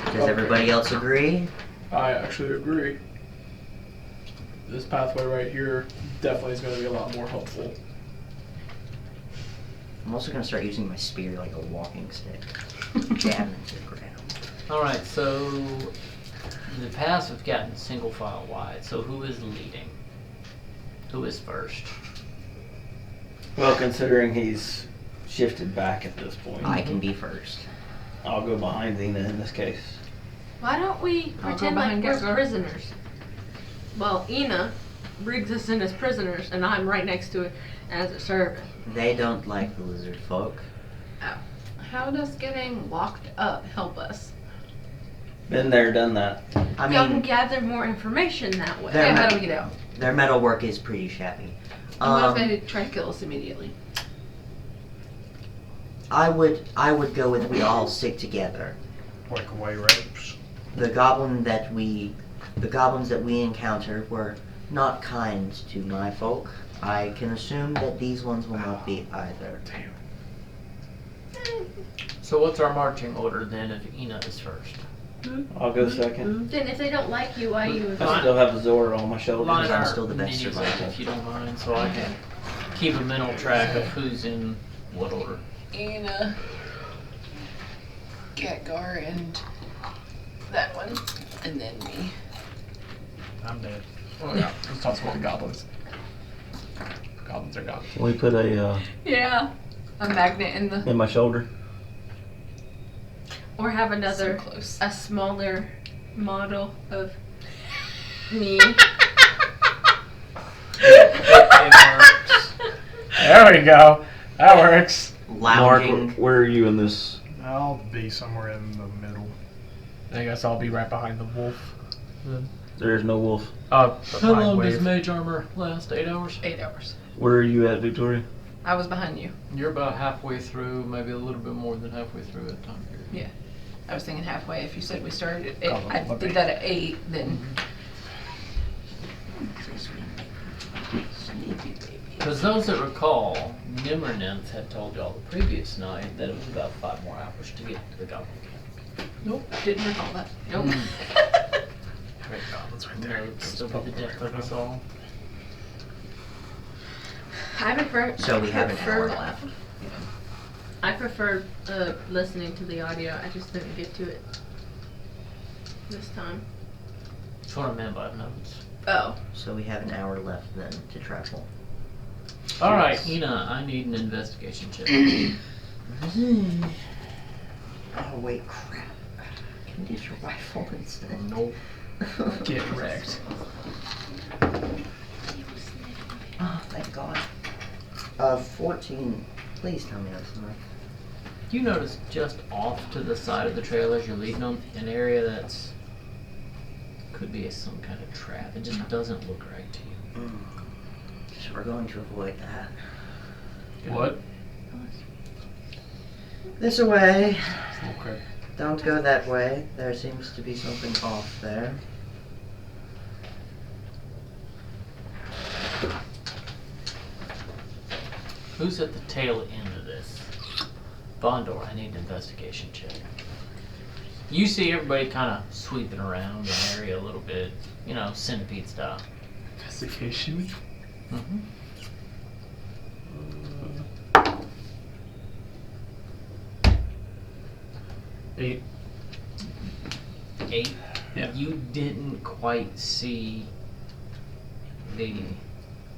Does everybody else agree? I actually agree. This pathway right here definitely is going to be a lot more helpful. I'm also going to start using my spear like a walking stick. Jabbing into the ground. Alright, so the paths have gotten single file wide, so who is leading? Who is first? Well, considering he's shifted back at this point, I can be first. I'll go behind Zena in this case. Why don't we I'll go pretend like behind we're Gessler. prisoners? Well, Ina brings us in as prisoners, and I'm right next to it as a servant. They don't like the lizard folk. How does getting locked up help us? Been there, done that. I Y'all can mean, gather more information that way. They're Yeah, how not- do we get out? their metal work is pretty shabby. And what if they try to kill us immediately? I would go with we all stick together. Break away ropes. The goblins that we encountered were not kind to my folk. I can assume that these ones will not be either. So what's our marching order then if Ina is first? I'll go second. Then if they don't like you, why you? I still have a Zora on my shoulders. Line I'm our still the best menus up survivor. if you don't mind, so I can keep a mental track of who's in what order. Ina, Getgar, and that one, and then me. I'm dead. Oh yeah, let's talk about the goblins. Goblins are gone. Can we put a Yeah, a magnet in the. in my shoulder? Or have another, So close. a smaller model of me. It works. There we go. That works. Mark, Lounging. where are you in this? I'll be somewhere in the middle. I guess I'll be right behind the wolf. There is no wolf. How long Wave. does mage armor last? 8 hours? 8 hours. Where are you at, Victoria? I was behind you. You're about halfway through, maybe a little bit more than halfway through that time period. I was thinking halfway. If you said we started at 8, Oh, I okay. did that at 8, then. Because those that recall, Nimmerninth had told y'all the previous night that it was about 5 more hours to get to the Goblin Camp. Nope, didn't recall that. Nope. Great goblins right there. Still be the death of us all. I prefer. So we have an hour prefer- left. I prefer listening to the audio. I just didn't get to it this time. That's what I meant by notes. Oh. So we have an hour left then to travel. Alright, Ina, I need an investigation check. Oh wait, crap. Can we use your rifle instead? Nope. Get wrecked. Oh, thank God. 14. Please tell me that's enough. You notice just off to the side of the trail as you're leading them, an area that's could be some kind of trap. It just doesn't look right to you. So we're going to avoid that. What? This way. Okay. Don't go that way. There seems to be something off there. Who's at the tail end of this? Bondor, I need an investigation check. You see everybody kind of sweeping around the area a little bit, you know, centipede style. Investigation. Mm-hmm. 8. 8. Yeah. You didn't quite see the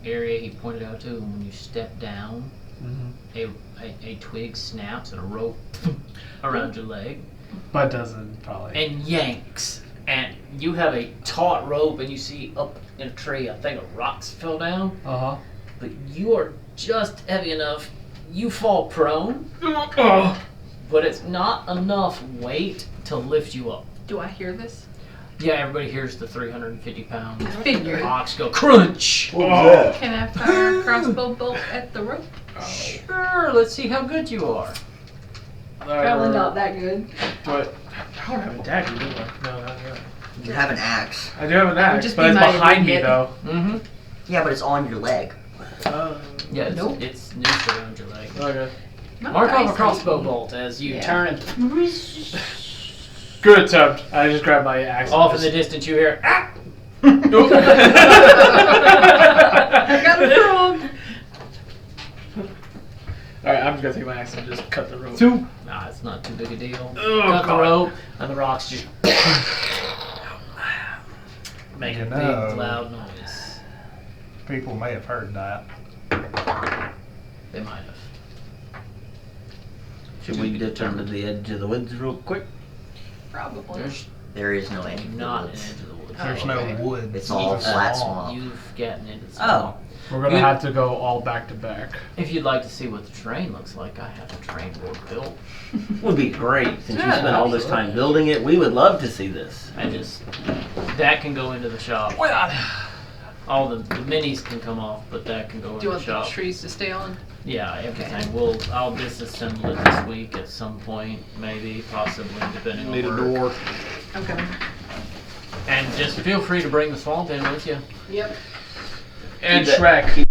area he pointed out to, and when you step down, Mm-hmm. a twig snaps and a rope around your leg, But doesn't probably. and yanks. And you have a taut rope, and you see up in a tree, I think rocks fell down. Uh But you are just heavy enough. You fall prone, huh. but it's not enough weight to lift you up. Do I hear this? Yeah, everybody hears the 350-pound Figure. ox go crunch. What was that? Can I fire a crossbow bolt at the rope? Sure, let's see how good you are. Probably not that good. But I don't have a dagger, do I? No, not yet. You have an axe. I do have an axe, just but be it's my behind me hit. though. Mm-hmm. Yeah, but it's on your leg. Yeah, it's, Nope. it's noosed around your leg. Okay. Mark off a crossbow bolt as you Yeah. turn Good attempt. I just grabbed my axe. off in the distance. You hear, ah! Nope. I got it wrong. Alright, I'm just gonna take my axe and just cut the rope. Nah, it's not too big a deal. Oh, Cut the God. rope, and the rocks just make a You big, know. loud noise. People may have heard that. They might have. Should we determine to the edge of the woods real quick? Probably. There's There is no edge of the not an woods. edge of the woods. There's no wood. It's all flat swamp. You've gotten into the Oh. swamp. We're gonna You- have to go all back to back. If you'd like to see what the terrain looks like, I have a terrain board built. Would be great. Since you Yeah, spent all this time building it, we would love to see this. That can go into the shop. All the minis can come off, but that can go Do into you the want the shop. trees to stay on? Yeah, everything. I'll disassemble it this week at some point, maybe, possibly, depending Need a on work. door. Okay. And just feel free to bring the swamp in with you. Yep. And Keep Shrek.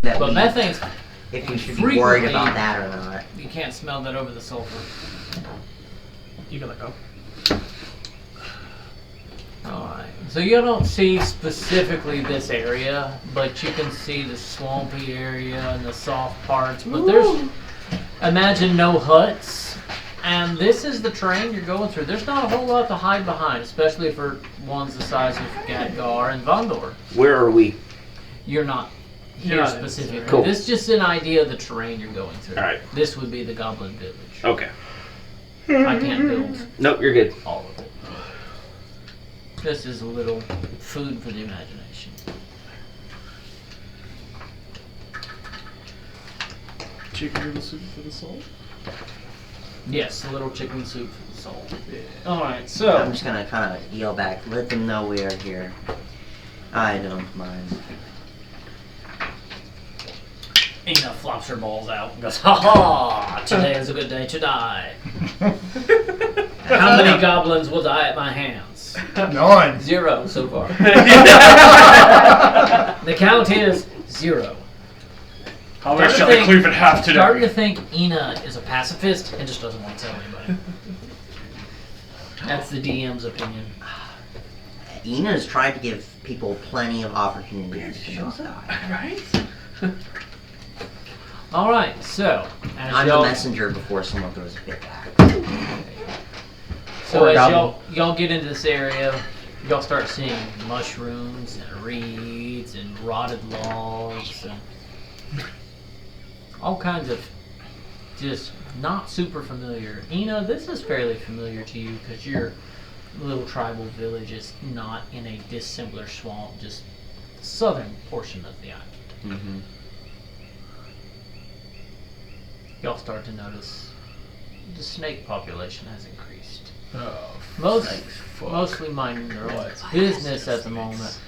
That But we- methane's, if we should be worried frequently- about that or not. you can't smell that over the sulfur. You can let go. Alright. So you don't see specifically this area, but you can see the swampy area and the soft parts. But there's, imagine no huts. And this is the terrain you're going through. There's not a whole lot to hide behind, especially for ones the size of Gadgar and Vondor. Where are we? You're not here You're not in this specifically. area. Cool. This is just an idea of the terrain you're going through. Alright. This would be the Goblin Village. Okay. I can't build Nope, you're good. all of it. This is a little food for the imagination. Chicken noodle soup for the soul. Yes, a little chicken soup for the soul. Alright, I'm so. just gonna kind of yell back, let them know we are here. I don't mind. Ina flops her balls out and goes, "Ha ha! Today is a good day to die. How many goblins will die at my hands? None. 0 so far. The count is 0. How Starting much to shall I think- cleave in half today? Starting to think Ina is a pacifist and just doesn't want to tell anybody. That's the DM's opinion. Ina's tried to give people plenty of opportunities to not die. Right? All right, so as I'm the y'all, messenger before someone throws a bit back. so Or as goblin. y'all get into this area, y'all start seeing mushrooms and reeds and rotted logs and all kinds of just not super familiar. Ina, this is fairly familiar to you because your little tribal village is not in a dissimilar swamp, just southern portion of the island. Mm-hmm. Y'all start to notice the snake population has increased. Oh, Mostly minding their own What? business at the moment.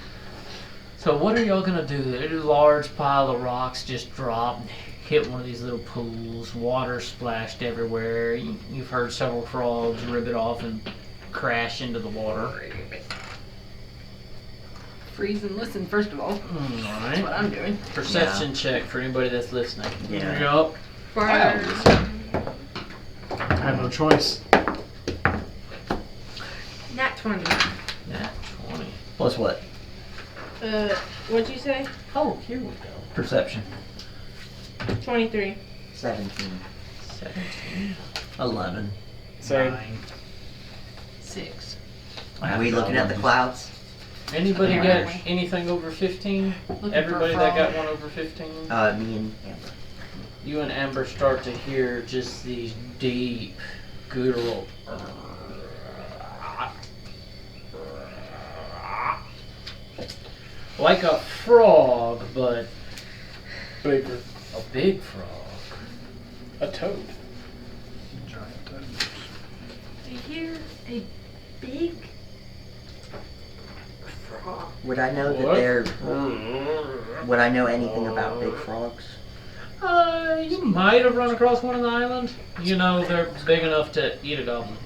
So what are y'all gonna do? A large pile of rocks just drop, hit one of these little pools, water splashed everywhere. You've heard several frogs rip it off and crash into the water. Freeze and listen, first of all. That's what Alright. I'm doing. Perception check for anybody that's listening. Yeah. Yup. Fire. I have no choice. Nat 20. Nat 20. Plus what? What'd you say? Oh, here we go. Perception. 23. 17. 17. 11. Same. 9. 6. Are we looking at the clouds? Anybody got Apparently. anything over 15? Looking Everybody for a that got frog. one over 15? Me and Amber. You and Amber start to hear just these deep, guttural. Like a frog, but Bigger. a big frog. A toad. Giant toads. I hear a big frog. Would I know that What? they're... Would I know anything about big frogs? You might have run across one on the island. You know, they're big enough to eat a goblin.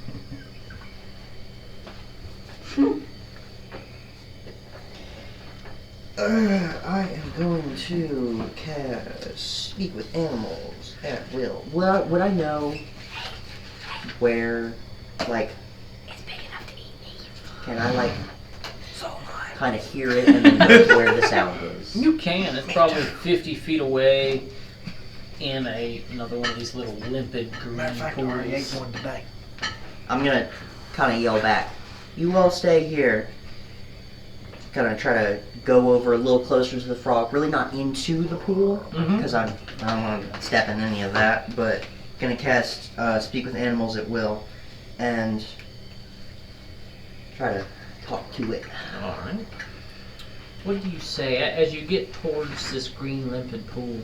I am going to speak with animals at will. Would I know where, like... It's big enough to eat me. Can I, like, kind of hear it and then know where the sound is? You can. It's probably 50 feet away in another one of these little limpid green Matter of fact, I already ate pools. one today. I'm gonna kind of yell back. You all stay here. Kind of try to go over a little closer to the frog. Really not into the pool, Mhm. because I don't want to step in any of that. But gonna cast Speak with Animals at will, and try to talk to it. Alright. What do you say? As you get towards this green limpid pool,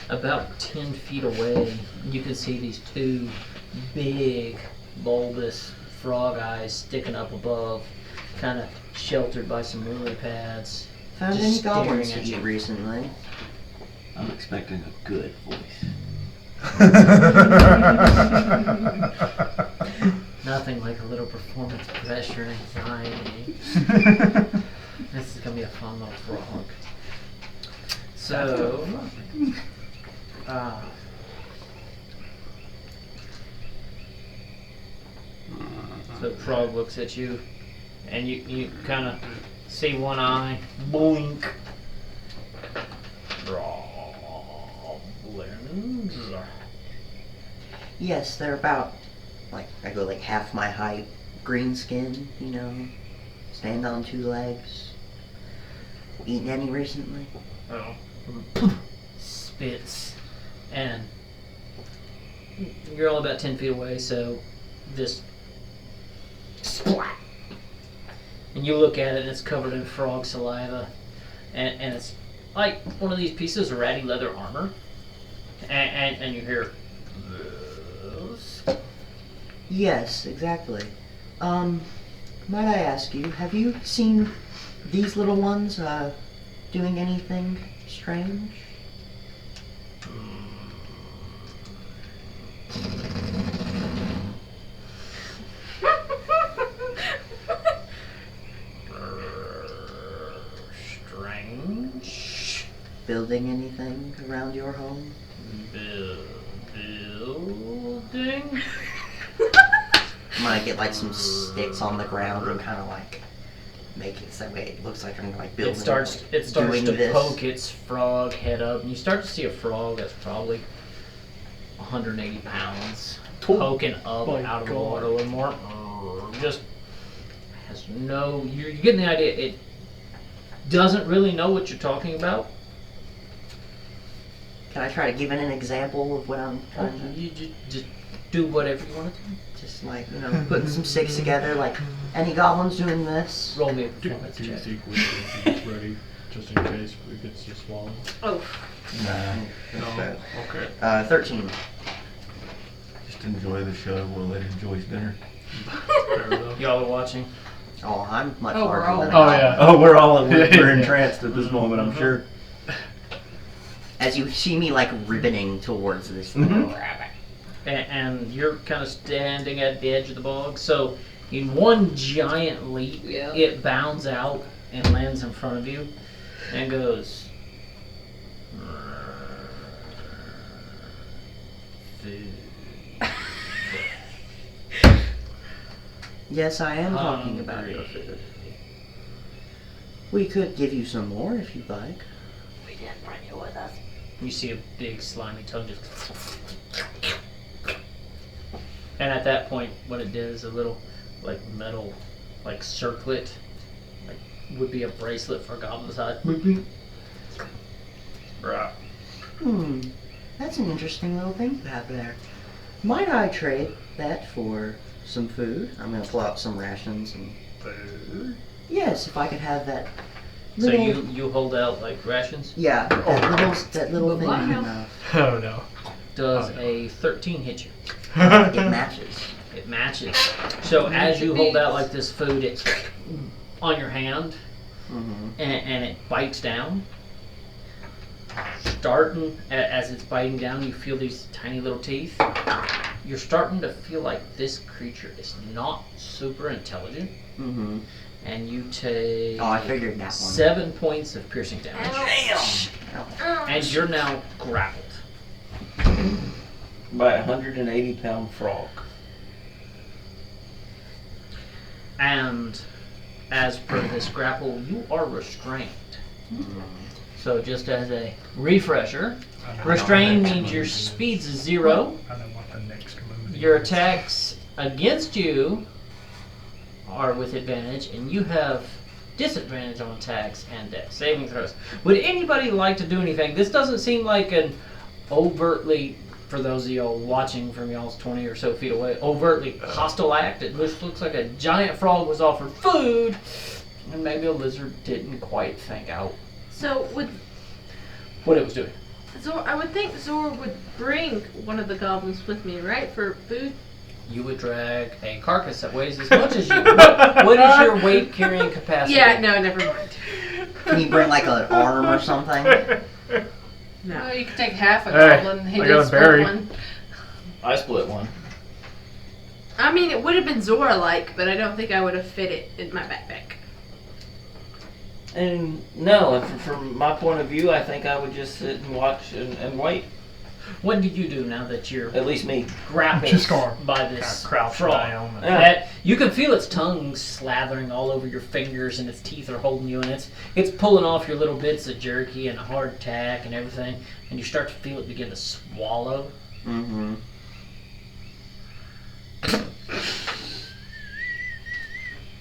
about 10 feet away, you can see these two big, bulbous frog eyes sticking up above, kind of sheltered by some lily pads. Found Just any goblins staring to at eat you. recently? I'm expecting a good voice. Nothing like a little performance pressure and anxiety. This is gonna be a fun little frog. So, so the frog looks at you, and you kind of see one eye blink. Goblins. Yes, they're about, like, I go like half my height. Green skin, you know. Stand on two legs. Eaten any recently? Well, spits, and you're all about 10 feet away, so this splat. And you look at it, and it's covered in frog saliva, and it's like one of these pieces of ratty leather armor, and you hear this. Yes, exactly. Might I ask you, have you seen these little ones, doing anything strange? Strange. Building anything around your home? Building? Might get like some sticks on the ground and kind of like make it so it looks like I'm like building. It starts doing to this. poke its frog head up, and you start to see a frog that's probably 180 pounds poking up my out of the God. water a little more. Just has no. You're getting the idea. It doesn't really know what you're talking about. Can I try to give it an example of what I'm trying to? You just do whatever you want to do. Just like, you know, putting some sticks together, like any goblins doing this. Roll me a Do performance you check. think we're ready, just in case it gets to swallow? Oh, Nah. No. Okay. 13. Just just enjoy the show while it enjoys dinner. Y'all are watching. Oh, I'm much Overall. larger than Oh, that. yeah. Oh, we're entranced at this moment, I'm sure. As you see me like ribboning towards this Mhm. little rabbit. And you're kind of standing at the edge of the bog. So, in one giant leap, Yeah. it bounds out and lands in front of you and goes. Yes, I am talking about your food. We could give you some more if you'd like. We didn't bring it with us. You see a big slimy tongue just. And at that point, what it does, a little, like, metal, like, circlet, like, would be a bracelet for a goblin's eye. Right. That's an interesting little thing you have there. Might I trade that for some food? I'm gonna pull out some rations and Food? yes, if I could have that So little you hold out, like, rations? yeah, that little thing in your mouth. Oh no. Does a 13 hit you? It matches. It matches. So as you hold out, like, this food, it's on your hand, and it bites down. Starting, as it's biting down, you feel these tiny little teeth. You're starting to feel like this creature is not super intelligent, and you take Oh, I figured that one. 7 points of piercing damage. And you're now grappled. By a 180-pound frog. And as per this grapple, you are restrained. So just as a refresher, restrained means your speed's 0. I know what the next move is. Your attacks against you are with advantage, and you have disadvantage on attacks and dex saving throws. Would anybody like to do anything? This doesn't seem like an overtly, for those of y'all watching from y'all's 20 or so feet away, overtly hostile act. It just looks like a giant frog was offered food, and maybe a lizard didn't quite think out So would what it was doing. Zor? I would think Zor would bring one of the goblins with me, right, for food. You would drag a carcass that weighs as much as you. What is your weight carrying capacity? Yeah, no, never mind. Can you bring like an arm or something? No, you could take half a Hey, goblin. He I did got a split berry. one. I split one. I mean, it would have been Zora-like, but I don't think I would have fit it in my backpack. And no, and from my point of view, I think I would just sit and watch and wait. What do you do now that you're At least me. grappled Just gonna by this crouch frog? down and- That you can feel its tongue slathering all over your fingers, and its teeth are holding you, and it's pulling off your little bits of jerky and hard tack and everything, and you start to feel it begin to swallow.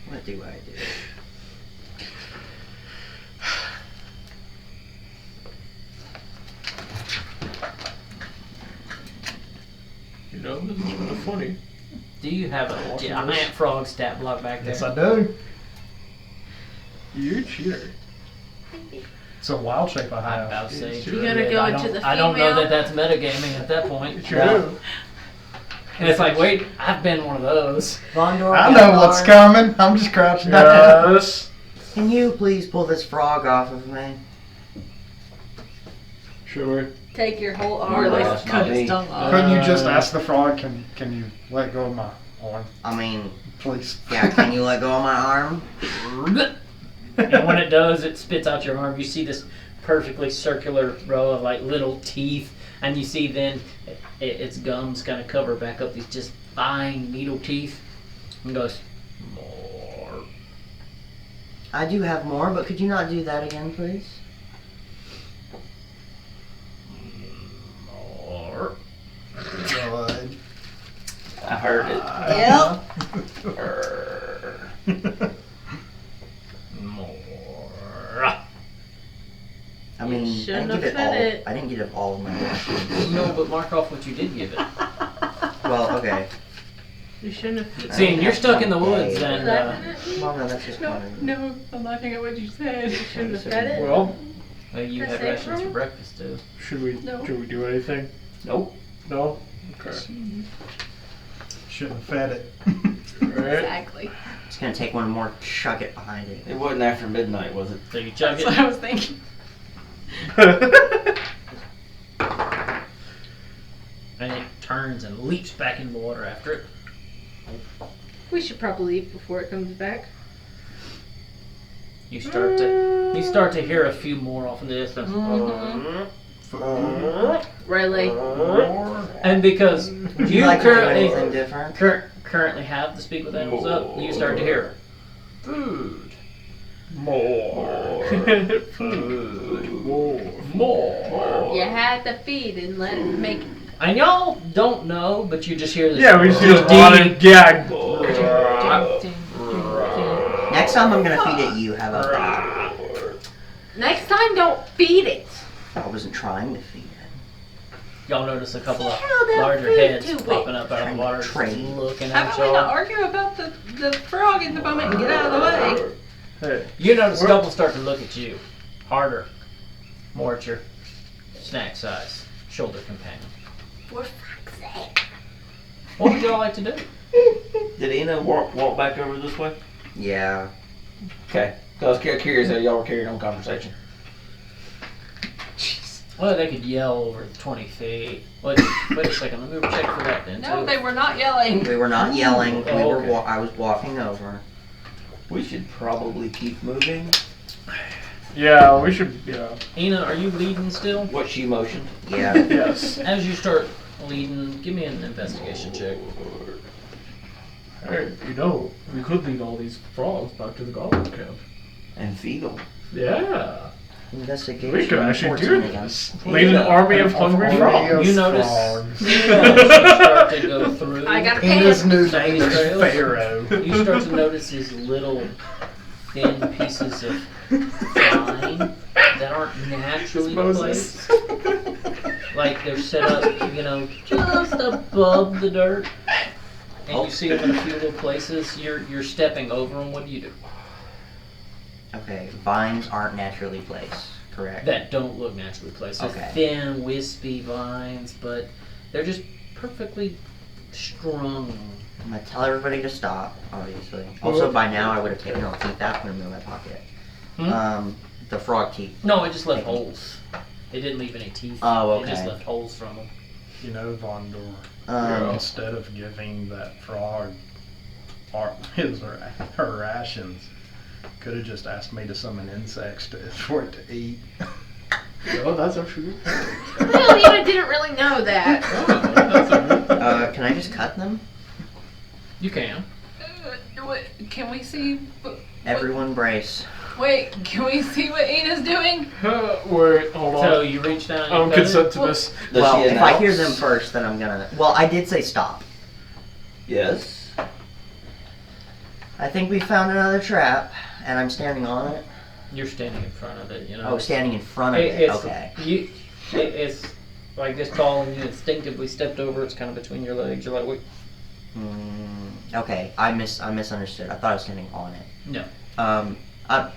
What do I do? You know, this is kind of funny. Do you have a giant frog stat block back there? Yes, I do. You cheater. It's a wild shape I I'm have. about to say. You gotta go I into don't- the I don't know female. that that's metagaming at that point. Sure do. And it's like, wait, I've been one of those. Vondor, I know what's coming. I'm just crouching down. Yes. Can you please pull this frog off of me? Sure. Take your whole Or arm at off. least cut me. his tongue off. Couldn't you just ask the frog, can you let go of my arm, I mean, please? yeah, can you let go of my arm? And when it does, it spits out your arm. You see this perfectly circular row of like little teeth, and you see then its gums kind of cover back up these just fine needle teeth, and goes more. I do have more, but could you not do that again, please? More. Good. I heard it. More. I mean, I shouldn't didn't give have it all. fed it. I didn't give it all of my rations. No, but mark off what you did give it. Well, okay. You shouldn't have. See, and you're stuck in the woods, and Well, no, that's just No, one. no, I'm laughing at what you said. Shouldn't have fed it. Well, you Press had A rations for for it? breakfast too. should we No. do anything? Nope. No. Okay. Shouldn't have fed it. Right? Exactly. It's gonna take one more chug it behind it. It wasn't after midnight, was it? So you chug That's it. what I was thinking. And it turns and leaps back in the water after it. We should probably leave before it comes back. You start to hear a few more off in the distance. Really? And because Would you you like to do currently anything different? currently have the speak with animals up, you start to hear food. More. More. You had to feed and let it make. And y'all don't know, but you just hear this. Yeah, we just do a lot of gag. Next time I'm gonna feed it you. How about that? Next time, don't feed it. I wasn't trying to feed it. Y'all notice a couple of Hell, they'll larger feed heads to it. popping up out of the water, just Train. looking How at about we not y'all. argue about the frog in the moment and get out of the way? Hey. You notice a couple start to look at you, harder, more at your snack size shoulder companion. For fuck's sake. What would y'all like to do? Did Ina walk back over this way? Yeah. Okay. I was curious how y'all were carrying on conversation. Well, they could yell over 20 feet. Wait a second, let me check for that then, No, too. they were not yelling. We were not yelling. We Oh, were. okay. I was walking over. We should probably keep moving. Yeah, we should. Yeah. Ina, are you leading still? What she motioned. Yeah. Yes. As you start leading, give me an investigation check. Hey, we could lead all these frogs back to the Goblin camp. And feed them. Yeah. Investigation. We could actually 14 do again. this. Lead an army of hungry Army of frogs. You notice- frogs. As you start to go through, I got a Ina's pan. new Tiny name is trails. Pharaoh. you start to notice these little thin pieces of vine that aren't naturally Moses. placed. Like they're set up, just above the dirt. And you see them in a few little places. You're stepping over them. What do you do? Okay. Vines aren't naturally placed. Correct. That don't look naturally placed. They're Okay. thin, wispy vines, but they're just perfectly strung. I'm gonna tell everybody to stop. Obviously. Also, by now I would have taken all teeth out and put them in my pocket. Hmm? The frog teeth. No, it just left holes. It didn't leave any teeth. Oh, It just okay. left holes from them. You know, Vondor, Um, instead of giving that frog her rations, could have just asked me to summon insects for it to eat. Oh, that's actually good. Well, Ina didn't really know that. Oh, that's a good. Can I just cut them? You can. Can we see? Everyone brace. Wait, can we see what Ina's doing? Wait, hold on. So you reach down and I don't you cut consent it? to this. Does Well, she if I hear announce? them first, then I'm gonna. Well, I did say stop. Yes. I think we found another trap, and I'm standing on it. You're standing in front of it, Oh, standing in front of it. It's, Okay. it's like this tall, and you instinctively stepped over. It's kind of between your legs. You're like, wait, Okay. I misunderstood. I thought I was standing on it. no.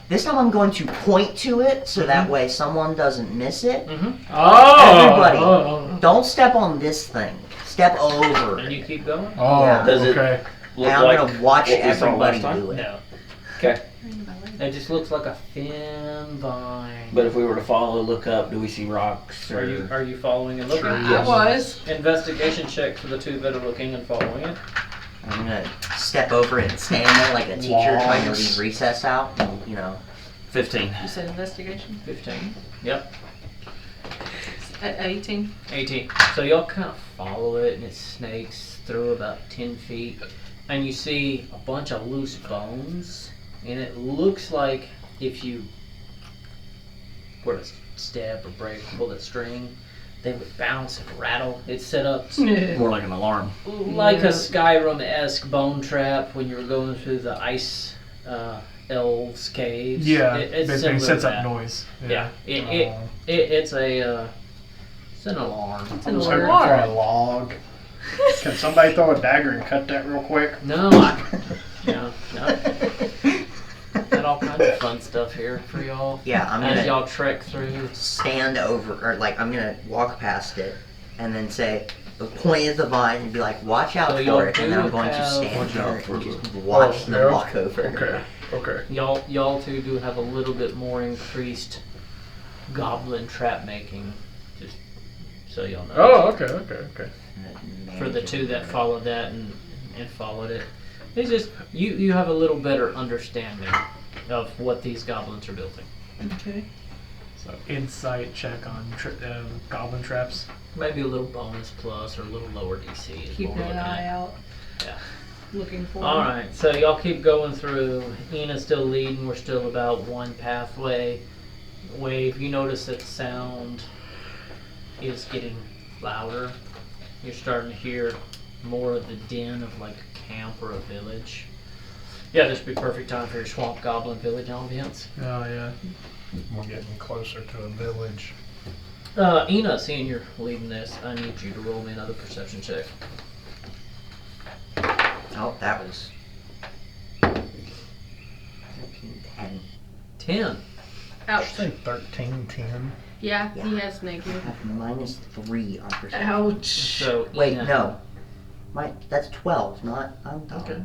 This time I'm going to point to it, so that way someone doesn't miss it. Mm-hmm. Oh! Everybody. Oh, Don't step on this thing. Step over And it. you keep going. oh, Yeah. Does it okay. look And I'm like gonna watch what we saw everybody last time? do it. No. Okay. It just looks like a thin vine. But if we were to follow, look up, do we see rocks? Or... Are you following and looking? I was. Investigation check for the two that are looking and following it. I'm gonna step over it and stand there like a teacher trying to read recess out. And, 15. You said investigation? 15. Yep. At 18. 18. So y'all kind of follow it, and it snakes through about 10 feet, and you see a bunch of loose bones, and it looks like if you were to step or break, pull that string, they would bounce and rattle. It's set up More like an alarm. like a Skyrim-esque bone trap when you were going through the ice elves caves. Yeah, it's basically similar sets to up that. noise. Yeah, it's an alarm. It's an I'm alert. hoping for a log. Can somebody throw a dagger and cut that real quick? No, no. Got all kinds of fun stuff here for y'all. Yeah, I'm As gonna y'all trek through. stand over, or like I'm gonna walk past it, and then say, point at the vine and be like, watch out So y'all for it, and then I'm do going to have- stand Watch here out for and the- just watch Oh, them yeah. walk over. Okay. Okay. Y'all two do have a little bit more increased goblin trap making, just so y'all know. Oh, okay, okay, okay. For the two that followed that and followed it, it's just you have a little better understanding of what these goblins are building. Okay. So insight check on goblin traps. Maybe a little bonus plus or a little lower DC is Keep what we're an looking eye at. out. Yeah. Looking for. All right, so y'all keep going through. Ina's still leading. We're still about one pathway. Wave, you notice that sound is getting louder. You're starting to hear more of the din of like a camp or a village. Yeah, this would be perfect time for your swamp goblin village ambience. Oh yeah. We're getting closer to a village. Ina, seeing you're leading this, I need you to roll me another perception check. Oh, that was 13, 10. 10. I Ouch. say 13, 10. Yeah, Yeah. he has negative. I have -3 on perception. Ouch. So Wait, Ina, no. That's 12, not. I'm dumb. Okay.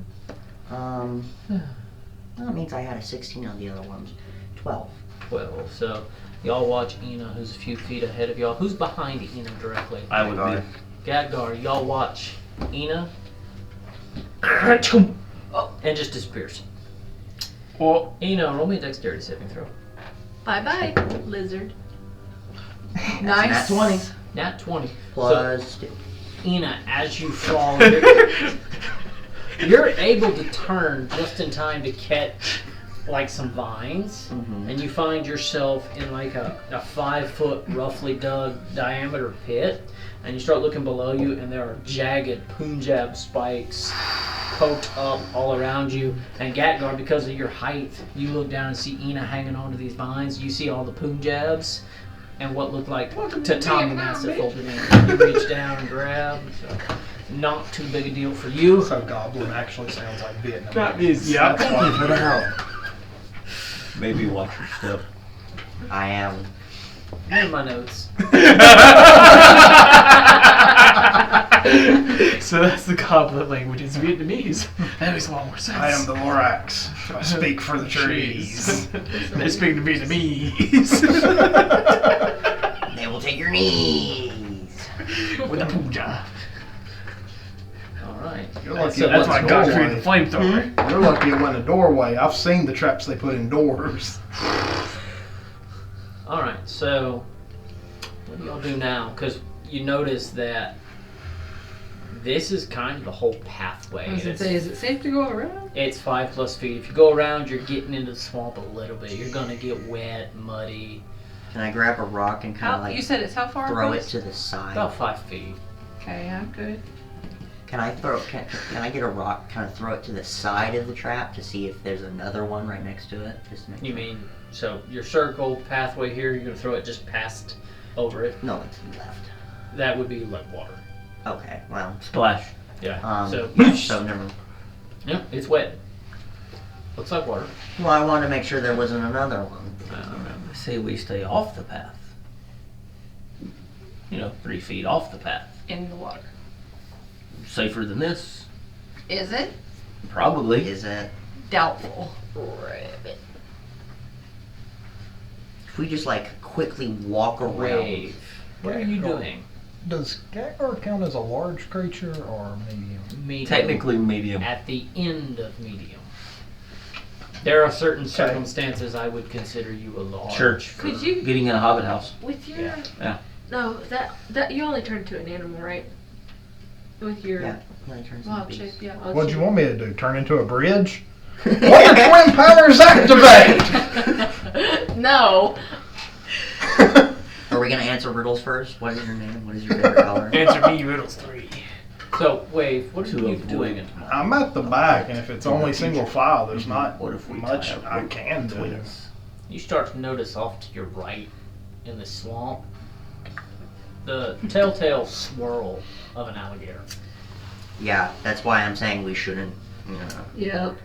That means I had a 16 on the other ones. 12. 12. So y'all watch Ina, who's a few feet ahead of y'all. Who's behind Ina directly? I would be. Gadgar, y'all watch Ina. And just disappears. Well, Ina, roll me a dexterity saving throw. Bye bye, lizard. Nice. That's 20. Nat 20. Plus 2. Ina, as you fall, you're able to turn just in time to catch like some vines, and you find yourself in like a 5-foot roughly dug diameter pit, and you start looking below you, and there are jagged Punjab spikes poked up all around you. And Gatgar, because of your height, you look down and see Ina hanging onto these vines. You see all the Punjabs and what looked like tatami mats that folded in. You reach down and grab. So not too big a deal for you. So Goblin actually sounds like Vietnam. that is yeah. That's why For the help. Maybe watch your step. I am. Here are my notes. So that's the goblin language. It's Vietnamese. That makes a lot more sense. I am the Lorax. I speak for the trees. They speak to Vietnamese. They will take your knees. With a puja. Alright. You're lucky So it That's wasn't why a God doorway. created the flamethrower. You're lucky it wasn't a doorway. I've seen the traps they put indoors. Alright, so what do y'all do now? Because you notice that this is kind of the whole pathway. I was gonna It's, say, is it safe to go around? it's 5+ feet. If you go around, you're getting into the swamp a little bit. You're gonna get wet, muddy. Can I grab a rock and kind of You like said it's how far? throw it across? to the side? About 5 feet. Okay, I'm good. Can I get a rock, kind of throw it to the side of the trap to see if there's another one right next to it? Just to make You sure. mean, so your circle pathway here, you're gonna throw it just past over it. No, it's left. That would be like water. Okay, well, Splash. Yeah. so So never mind. yeah, it's wet. Looks like water. Well, I wanted to make sure there wasn't another one. I say we stay off the path. 3 feet off the path. In the water. Safer than this. Is it? Probably. Is it? Doubtful. If we just like quickly walk around. Wave. What are you doing? Does Gatgar count as a large creature or medium? Medium. Technically medium. At the end of medium. There are certain circumstances I would consider you a large. Church. for- Could you, Getting in a hobbit house. with your, Yeah. no, that you only turn into an animal, right? With your Yeah. Then it turns into wild beast. shape, yeah. What'd you want me to do? Turn into a bridge? Water twin powers activate! No. Are we gonna answer riddles first? What is your name? What is your favorite color? Answer me, riddles 3. So, Wave, what are To you avoid- doing? I'm at the back, and if it's only single file, there's not What if we much tie a I rope can between do. us? You start to notice off to your right in the swamp the telltale swirl of an alligator. Yeah, that's why I'm saying we shouldn't. Yep.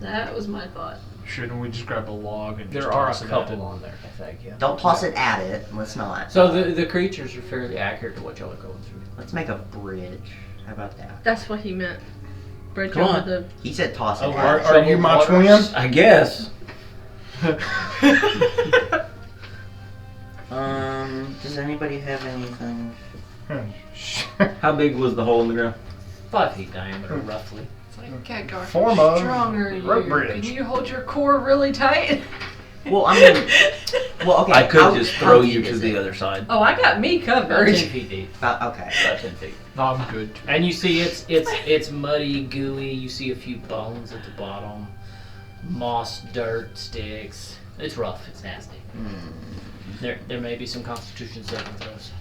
That was my thought. Shouldn't we just grab a log and just There are a toss it at couple it? on there, I think, yeah. Don't toss it at it. Let's not. So the creatures are fairly accurate to what y'all are going through. Let's make a bridge. How about that? That's what he meant. Bridge Come over on. the. He said toss it Over at Are it. you my waters. twin? I guess. Does anybody have anything? How big was the hole in the ground? 5 feet diameter, Hmm. roughly. It's like, God, Garth, Form how of strong are you? rope bridge. Can you hold your core really tight? Well, I mean, well, okay. I could how- just how throw deep you to is the it? other side. Oh, I got me About covered. 10 feet deep. Okay. About 10 feet. No, I'm good. And you see it's muddy, gooey. You see a few bones at the bottom. Moss, dirt, sticks. It's rough. It's nasty. There may be some constitution saving throws.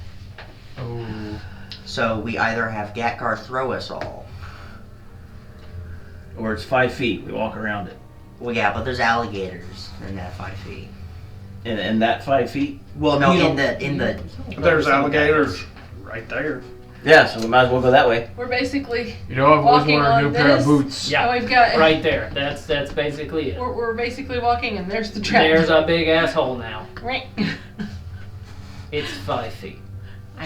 Oh. So we either have Gatgar throw us all. Or it's 5 feet. We walk around it. Well, yeah, but there's alligators in that 5 feet. And that 5 feet? Well, no, You in the There's alligators right there. Yeah, so we might as well go that way. We're basically, You know, I've always Walking wanted a on new pair of this? boots. Yeah. oh, we've got, Right there. That's basically it. we're basically walking, and there's the trap. There's a big asshole now. Right. It's 5 feet.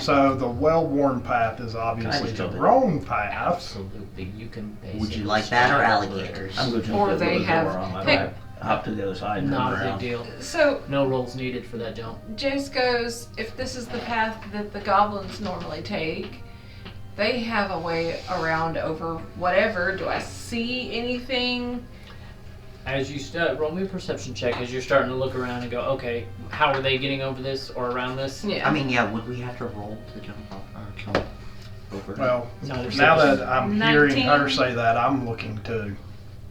So the well-worn path is obviously just the jump in? wrong path. Absolutely, you can basically. Would you like that or straight over alligators? I'm going to Or jump they the have door on my pick- back, hop to the other side it. and Not run a around. big deal. So, No rolls needed for that jump. Jace goes, if this is the path that the goblins normally take, they have a way around over whatever. Do I see anything? As you roll me a perception check as you're starting to look around and go, okay, how are they getting over this or around this? Yeah. I mean, yeah, would we have to roll to jump over? Well, No, there's now six. that I'm hearing her 19. say that, I'm looking too.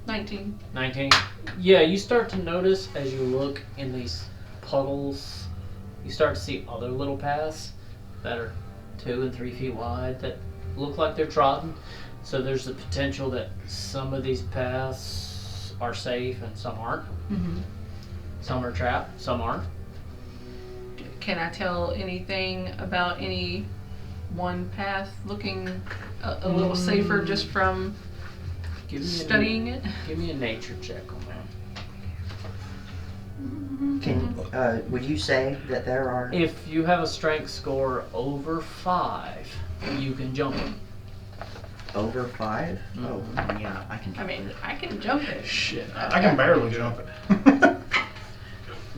19. 19. Yeah, you start to notice as you look in these puddles, you start to see other little paths that are 2 and 3 feet wide that look like they're trodden. So there's the potential that some of these paths are safe and some aren't. Mm-hmm. Some are trapped, some aren't. Can I tell anything about any one path looking a little safer just from Give me studying it? Give me a nature check on that. Can would you say that there are? If you have a strength score over 5, you can jump it. Over 5? Oh, yeah, I can. I mean, I can jump it. Shit. I can barely jump it.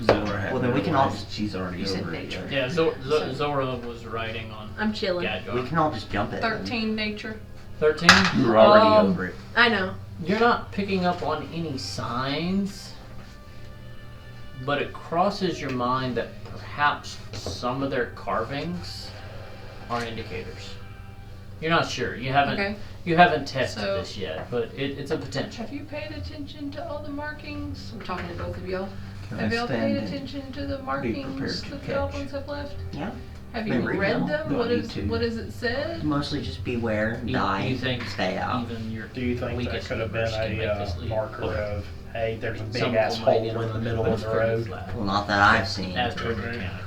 Zora had Well, then we can all realized she's already you said over it. nature. Yeah, Zora was riding on I'm chilling. We Gadgar. can all just jump it. then. 13 nature. 13? You were already Um, over it. I know. You're not picking up on any signs, but it crosses your mind that perhaps some of their carvings are indicators. You're not sure. You haven't Okay. tested So- this yet, but it's a potential. Have you paid attention to all the markings? I'm talking to both of y'all. Can Have I y'all stand paid and attention to the prepared markings to that the catch? goblins have left? Yeah. Have you Been reading read them. them? No, I What need is to. what does it say? Mostly just beware, die, You think stay out. even your Do you think that weakest could have been members can make a this leap? marker of, hey, there's a big Some ass people might hole in the interrupt, middle but of it's the pretty road? flat. Well, not that I've seen. As per mechanics.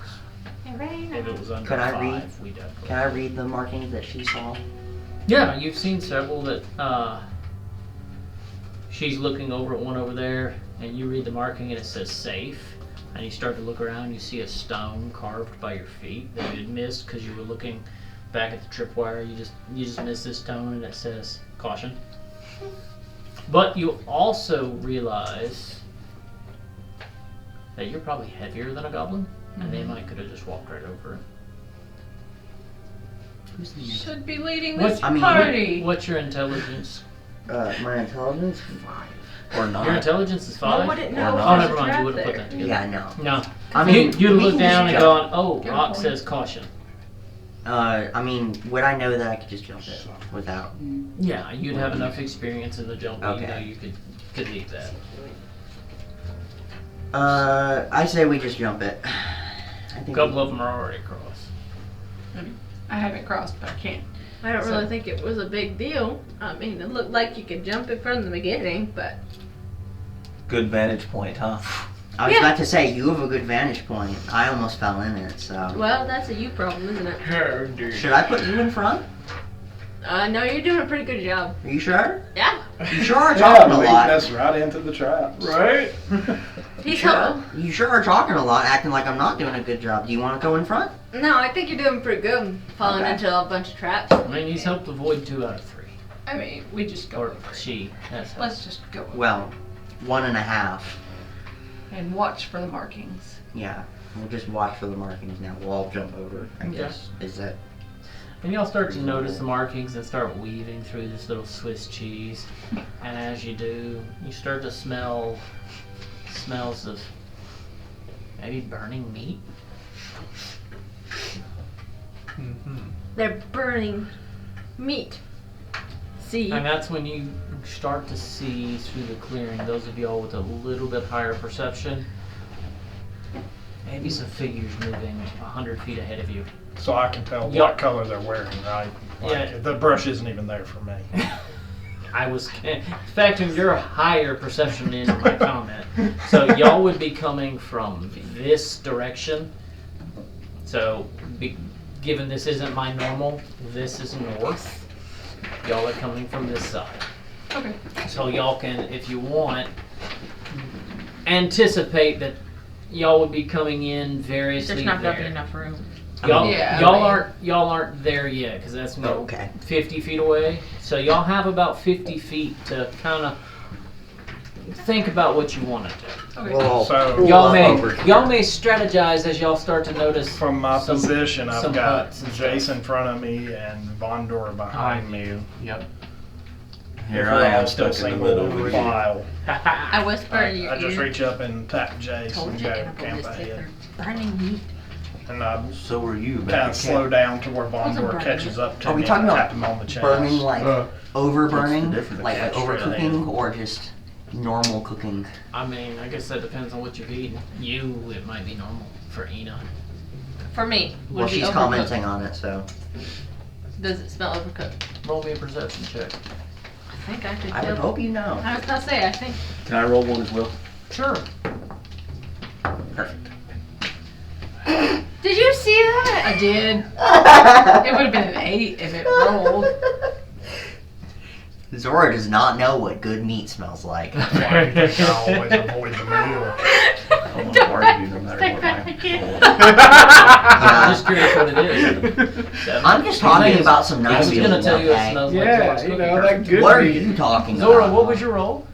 If it was under Could I 5, read? we definitely. Can I read the markings that she saw? Yeah, you've seen several that she's looking over at one over there, and you read the marking and it says safe. And you start to look around, you see a stone carved by your feet that you had missed because you were looking back at the tripwire. You just missed this stone and it says caution. But you also realize that you're probably heavier than a goblin, and they might could have just walked right over it. Who's the next? Should be leading What- this I mean, party. What's your intelligence? My intelligence 5. Or not. Your intelligence is Well, 5? wouldn't Or know. not. if Oh, there's a never mind. You trap would have put there. that together. Yeah, no. No. I mean, You'd we look can down just and jump. gone, oh, Good rock point. says caution. I mean, would I know that I could just jump it without? Yeah, you'd have enough experience in the jump that you know Okay. you could leave that. I say we just jump it. I A think couple of them are already across. I haven't crossed, but I can't. I don't really think it was a big deal. I mean, it looked like you could jump it from the beginning, but Good vantage point, huh? I was Yeah. about to say you have a good vantage point. I almost fell in it, so. well, that's a you problem, isn't it? Should I put you in front? No, you're doing a pretty good job. Are you sure? Yeah. You sure are Yeah, talking a leading lot. us right into the traps. Right? He's Sure. You sure are talking a lot, acting like I'm not doing a good job. Do you want to go in front? No, I think you're doing pretty good. Falling Okay. into a bunch of traps. I mean, he's helped avoid 2 out of 3. I mean, we just go Or over it. she. That's how. Let's just go over Well, 1.5. it and watch for the markings. Yeah. We'll just watch for the markings now. We'll all jump over, I Okay. guess. Is that... And y'all start to notice the markings and start weaving through this little Swiss cheese. And as you do, you start to smell smells of maybe burning meat. They're burning meat. See? And that's when you start to see through the clearing, those of y'all with a little bit higher perception, maybe some figures moving 100 feet ahead of you. So I can tell Yeah. what color they're wearing, right? Like, Yeah. the brush isn't even there for me. I was factoring your higher perception into my comment. So y'all would be coming from this direction. So given this isn't my normal, this is north. Y'all are coming from this side. Okay. So y'all can, if you want, anticipate that y'all would be coming in variously There's not gonna be there. enough room. Y'all, Yeah, y'all I mean- aren't there yet because that's no Okay. 50 feet away. So y'all have about 50 feet to kind of think about what you want to do. Okay. We'll So- pull Y'all up may over here. y'all may strategize as y'all start to notice From my some- position, I've some got huts and Jace in front of me and Vondor behind me. Yep. Here If I we're am all still stuck in the single middle with you. file. I whisper in your I just ear. reach up and tap Jace Told and you go in a camp ballistic, ahead. they're burning meat. And I So are you, kind back of slow down to where Vondor burning? catches up to Are we me talking and about tap him on the chest. burning like over burning, What's the difference? like Yeah, straight overcooking, or just normal cooking? I mean, I guess that depends on what you've eaten. You, it might be normal. For Ina, For me. would Well, it be she's overcooked? commenting on it, so Does it smell overcooked? roll me a perception check. I think I could I would kill. hope you know. I was gonna say, I think. Can I roll one as well? Sure. Perfect. Did you see that? I did. It would have been an 8 if it rolled. Zora does not know what good meat smells like. That's why I think I always avoid the meal. I'm gonna argue no matter what my I'm just curious what it is. I'm just talking about some I nice was gonna meals, tell you it okay? smells like Yeah, Zora's you cooking. know, that good What are meat. you talking about? Zora, what was your roll?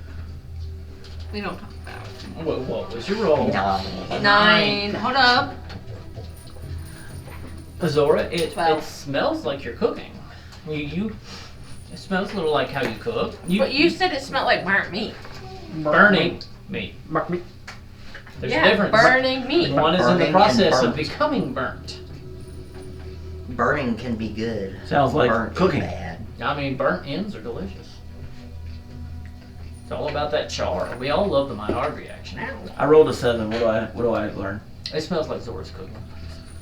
We don't talk about it. What was your roll? 9. Hold up. Zora, it 12. smells like you're cooking. It smells a little like how you cook. But you said it smelled like burnt meat. burning meat. Mark me. There's yeah, a difference. burning meat. One is in the Burning process and of burnt. becoming burnt. Burning can be good. Sounds like Burnt cooking. Is bad. I mean, burnt ends are delicious. It's all about that char. We all love the Maillard reaction. I rolled a 7. What do I learn? It smells like Zora's cooking.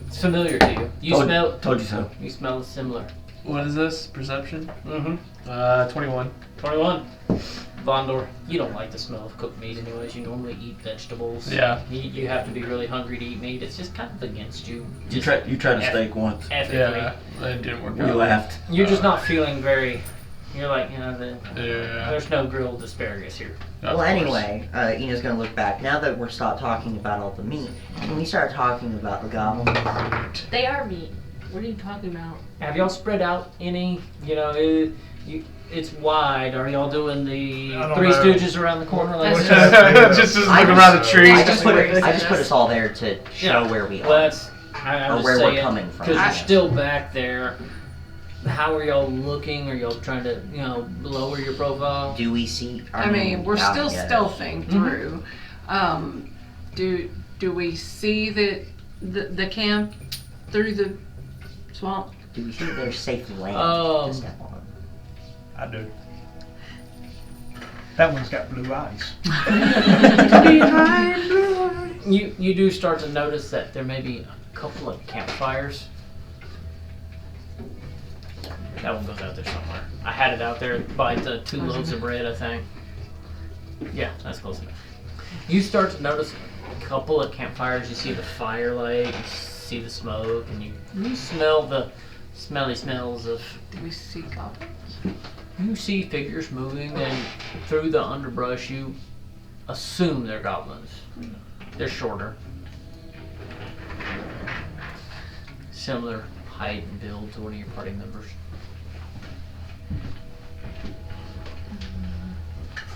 It's familiar to you. You Told- smell. Told you so. You smell similar. What is this? Perception? Mm-hmm. 21. 21. Vondor, you don't like the smell of cooked meat anyways. You normally eat vegetables. Yeah. You have to be really hungry to eat meat. It's just kind of against you. You Just tried a steak once. ethically. Yeah. It didn't work We out. laughed. You're just not feeling very. You're like, Yeah. there's no grilled asparagus here. Of Well, course. anyway, Ina's gonna look back. Now that we're stopped talking about all the meat, can we start talking about the goblins? They are meat. What are you talking about? Have y'all spread out any? It's wide. Are y'all doing the I don't Three know. Stooges around the corner? Like Just I looking just- around the tree. I just put Where I just put us all there to show Yeah. where we are. Well, that's I'm Or just where we're saying, coming from, because I you're guess. still back there. How are y'all looking? Are y'all trying to lower your profile? Do we see? I mean, we're yeah, still yeah. stealthing through. Do we see the camp through the swamp? Do we see that there's safe land Um, to step on? I do. That one's got blue eyes. You do start to notice that there may be a couple of campfires. That one goes out there somewhere. I had it out there by the 2 loaves of bread, I think. Yeah, that's close enough. You start to notice a couple of campfires. You see the firelight, you see the smoke, and you smell the smelly smells of. Do we see goblins? You see figures moving, and through the underbrush, you assume they're goblins. They're shorter. Similar height and build to one of your party members.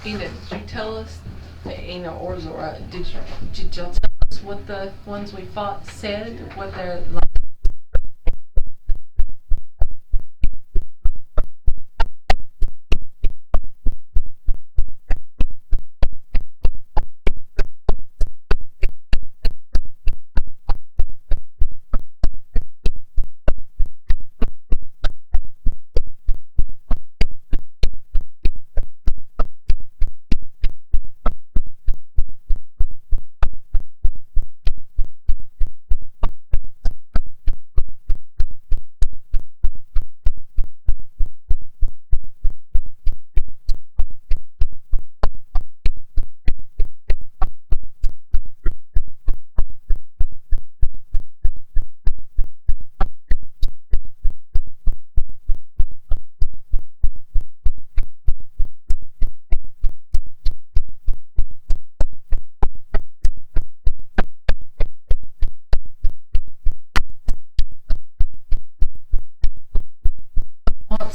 Ina, did you tell us, Ina or Zora, did y'all tell us what the ones we fought said? What they're like?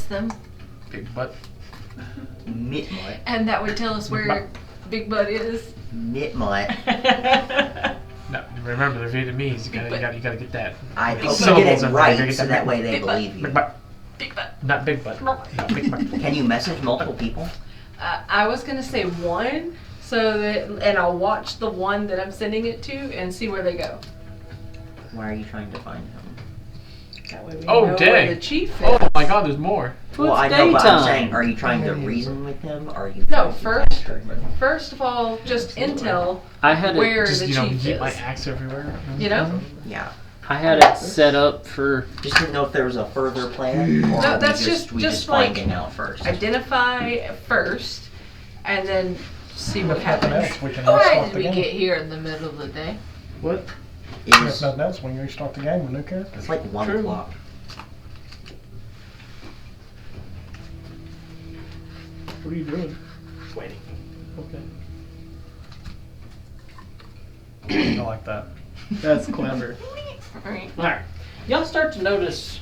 Them, Big butt. Mitmut. and that would tell us where Big Butt is. Mitmut. No, remember they're Vietnamese. You gotta get that. I hope you Syllables get it in there, you right gotta get so that that way they Big butt. believe you. Big butt. Big Butt. Not big butt. Not big butt. Can you message multiple people? I was gonna say one, so that, and I'll watch the one that I'm sending it to and see where they go. Why are you trying to find him? That way we Oh, know dang. where the chief is. Oh my God, there's more. Well, I know, but I'm saying, are you trying to reason with him, or are you? No, trying to capture him? First of all, just intel I had where Just the you know, chief yeet my is. axe everywhere. You know? Yeah. I had it set up for. Just didn't know if there was a further plan, or No, are that's we just just like finding out first. Identify first, and then see what If nothing happens. else, we can Why restart did the we game. get here in the middle of the day? What? It If was, nothing else, when you restart the game with new characters. it's like 1 True. o'clock. What are you doing? Waiting. Okay. I like that. That's clever. Alright. Alright. Y'all start to notice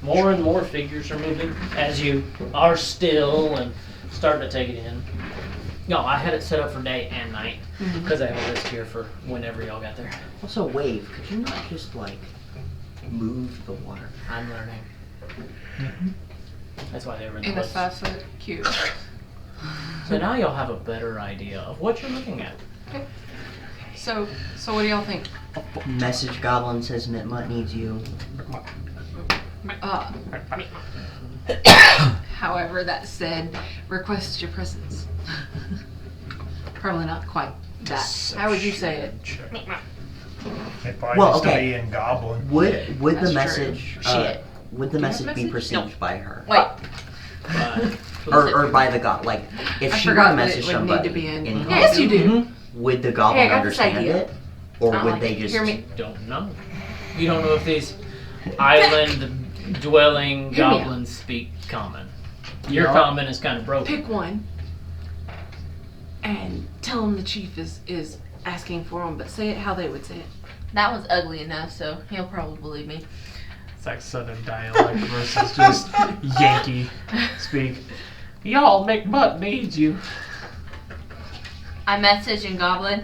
more and more figures are moving as you are still and starting to take it in. No, I had it set up for day and night because I have a list here for whenever y'all got there. Also, Wave, could you not just, like, move the water? I'm learning. That's why they were in the In a list. 5-foot cube. So now y'all have a better idea of what you're looking at. So what do y'all think? Message Goblin says Mitmut needs you. However, that said, request your presence. Probably not quite that. How would you say it? It probably Well, needs to okay. be in Goblin. Would That's the true. message Shit. would the Do you have message a be message? perceived by her? Wait, Or by the god, like if I she were forgot to that message it would somebody need to be in. Goblin, Yes, you do. would the goblin Hey, I got this understand idea. it, or would they just? Hear me. Don't know. You don't know if these island dwelling Hear me out. goblins speak common. Your Yeah. common is kind of broken. Pick one and tell them the chief is asking for them, but say it how they would say it. That one's ugly enough, so he'll probably believe me. It's like Southern dialect versus just Yankee speak. Y'all, McButt needs you. I message in Goblin.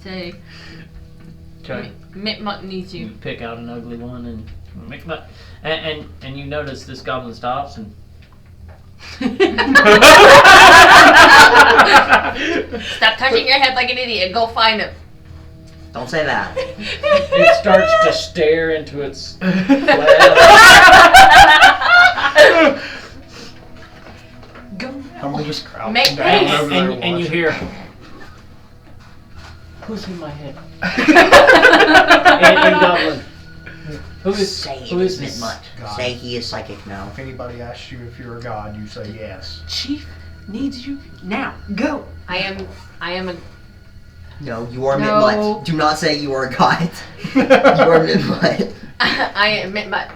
Say, Okay. Mitmut needs You you. pick out an ugly one and make that. And you notice this goblin stops and Stop touching your head like an idiot. Go find him. Don't say that. it starts to stare into its web. I'm gonna just crouch Make down peace. over there and you watching. hear, who's in my head? and Goblin. Say Who it is is this? Mitmut. God. Say he is psychic now. If anybody asks you if you're a god, you say yes. Chief needs you now. Go. I am a. No, you are No. Mitmut. Do not say you are a god. You are Mitmut. I am Mitmut,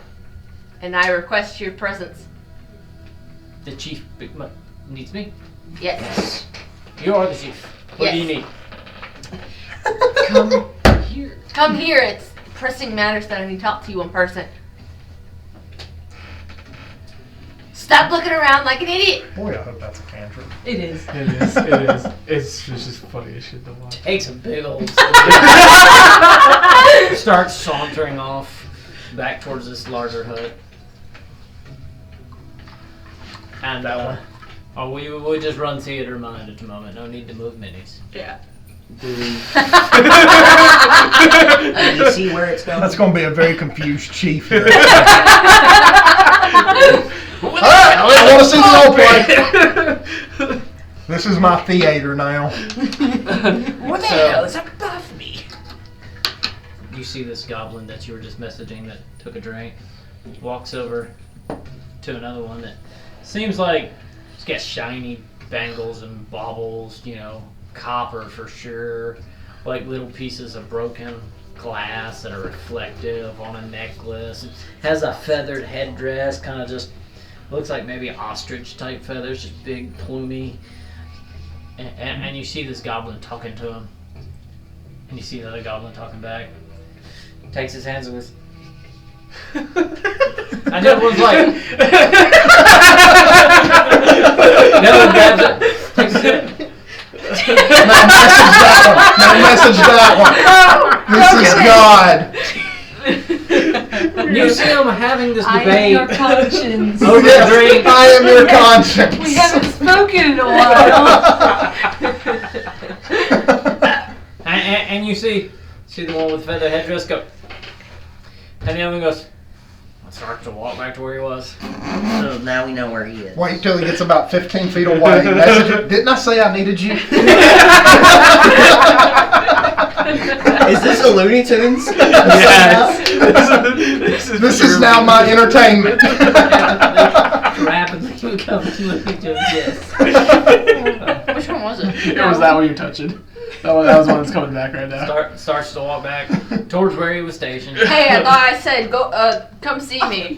and I request your presence. The chief needs me. Yes. You are the chief. What do you Yes. need? Come here. Come here. It's pressing matters that I need to talk to you in person. Stop looking around like an idiot. Boy, I hope that's a cantrip. It is. It is. It is. It's just funny as shit to watch. Takes a big old starts sauntering off back towards this larger hut. And That one. Oh, we'll just run theater mind at the moment. No need to move minis. Yeah. Do you see where it's going? That's going to be a very confused chief here. Alright, I want to see the whole play. This is my theater now. What the hell is above me? You see this goblin that you were just messaging that took a drink, walks over to another one that seems like it's got shiny bangles and baubles, you know, copper for sure, like little pieces of broken glass that are reflective on a necklace. It has a feathered headdress, kind of just looks like maybe ostrich type feathers, just big, plumy. And you see this goblin talking to him. And you see another goblin talking back. Takes his hands and goes. And everyone's like. No one grabs it. Takes his hand. Now message that one. This is God. You see them having this I am debate your conscience. over the Yes, drink. I am your conscience. We haven't spoken in a while. And you see the one with the feather headdress go. And the other one goes. Starts to walk back to where he was. So now we know where he is. Wait till he gets about 15 feet away. Didn't I say I needed you? Is this a Looney Tunes? Yes. This is now my entertainment. Rapidly becomes Looney Tunes, yes. Which one was it? It was that one you're touching. That was one that's coming back right now. Starts to walk back towards where he was stationed. Hey, I thought I said go. Come see me.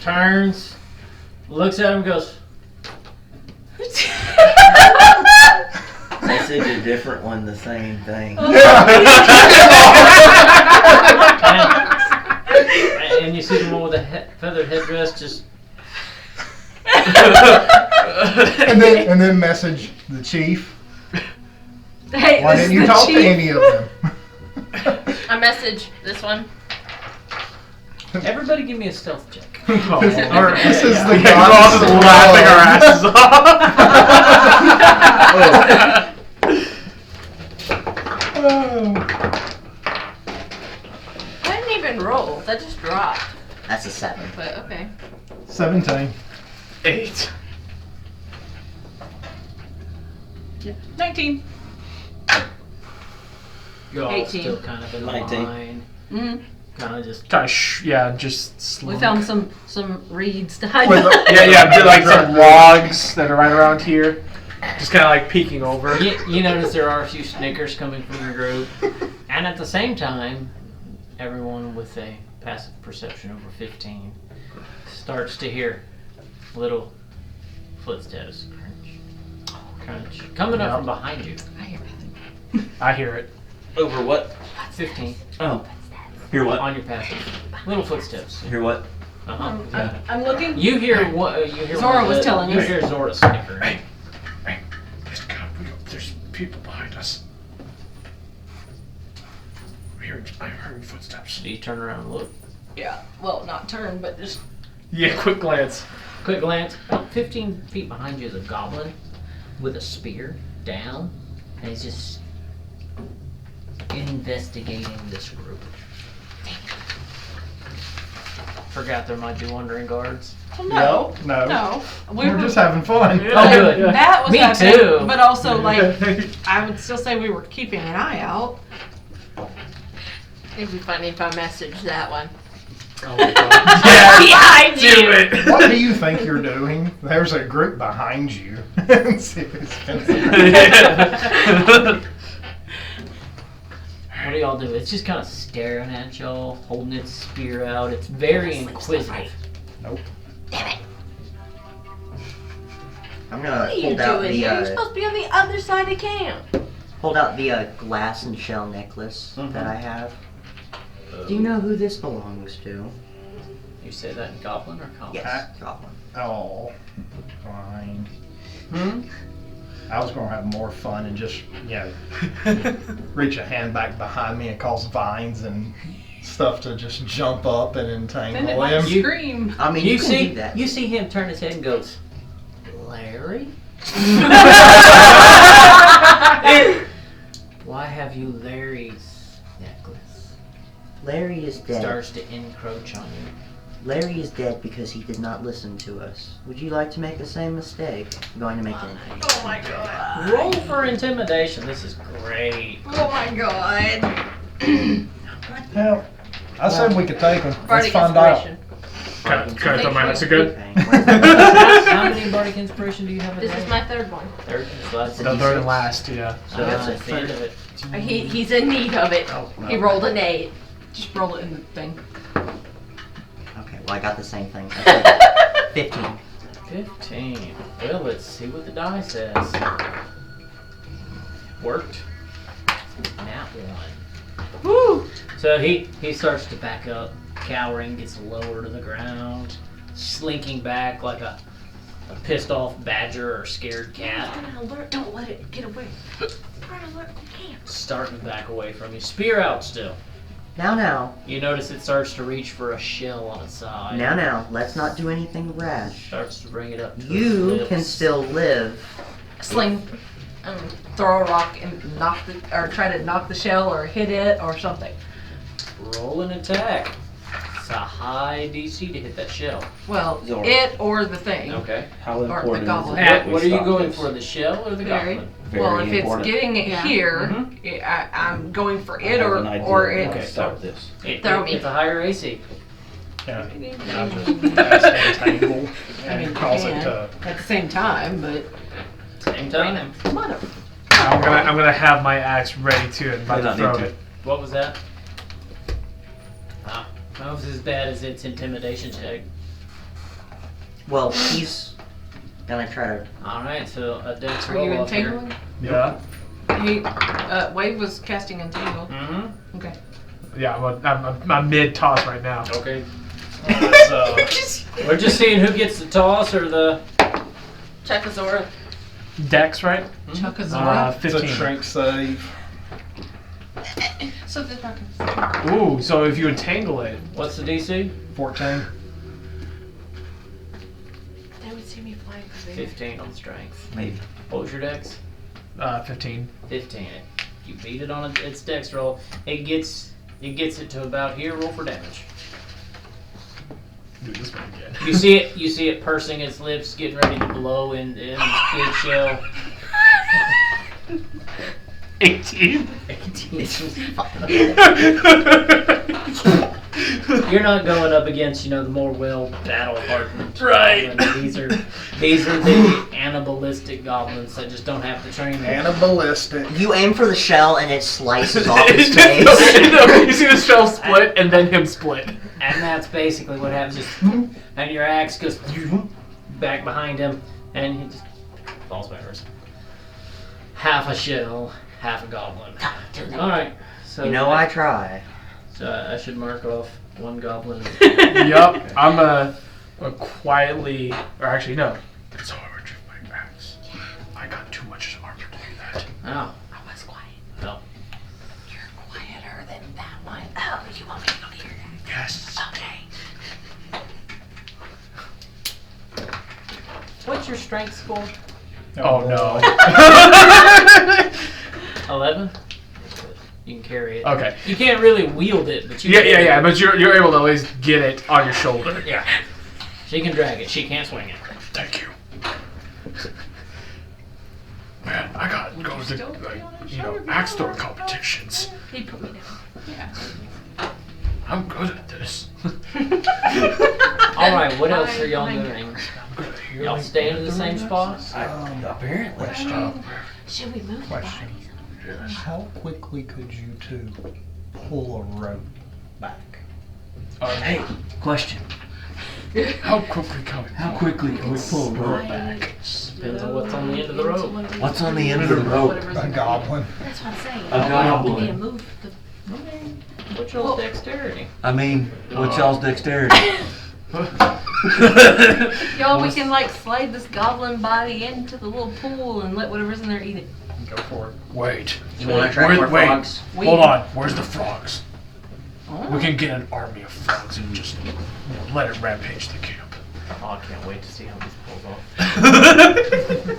Turns, looks at him, goes. Message a different one, the same thing. And you see the one with the feathered headdress just. and then message the chief. Hey, Why this didn't is you the talk chief. to any of them? I message this one. Everybody give me a stealth check. Oh, This is the we're all just laughing our asses I didn't even roll. That just dropped. That's a 7. But okay. 17. 8. 19. You're all 18. still kind of in 19. line. Mm-hmm. Kind of just. Just We slunk. found some reeds to hide. With a- did like some logs that are right around here. Just kind of like peeking over. You notice there are a few snickers coming from your group. And at the same time, everyone with a passive perception over 15 starts to hear little footsteps. Crunch. Coming up from behind you. I hear nothing. I hear it. Over what? 15 Oh. Hear what? on your passive. Little footsteps. Hear what? Uh-huh. I'm looking. You hear what? You hear Zora one was of the- telling You us. hear Zora snicker. Hey, there's people behind us. I'm hearing footsteps. So you turn around and look. Yeah. Well, not turn, but just. Yeah, quick glance. Quick glance. About 15 feet behind you is a goblin with a spear down, and he's just investigating this group. Forgot there might be wandering guards. No. No. No. We're just having fun. Oh, good. That was Me happening, too. But also, like, I would still say we were keeping an eye out. It'd be funny if I messaged that one. Oh my god. Behind Do you. it. What do you think you're doing? There's a group behind you. See if it's What do y'all do? It's just kind of staring at y'all, holding its spear out. It's very inquisitive. Nope. I'm gonna What are you hold out doing the here? You're supposed to be on the other side of camp. hold out the glass and shell necklace that I have. Do you know who this belongs to? You say that in Goblin or Common? Yes, Goblin. Oh, fine. Hmm? I was gonna have more fun and just, reach a hand back behind me and cause vines and stuff to just jump up and Then it entangle might him. scream. I mean, you can do that. You see him turn his head and goes, Larry? Why have you Larry's necklace? Larry is dead. Starts to encroach on you. Larry is dead because he did not listen to us. Would you like to make the same mistake? I'm going to make an intimidation. Oh my god. Roll for intimidation. This is great. Oh my god. Hell, I said we could take him. Let's Bardic find out. inspiration. Can I throw my axe again? Okay. How many bardic inspiration do you have? This is my third one. Third. So that's The third and last, yeah. So that's at the end of it. He's in need of it. Oh, no. He rolled an 8. Just roll it in the thing. Okay, well, I got the same thing. That's 15. 15. Well, let's see what the die says. Worked. Nat 1. Woo! So he starts to back up, cowering, gets lower to the ground, slinking back like a pissed off badger or scared cat. Don't let it get away. Starting to back away from you. Spear out still. Now, You notice it starts to reach for a shell on its side. now, let's not do anything rash. Starts to bring it up to You its can lips. still live. Sling. Throw a rock and try to knock the shell or hit it or something. Roll an attack. It's a high DC to hit that shell. Well, Zora. it or the thing. Okay. How Or the important is goblin. it that we What are you stop going this? for, the shell or the Very. goblin? Very Well, if important. it's getting it here, Mhm. I'm going for I it have or an idea or of how it. to stop this. Throw me. It's a higher AC. Yeah, I just cast entangle and cause it to. At the same time, but Same time. mother. I'm gonna have my axe ready to and about They to don't throw need to. it. What was that? Ah, that was as bad as its intimidation check. Well, he's gonna try to. Alright, so a dex Are roll you up here. entangling? Yeah. Wave was casting entangle. Mm-hmm. Okay. Yeah, I'm mid toss right now. Okay. So, We're just seeing who gets the toss or the... Chekazora. Dex, right? Chukazora. it's a 15. shrink save. So they're not gonna. Ooh, so if you entangle it, What's the DC? 14. They would see me flying. 15 on strength. Maybe. What was your dex? 15. 15. You beat it on its dex roll. It gets it to about here. Roll for damage. Do this one again. You see it pursing its lips, getting ready to blow in its big shell. 18. You're not going up against, the more well battle hardened. Right. These are the animalistic goblins that just don't have the training. Cannibalistic. You aim for the shell and it slices off his face. You see the shell split and then him split. And that's basically what happens. Just and your axe goes back behind him, and he just falls backwards. Half a shell, half a goblin. All right. So You know I try. So I should mark off one goblin. Yup. I'm gonna quietly, or actually no. That's how I retrieve my axe. I got too much armor to do that. Oh, I was quiet. well. You're quieter than that one. Oh, you want me to go to your neck? Yes. Okay. What's your strength score? Oh no. 11. You can carry it. Okay. You can't really wield it, but you. Yeah. But you're able to at least get it on your shoulder. Yeah. She can drag it. She can't swing it. Thank you. Man, I got to go still to be on his shoulder? axe throwing competitions. He put me down. Yeah. I'm good at this. All right. What else are y'all Fine. doing? Y'all staying in the same spot? Apparently. Should we move the Question. bodies? How quickly could you two pull a rope back? Hey, question. How quickly can we? How quickly can we pull a rope Slide back? Depends on what's on the end of the rope. What's on the end of the rope? Whatever's A in goblin. That's what I'm saying. A goblin. Yeah, move the. What's your dexterity? I mean, what's y'all's dexterity? Y'all, we can like slide this goblin body into the little pool and let whatever's in there eat it. Go for it. Wait. You want to attract more wait. frogs? Hold on. Where's the frogs? Oh. We can get an army of frogs and just let it rampage the camp. Oh, I can't wait to see how this pulls off.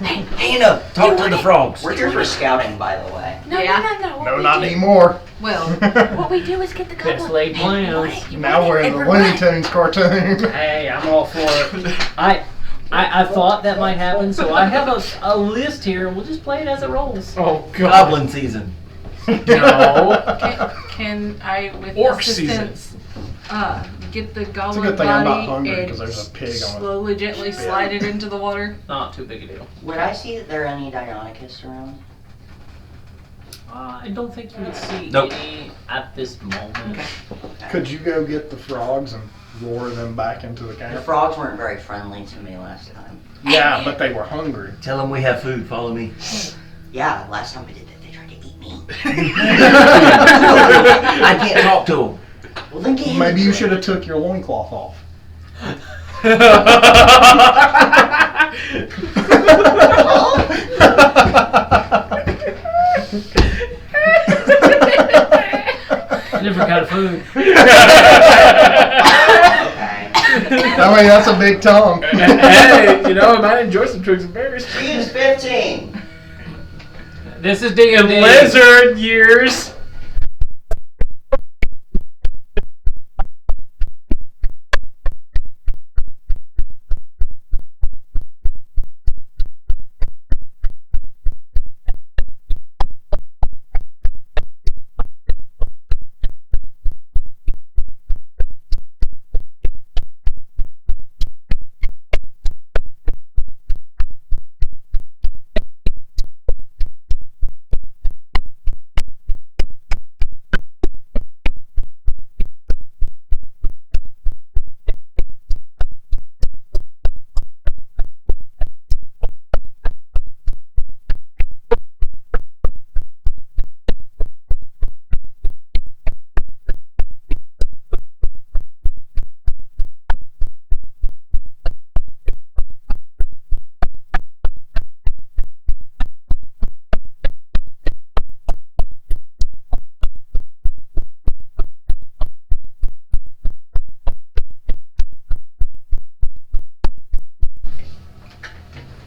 Hey, Hannah, Talk to the frogs. we're here for scouting, by the way. No, Yeah. no. No, not anymore. Well, What we do is get the Best goblin. laid plans. Now we're in the Looney Tunes cartoon. Hey, I'm all for it. I thought that might happen, so I have a list here, and we'll just play it as it rolls. Oh God. Goblin season. No. can I, with Orc assistance, get the goblin good thing I'm not body hungry, and 'cause there's a pig on it. slowly, gently slide it into the water? Not too big a deal. Would I see that there are any Deinonychus around? I don't think you would see Nope. any at this moment. Could you go get the frogs and roar them back into the The camp? frogs weren't very friendly to me last time. Yeah, but they were hungry. Tell them we have food. Follow me. Yeah, last time we did that, they tried to eat me. I can't talk to them. Well, then get him Maybe a you drink. should have took your loincloth off. Different kind of food. Okay. I mean, that's a big tongue. Hey, you know, I might enjoy some twigs and berries. Use 15. This is D&D. In lizard years.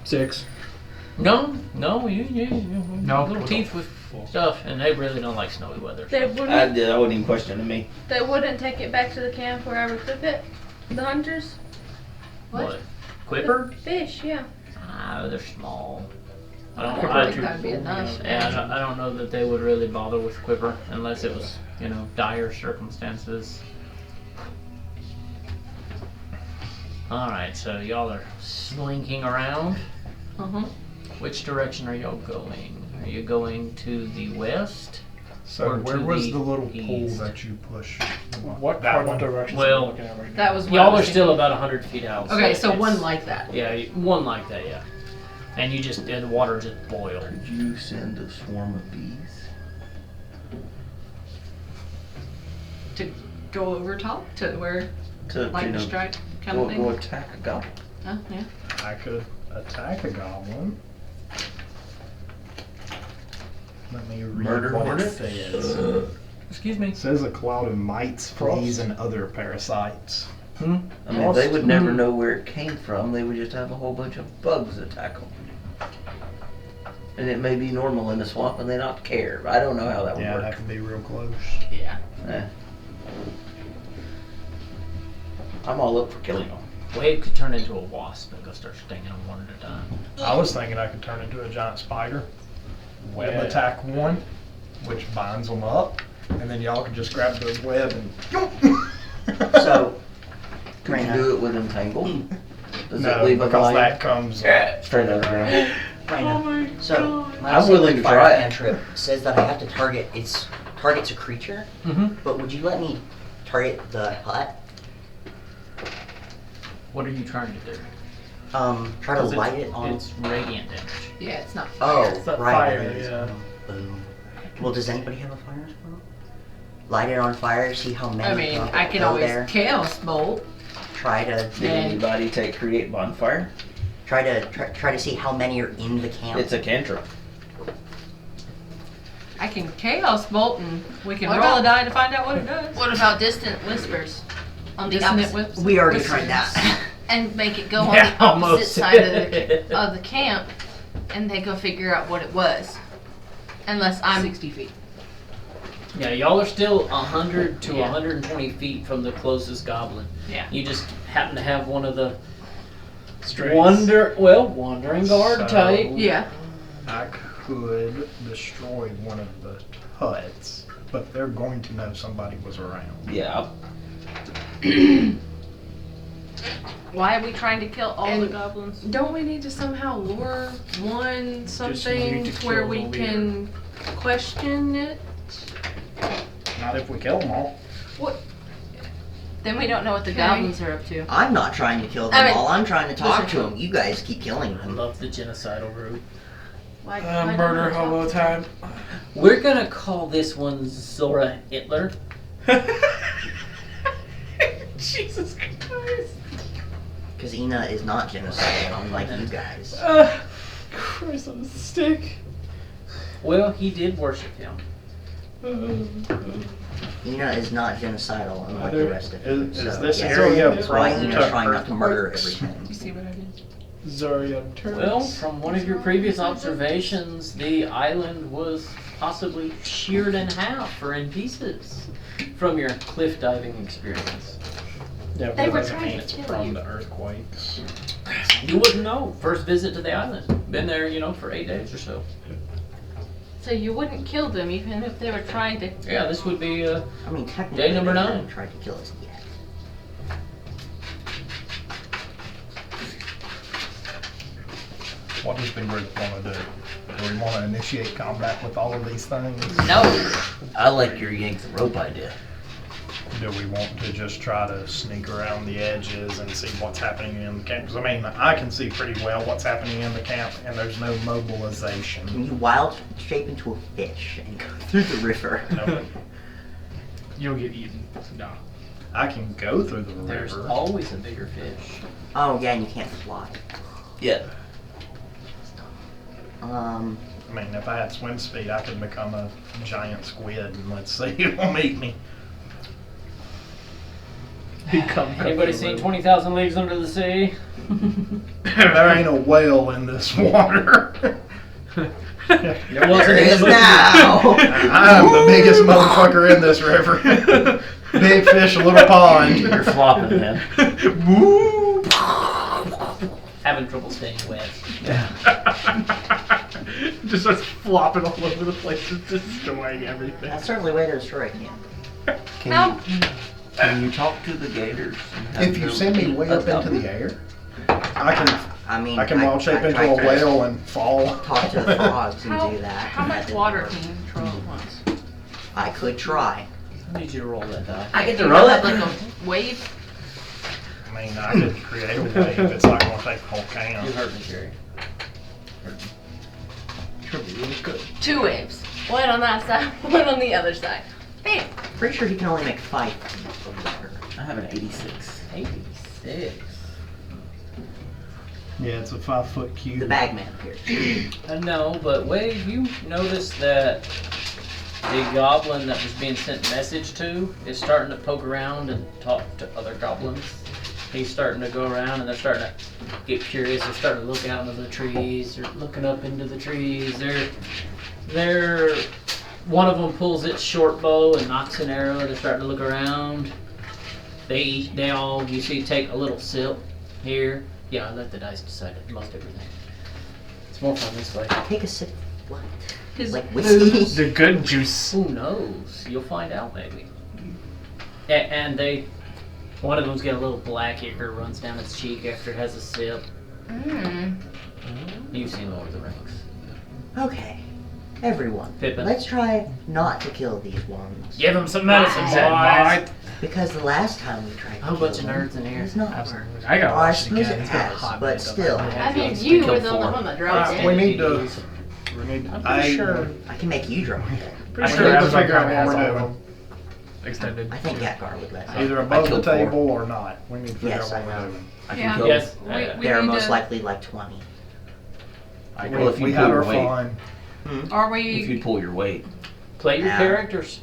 Six. No, you No? little teeth with stuff, and they really don't like snowy weather. They I wouldn't. wouldn't even question me. They wouldn't take it back to the camp where I would cook it. The hunters. What? Quipper? The fish, yeah. Ah, they're small. I I don't. don't I, think that'd be enough. yeah, I don't know that they would really bother with Quipper unless it was, dire circumstances. All right, so y'all are slinking around. Uh-huh. Which direction are y'all going? Are you going to the west? So Or where to was the the little pool east. that you pushed? What That cardinal one. directions Well, are we looking at right now? That was what I Y'all was are still thinking. about 100 feet out. Okay, so it's- one like that. Yeah, one like that, yeah. And you just, the water just boiled. Could you send a swarm of bees? To go over top to where To lightning strike kind go, of thing. go attack a goblin. Oh, yeah. I could attack a goblin. Let me read Murder what hornet? it says. Excuse me. It says a cloud of mites, fleas, and other parasites. I mean, they would never know where it came from. They would just have a whole bunch of bugs attack them. And it may be normal in the swamp and they not care. I don't know how that would Yeah, it'd work. have to be real close. Yeah. Eh. I'm all up for killing them. Wade could turn into a wasp and go start stinging them one at a time. I was thinking I could turn into a giant spider, web attack one, which binds them up, and then y'all could just grab the web and. So, Could you Raina, do it with entangle? Does it No, leave a because line that comes. straight out of the ground? Raina, so my I'm willing to fire try it. cantrip says that I have to targets a creature, Mm-hmm. but would you let me target the hut? What are you trying to do? Try to 'Cause light it on. It's radiant damage. Yeah, it's not. Oh, It's not right. fire, it is. yeah. Boom. Well, does anybody have a fire spell? Light it on fire. See how many. I mean, I can go always there. chaos bolt. Try to Did anybody take create bonfire? try to see how many are in the camp. It's a cantrip. I can chaos bolt, and we can What roll about- a die to find out what it does. What about distant whispers? On the Dissonant opposite, whips. we already whispers. tried that. and make it go on Yeah, the opposite almost. side of the camp, and they go figure out what it was. Unless I'm 60 feet. Yeah, y'all are still 100 to Yeah. 120 feet from the closest goblin. Yeah. You just happen to have one of the Strays. wandering guard So- type. Yeah. I could destroy one of the huts, but they're going to know somebody was around. Yeah. Why are we trying to kill all the And- goblins? Don't we need to somehow lure one something need to where kill we the can question it? Not if we kill them all. Then we don't know what the Okay. goblins are up to. I'm not trying to kill them I mean, all. I'm trying to talk listen. to them. You guys keep killing I them. love the genocidal route. Why, Murder hobo time. We're gonna call this one Zora Hitler. Jesus Christ. Because Ina is not genocidal, unlike you guys. Christ on a stick. Well, he did worship him. Ina is not genocidal, unlike the rest of you. Is So, this yes, area that's why prone Ina's to trying not to murder earthquakes? everything. You see what I did? Zorian turns. Well, from one of your previous observations, the island was possibly sheared in half or in pieces from your cliff diving experience. Yeah, They but were doesn't trying mean to it's kill prone you. to earthquakes. You wouldn't know. First visit to the island. Been there, for 8 days or so. So you wouldn't kill them even if they were trying to. Yeah, this would be I mean, technically, Day number they 9. haven't tried to kill us yet. What does the group want to do? Do we want to initiate combat with all of these things? no. I like your yank the rope idea. Do we want to just try to sneak around the edges and see what's happening in the camp? Because, I mean, I can see pretty well what's happening in the camp, and there's no mobilization. Can you wild shape into a fish and go through the river? No, You'll get eaten. No. I can go through the There's river. always a bigger fish. Oh, yeah, and you can't fly. Yeah. I mean, if I had swim speed, I could become a giant squid, and let's see who will meet me. Anybody seen 20,000 Leagues Under the Sea? There ain't a whale in this water. There There wasn't in the is movie. now! I'm the biggest motherfucker in this river. Big fish, little pond. You're flopping, man. Having trouble staying wet. Just starts flopping all over the place, just destroying everything. That's certainly a way to destroy a camp. Can you talk to the gators? and have If you them send me way up adopt into me? the air, I I can wild shape into tried a to whale and fall. Talk to the frogs and How, do that. how and that much didn't water work. can you control at once? I could try. I need you to roll that die. I get You to roll have it. like a wave. I mean, I could create a wave. It's not going to take the whole camp. You hurt me, Jerry. Good. 2 waves. One on that side, one on the other side. Bam! Pretty sure he can only make 5 feet of water. I have an 86. 86. Yeah, it's a 5-foot cube. The bagman appears. No, but Wade, you noticed that the goblin that was being sent message to is starting to poke around and talk to other goblins. He's starting to go around and they're starting to get curious. They're starting to look out into the trees. They're looking up into the trees. They're one of them pulls its short bow and knocks an arrow. They're starting to look around. They all, you see, take a little sip here. Yeah, I let the dice decide most everything. It's more fun this way. Take a sip. What? His Like whiskey? The good juice. Who knows? You'll find out maybe. And one of them's got a little black ichor runs down its cheek after it has a sip. You've seen Lord of the Rings. Okay. Everyone, Pippin. let's try not to kill these ones. Give him some medicine, Boys. Because the last time we tried to A whole kill bunch of him, nerds in here. it was not Absolutely. work. I gotta Oh, I watch it suppose again. it It's been a has, hot but minute. still. I mean, Yes, you kill were the only four. one that dropped it. We need to. DVDs. We need. I'm pretty sure. I can make you draw it. Pretty I sure need to Amazon figure out Prime what has we're all of doing. them extended. I think Gatgar would let me. Either above the killed four. table or not. We need to figure Yes, out I what know. we're doing. I Yeah. can kill. Yes. We There are need most to- likely like 20. Well, if you we pull had your our weight, fun. Are if you we? pull your weight, Play your Yeah. characters.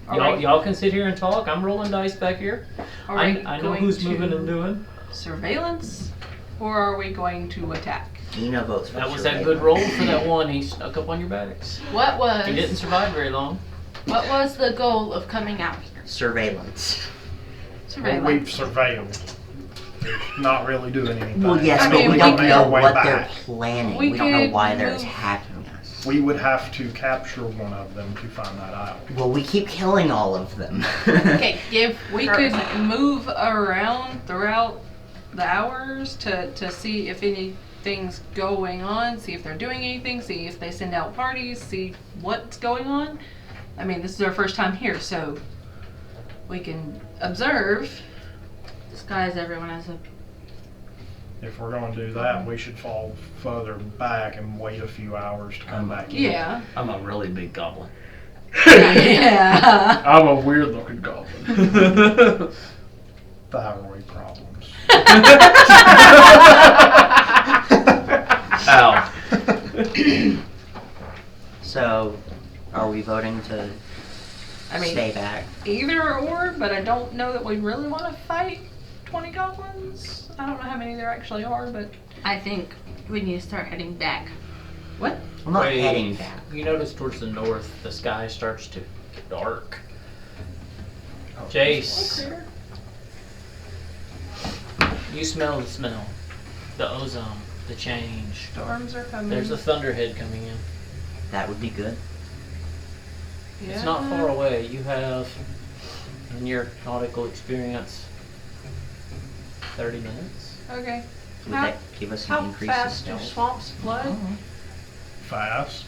Are we, Y'all can sit here and talk. I'm rolling dice back here. are I we know going who's to moving and doing. surveillance, or are we going to attack? Nina votes for That was that good roll for that one. He snuck up on your backs. What He didn't was survive very long. the goal of coming out here? Surveillance. Well, we've surveilled. Not really doing anything. Well, yes, I but mean, we we don't could- know Our way what back. they're planning. We We don't know could why they're move- attacking us. We would have to capture one of them to find that out. Well, we keep killing all of them. Okay, give We her a could second. move around throughout the hours to see if anything's going on, see if they're doing anything, see if they send out parties, see what's going on. I mean, this is our first time here, so we can observe. Disguise everyone as a. If we're going to do that, we should fall further back and wait a few hours to come back in. Yeah. I'm a really big goblin. Yeah. I'm a weird looking goblin. Thyroid problems. Ow. So, are we voting to I mean, stay back? either or, but I don't know that we really want to fight 20 goblins. I don't know how many there actually are, but I think we need to start heading back. what? I'm not Wait. heading back. You notice towards the north, the sky starts to get dark. Jace, you smell the smell, the ozone, the change. Storms are coming. There's a thunderhead coming in. That would be good. It's not far away. You have, in your nautical experience, 30 minutes. Okay. Would How- that give us How an increase in fast do stealth? swamps flood? Fast.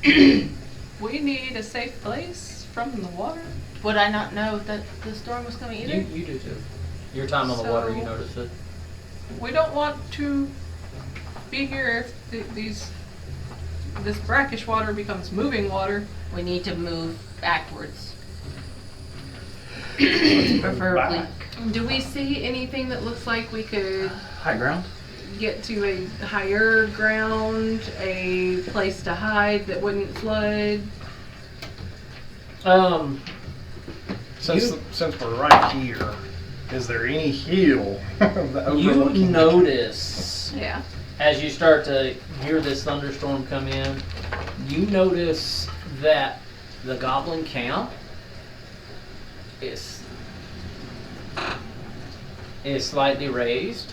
We need a safe place from the water. Would I not know that the storm was coming either? You do too. Your time on the water, you So- notice it. We don't want to be here if this brackish water becomes moving water. We need to move backwards. Preferably. Back. Do we see anything that looks like we could High ground? get to a higher ground, a place to hide that wouldn't flood? Since we're right here, is there any hill that You overlooking the- notice, Yeah. as you start to hear this thunderstorm come in, you notice that the goblin camp is slightly raised,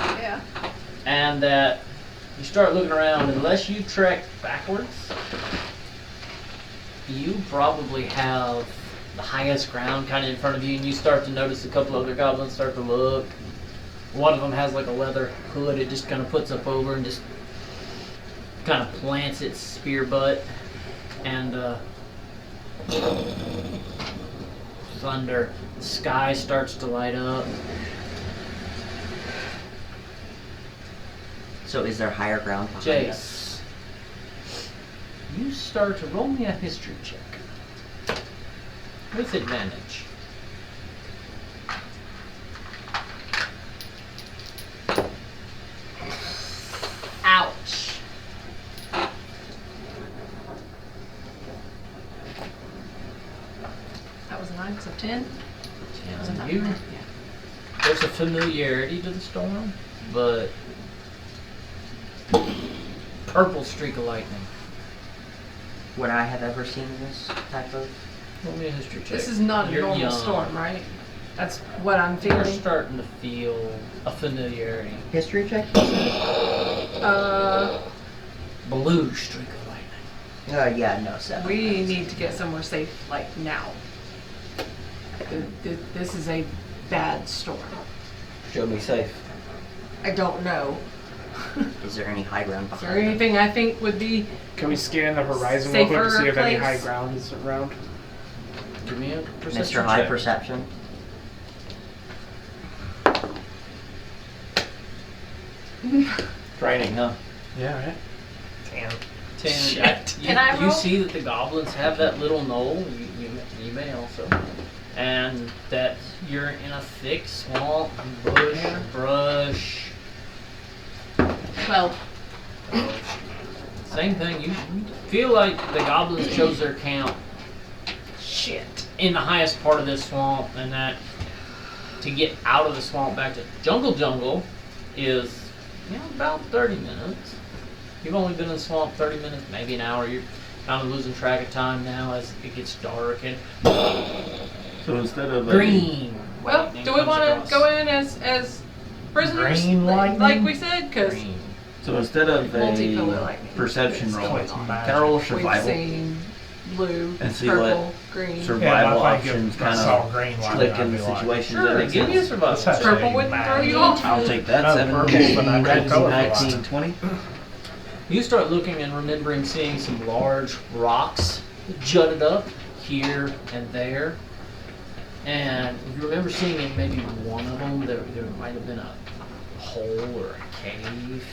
Yeah. and that you start looking around. Unless you trek backwards, you probably have the highest ground kind of in front of you, and you start to notice a couple other goblins start to look. One of them has like a leather hood. It just kind of puts up over and just kind of plants its spear butt, and thunder. The sky starts to light up. So is there higher ground behind us? Jace, you start to roll me a history check with advantage. Ouch. That was a 9, so 10. And you, there's a familiarity to the storm, but purple streak of lightning. Would I have ever seen this type of? Roll me a history check. This is not a You're normal young. storm, right? That's what I'm You're feeling. starting to feel a familiarity. History check? Blue streak of lightning. Yeah, no, 7. We need to get somewhere safe, like now. This is a bad storm. Show me safe. I don't know. Is there any high ground Is behind there us? anything I think would be? Can we scan the horizon real quick to Safer see if any place. high ground is around? Give me a perception Mr. High check. Perception. Training, huh? Yeah, right. 10. 10. Shit. You, Can I you roll? see that the goblins have that little knoll. You may also. And that you're in a thick swamp, bush, brush. 12. Same thing. You feel like the goblins chose their camp Shit. in the highest part of this swamp, and that to get out of the swamp back to jungle is about 30 minutes. You've only been in the swamp 30 minutes, maybe an hour. You're kind of losing track of time now as it gets dark and So instead of green. Well, lightning do we comes want to across. go in as prisoners? Green lightning? Like we said? Because Green. So instead of Multicolor a lightning. perception It's roll, going on. can I roll a we've survival? seen blue, And see purple, what green. Survival Yeah, I think options if I kind saw of green lightning, click I'd in be the like, situations Sure, that make give me a sense. survival Let's have check. Purple wouldn't throw you off? I'll take that. No, 7, purple's the natural color for 19, light. 20. You start looking and remembering seeing some large rocks jutted up here and there. And you remember seeing in maybe one of them, there might have been a hole or a cave.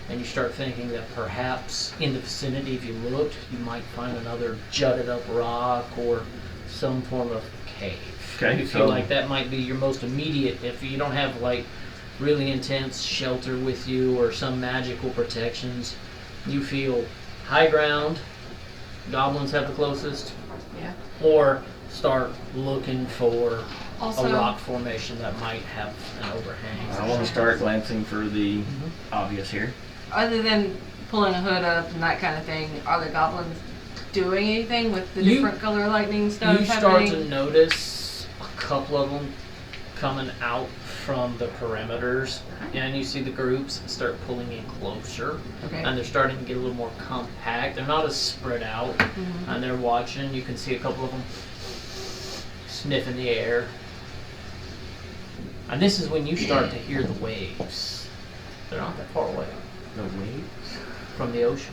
And you start thinking that perhaps in the vicinity, if you looked, you might find another jutted up rock or some form of cave. Okay, You feel so- like that might be your most immediate, if you don't have like really intense shelter with you or some magical protections, you feel high ground, goblins have the closest, Yeah. or start looking for Also, a rock formation that might have an overhang. I want to start glancing for the obvious here. other than pulling a hood up and that kind of thing, are the goblins doing anything with the You- different color lightning stuff You start happening? to notice a couple of them coming out from the perimeters, and you see the groups start pulling in closer, Okay. and they're starting to get a little more compact. They're not as spread out, and they're watching. You can see a couple of them sniffing the air. And this is when you start to hear the waves. They're not that far away. The waves? From the ocean.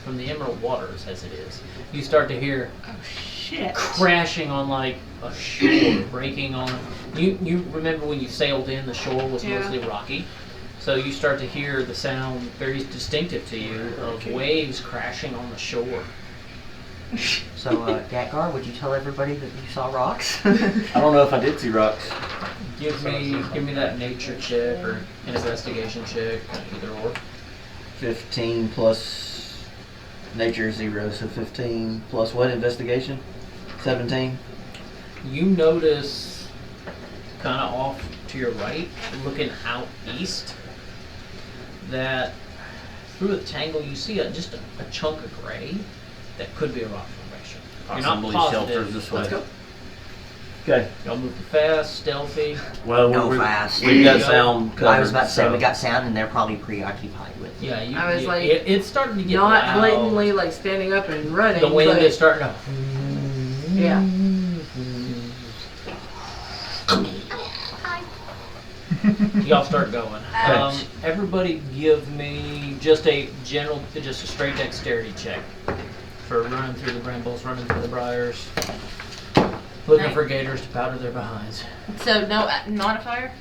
From the emerald waters, as it is. You start to hear Oh shit. crashing on like a shore, breaking on. You remember when you sailed in, the shore was Yeah. mostly rocky. So you start to hear the sound very distinctive to you of waves crashing on the shore. So, Gatgar, would you tell everybody that you saw rocks? I don't know if I did see rocks. Give me that nature check or an investigation check, either or. 15 plus nature 0, so 15 plus what investigation? 17. You notice kind of off to your right, looking out east, that through the tangle you see just a chunk of gray that could be a rock formation. You're not Possibly positive. sheltered this way. Let's go. Okay. Y'all move fast, stealthy. Well, Go we're, fast. we've got Go. sound covered. I was about to say, so- we got sound and they're probably preoccupied with it. Yeah, I was like, it's starting to get Not loud. blatantly like standing up and running. The wind but is starting to. Yeah. Y'all start going. Everybody give me just a straight dexterity check for running through the brambles, running through the briars, looking Nice. for gators to powder their behinds. So no modifier?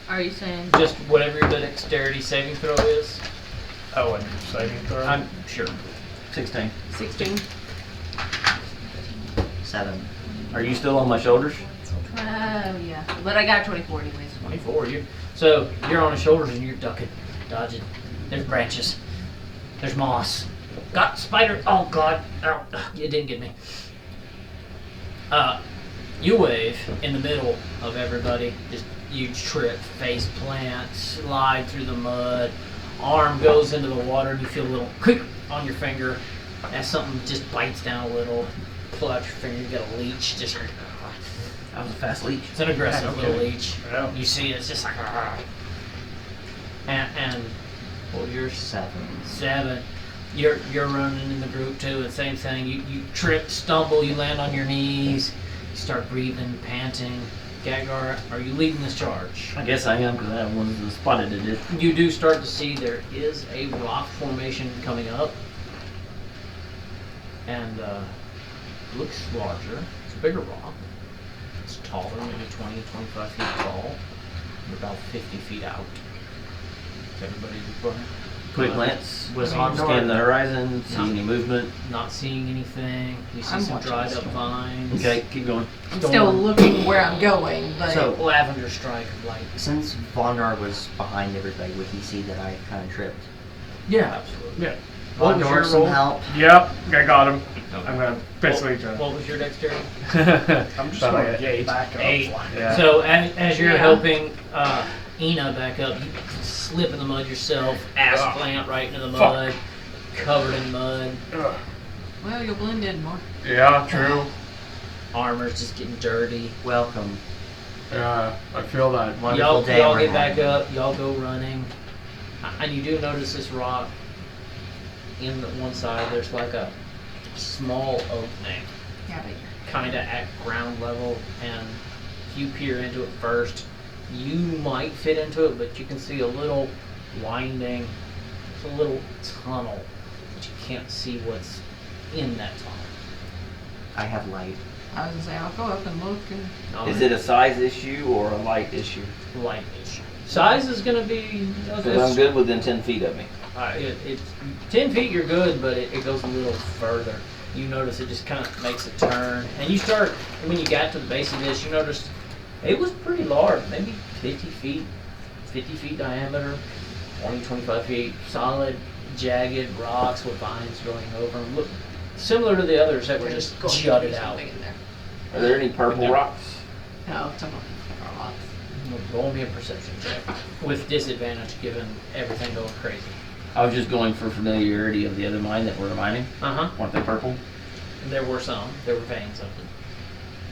Are you saying? Just whatever your dexterity saving throw is. Oh, and saving throw? I'm sure. 16. 16. 7. Are you still on my shoulders? Oh yeah. But I got 24 anyways. 24. You're on his shoulders and you're ducking, dodging. There's branches. There's moss. Got spider. Oh God! Ow. You didn't get me. You wave in the middle of everybody. Just huge trip, face plant, slide through the mud. Arm goes into the water and you feel a little quick on your finger as something just bites down a little. Pull out your finger, you got a leech. Just That was a fast leech. it's an aggressive little leech. Yeah. You see, it's just like, and well, you're 7. 7. You're running in the group too. The same thing. You trip, stumble, you land on your knees. You start breathing, panting. Gagar, are you leading this charge? I guess I am because I was the spotted it. You do start to see there is a rock formation coming up, and looks larger. It's a bigger rock. It's taller, maybe 20, 25 feet tall, and about 50 feet out. Is everybody recording? Quick glance. Was Scan the horizon. See any movement. Not seeing anything. You see I'm some watching dried the up storm. vines. Okay, keep going. I'm still looking where I'm going, but So- Lavender strike of light. Since Vondar was behind everybody, would he see that I kind of tripped? Yeah, absolutely. Yeah. What was your Vondar, some roll? help. Yep, I got him. Okay. I'm gonna basically try. What was your dexterity? I'm just But gonna like get back up. 8. Yeah. So as you're Yeah. helping Ina back up, you slip in the mud yourself, ass Ah. plant right into the mud, covered in mud, Ugh. well, you'll blend in more. Yeah, true. armor's just getting dirty. Welcome. Yeah, I feel that. Wonderful Y'all, day y'all we're get back having. up, y'all go running, and you do notice this rock in the one side. There's like a small opening, Yeah, but kind of at ground level, and if you peer into it first, you might fit into it, but you can see a little winding, it's a little tunnel, but you can't see what's in that tunnel. I have light. I was gonna say I'll go up and look and Is it a size issue or a light issue? light issue? Size is going to be. Because I'm good within 10 feet of me. It's 10 feet. You're good, but it goes a little further. You notice it just kind of makes a turn, and you start when you got to the base of this. You noticed it was pretty large, maybe 50 feet diameter, 20, 25 feet, solid, jagged rocks with vines growing over them. Look similar to the others that were just going to jutted do out. something in there. Are there any purple No. rocks? No, it's a lot. Roll me a perception check with disadvantage, given everything going crazy. I was just going for familiarity of the other mine that we're mining. Uh huh. Weren't they purple? There were some. There were veins of them.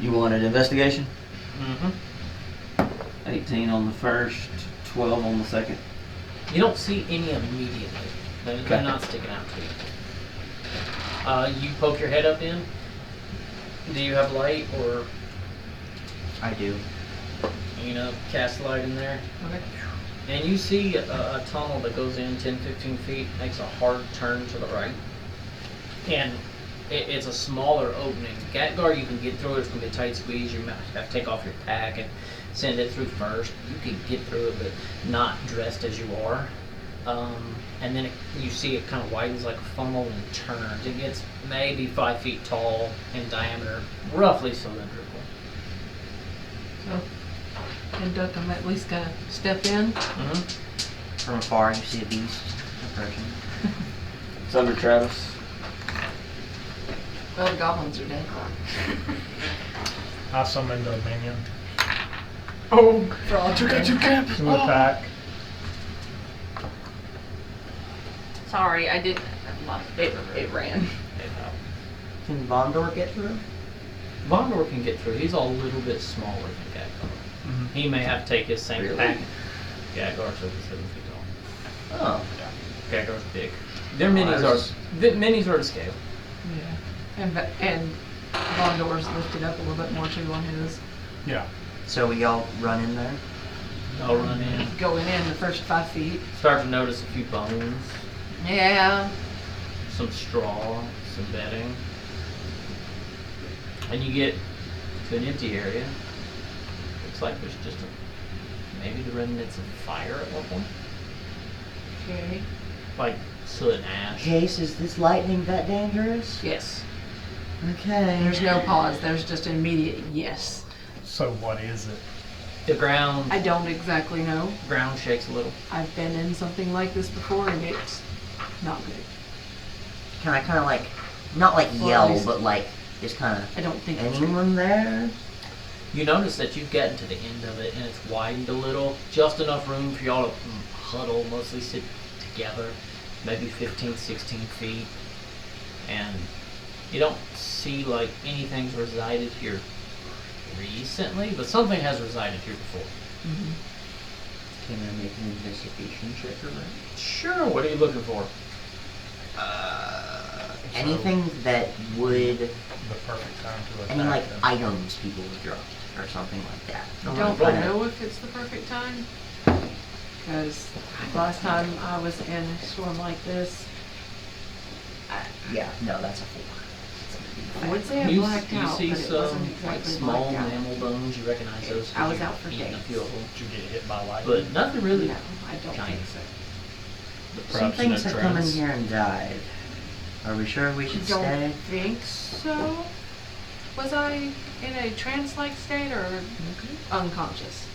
You wanted investigation? Mm-hmm. 18 on the first, 12 on the second. You don't see any immediately. They're Okay. not sticking out to you. You poke your head up in. Do you have light, or I do. cast light in there? Okay. And you see a tunnel that goes in 10, 15 feet, makes a hard turn to the right. And it's a smaller opening. Gatgar, you can get through it. It's going to be a tight squeeze. You might have to take off your pack and send it through first. You can get through it, but not dressed as you are. And then you see it kind of widens like a funnel and turns. It gets maybe 5 feet tall in diameter, roughly cylindrical. So, and Duck, I'm at least gonna step in. Mm-hmm. From afar, you see a beast approaching. It's under Travis. Well, the goblins are dead. I summoned a minion Oh, Frog. you can't. to attack. Sorry, I didn't. It ran. Can Vondor get through? Vondor can get through. He's a little bit smaller than Gatgar. Mhm. He may have to take his same Really? pack. Gatgar's over 7 feet tall. Oh. Gatgar's big. Their minis I was- minis are to scale. Yeah. And Vondor's lifted up a little bit more too on his. Yeah. So we all run in there? I'll run in. Going in the first 5 feet. Start to notice a few bones, Yeah. some straw, some bedding. And you get to an empty area. Looks like there's just maybe the remnants of fire at one point. Okay. Like soot and ash. Jace, is this lightning that dangerous? Yes. Okay. There's no pause. There's just an immediate yes. So what is it? The ground I don't exactly know. ground shakes a little. I've been in something like this before, and it's not good. Can I kind of like, not like Well, at yell, least- but like just kind of, I don't think it's good. anyone there? You notice that you've gotten to the end of it and it's widened a little. Just enough room for y'all to huddle, mostly sit together. Maybe 15, 16 feet. And you don't see like anything's resided here recently, but something has resided here before. Can I make an investigation check or what? Sure, what are you looking for? Anything that would, The perfect time to attack any like them. items people would drop or something like that. I don't Kinda- know if it's the perfect time. Because last time I was in a storm like this, Yeah, no, that's a 4. I would say I You blacked you out, see but it some wasn't like exactly small blacked out. mammal bones. You recognize those. 'cause I was you've out for eaten days. a few of them, Did you get hit by lightning? but nothing really No, I don't giant. think so. Some Perhaps in a things have come in trance? here and died. Are we sure we should Don't stay? think so. Was I in a trance-like state or unconscious?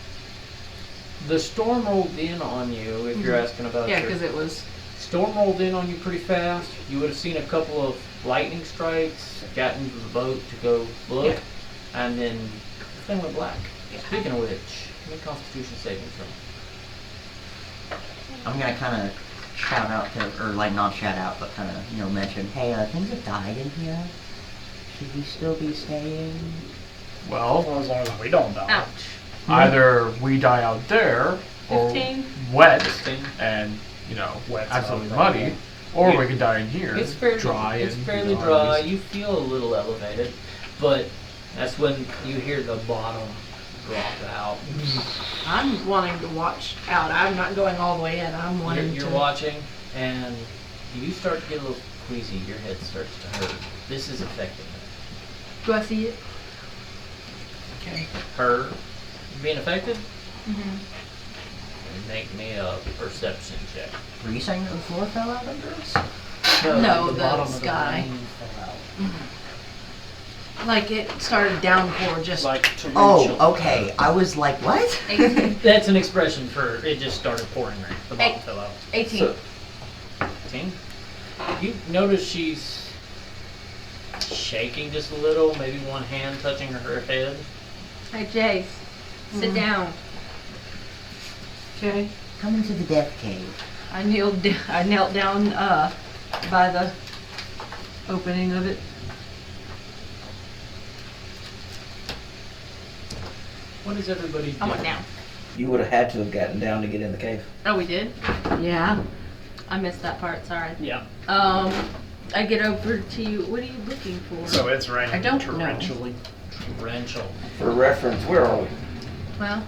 The storm rolled in on you. If you're asking about Yeah, your because it was. storm rolled in on you pretty fast. You would have seen a couple of lightning strikes, got into the boat to go look, and then the thing went black. Yeah. Speaking of which, make Constitution saving throw. I'm gonna kind of shout out to, or like not shout out, but kind of, mention, hey, things have died in here. Should we still be staying? Well, Well, as long as we don't die. Ouch. either we die out there or 15. wet 15. and Wet's absolutely not a muddy, problem. or Yeah. we could die in here, It's fairly dry. It's and, fairly at dry. least- You feel a little elevated, but that's when you hear the bottom drop out. I'm wanting to watch out. I'm not going all the way in. I'm wanting You're to. watching, and you start to get a little queasy. Your head starts to hurt. This is affecting her. Do I see it? Okay. Her being affected? Mm-hmm. Make me a perception check. Were you saying that the floor fell out under us? No, the bottom sky. of the rain fell out. Like it started downpour just. Like Oh, okay. I was like, what? 18. That's an expression for it just started pouring rain. The bottom Eight. fell out. 18. So, 15. You notice she's shaking just a little, maybe one hand touching her head. Hey, Jace, sit down. Okay. Come into the death cave. I knelt down by the opening of it. What is everybody I doing? went down. you would have had to have gotten down to get in the cave. Oh, we did? Yeah. I missed that part, sorry. Yeah. I get over to you. What are you looking for? So it's raining I don't know. torrentially. Torrential. For reference, where are we? Well,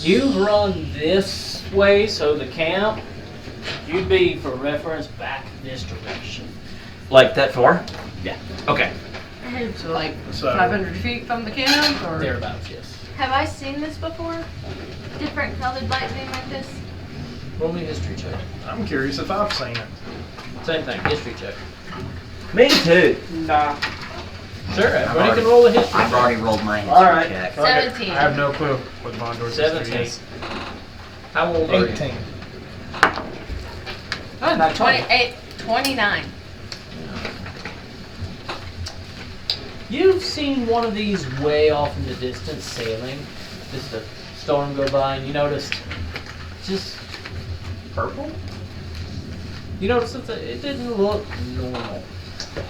You've run this way, so the camp, you'd be, for reference, back this direction. Like that far? Yeah. Okay. so like So- 500 feet from the camp, or? Thereabouts, yes. Have I seen this before? Different colored lightning like this? Roll me a history check. I'm curious if I've seen it. Same thing, history check. Me too. Nah. Sure, everybody already- can roll a history I've check. already rolled my history Alright. check. 17. I have no clue what Mondor's history 17. is. How old are you? 18. Oh, not 28, 29. You've seen one of these way off in the distance sailing. Just a storm go by, and you noticed just purple. You noticed it didn't look normal,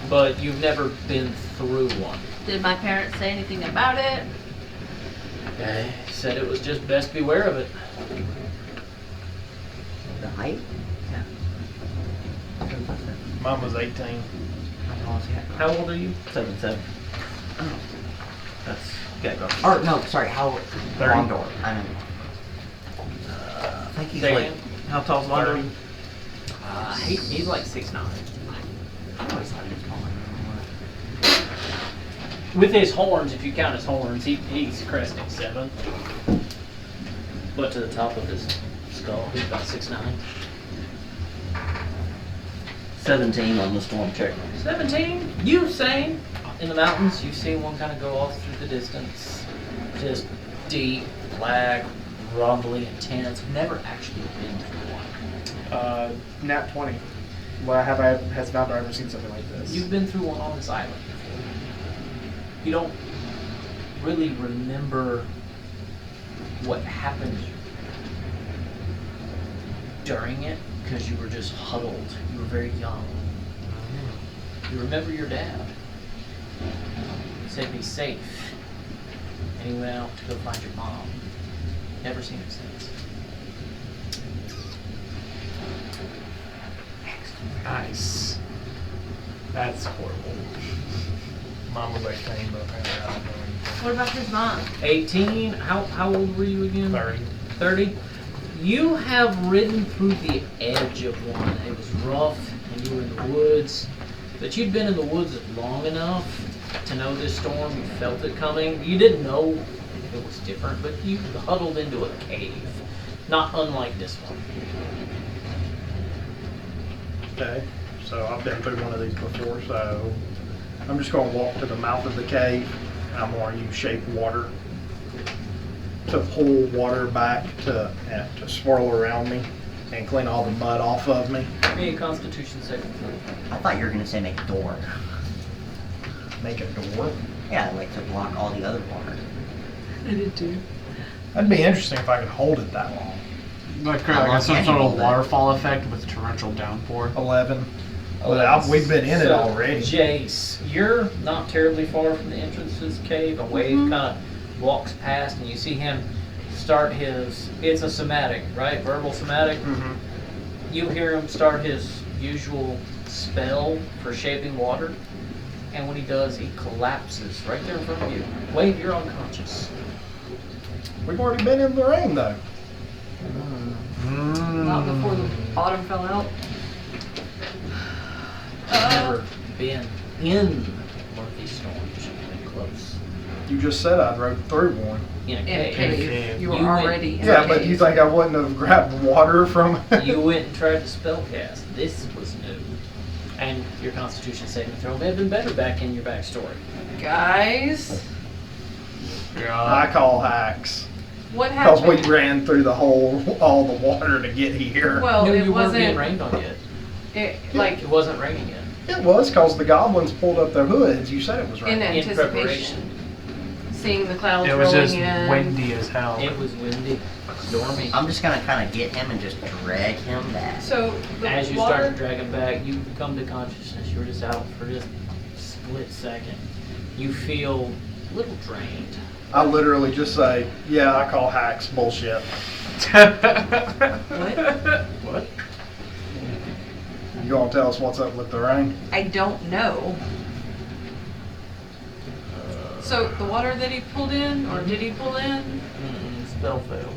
but you've never been through one. Did my parents say anything about it? They said it was just best beware of it. The height? Mine was 18. How old are you? 7-7. Oh. That's okay. Go. Or, no, sorry, how... 30. Londor. I don't know. I think he's Say like. again? How tall's Londor? He's like 6'9". I always thought he was smaller than With his horns, if you count his horns, he's cresting 7. But to the top of his skull, he's about 6'9". 17 on the storm check. 17. You've seen in the mountains. You've seen one kind of go off through the distance, just deep, black, rumbly, intense. Never actually been through one. Nat 20. Has Valdor ever seen something like this? You've been through one on this island before. You don't really remember what happened during it because you were just huddled. You were very young. You remember your dad. He said be safe. And he went out to go find your mom. Never seen her since. Nice. That's horrible. Mine was 18, but apparently I don't know anything. What about his mom? 18. How old were you again? 30. 30. You have ridden through the edge of one. It was rough, and you were in the woods. But you'd been in the woods long enough to know this storm. You felt it coming. You didn't know it was different, but you huddled into a cave, not unlike this one. Okay, so I've been through one of these before, so I'm just going to walk to the mouth of the cave. I'm going to use shape water to pull water back to swirl around me and clean all the mud off of me. Give me a Constitution saving throw. I thought you were gonna say make a door. Make a door. Yeah, like to block all the other water. I did too. That'd be interesting if I could hold it that long. Like How long some can sort you of hold it? waterfall effect with torrential downpour. 11. Well, we've been in it So, already. Jace, you're not terribly far from the entrance to this cave. A wave kind of walks past, and you see him start his. It's a somatic, right? Verbal somatic. Mm-hmm. You hear him start his usual spell for shaping water, and when he does, he collapses right there in front of you. Wave, you're unconscious. We've already been in the rain, though. Not before the bottom fell out. I've never been in one of these storms. You've been close. You just said I rode through one. In a In a cave. cave. You were You went- already in Yeah, a but cave. you think I wouldn't have grabbed water from? You went and tried to spellcast. This was new. And your Constitution saving throw may have been better back in your backstory. Guys, I call hacks. what Because happened? we ran through all the water to get here. Well, no, it you weren't being wasn't. rained on yet. Like It wasn't raining yet. It was because the goblins pulled up their hoods. You said it was in raining. anticipation, preparation. seeing the clouds It was rolling just in. windy as hell. It was windy, stormy. I'm just gonna kind of get him and just drag him back. So the As you water. start to drag him back, you come to consciousness. You were just out for just a split second. You feel a little drained. I literally just say, yeah, I call hacks bullshit. What? You gonna tell us what's up with the rain? I don't know. So the water that he pulled in, or did he pull in? Spell failed.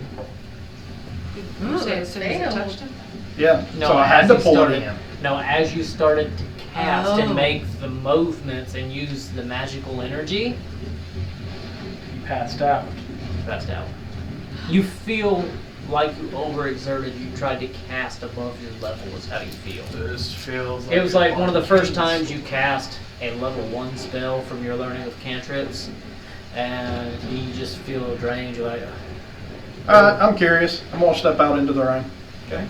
You say as soon as it failed. touched him? Yeah, No, so I had as to you pull started- it in. No, as you started to cast Oh. and make the movements and use the magical energy, You passed out. you passed out. You feel like you overexerted. You tried to cast above your level. Is how you feel. This feels It was like one of the first times you cast a level 1 spell from your learning of cantrips, and you just feel drained. You're like, I'm curious. I'm gonna step out into the rain. okay.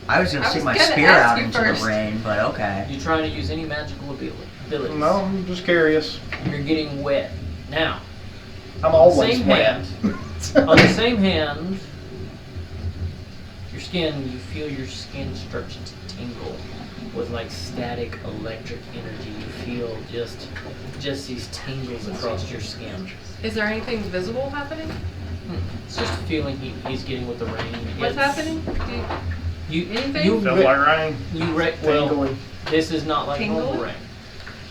I was gonna I stick was my gonna spear ask out you into first. the rain, but okay. You trying to use any magical abilities? No, I'm just curious. You're getting wet now. I'm always Same wet. hand. On the same hand, your skin, you feel your skin start to tingle with like static electric energy. You feel just these tingles across your skin. Is there anything visible happening? It's just a feeling he's getting with the rain. What's It's- happening? You, Anything? You, Feels like rain. well, Tingly. this is not like normal Tingly? rain.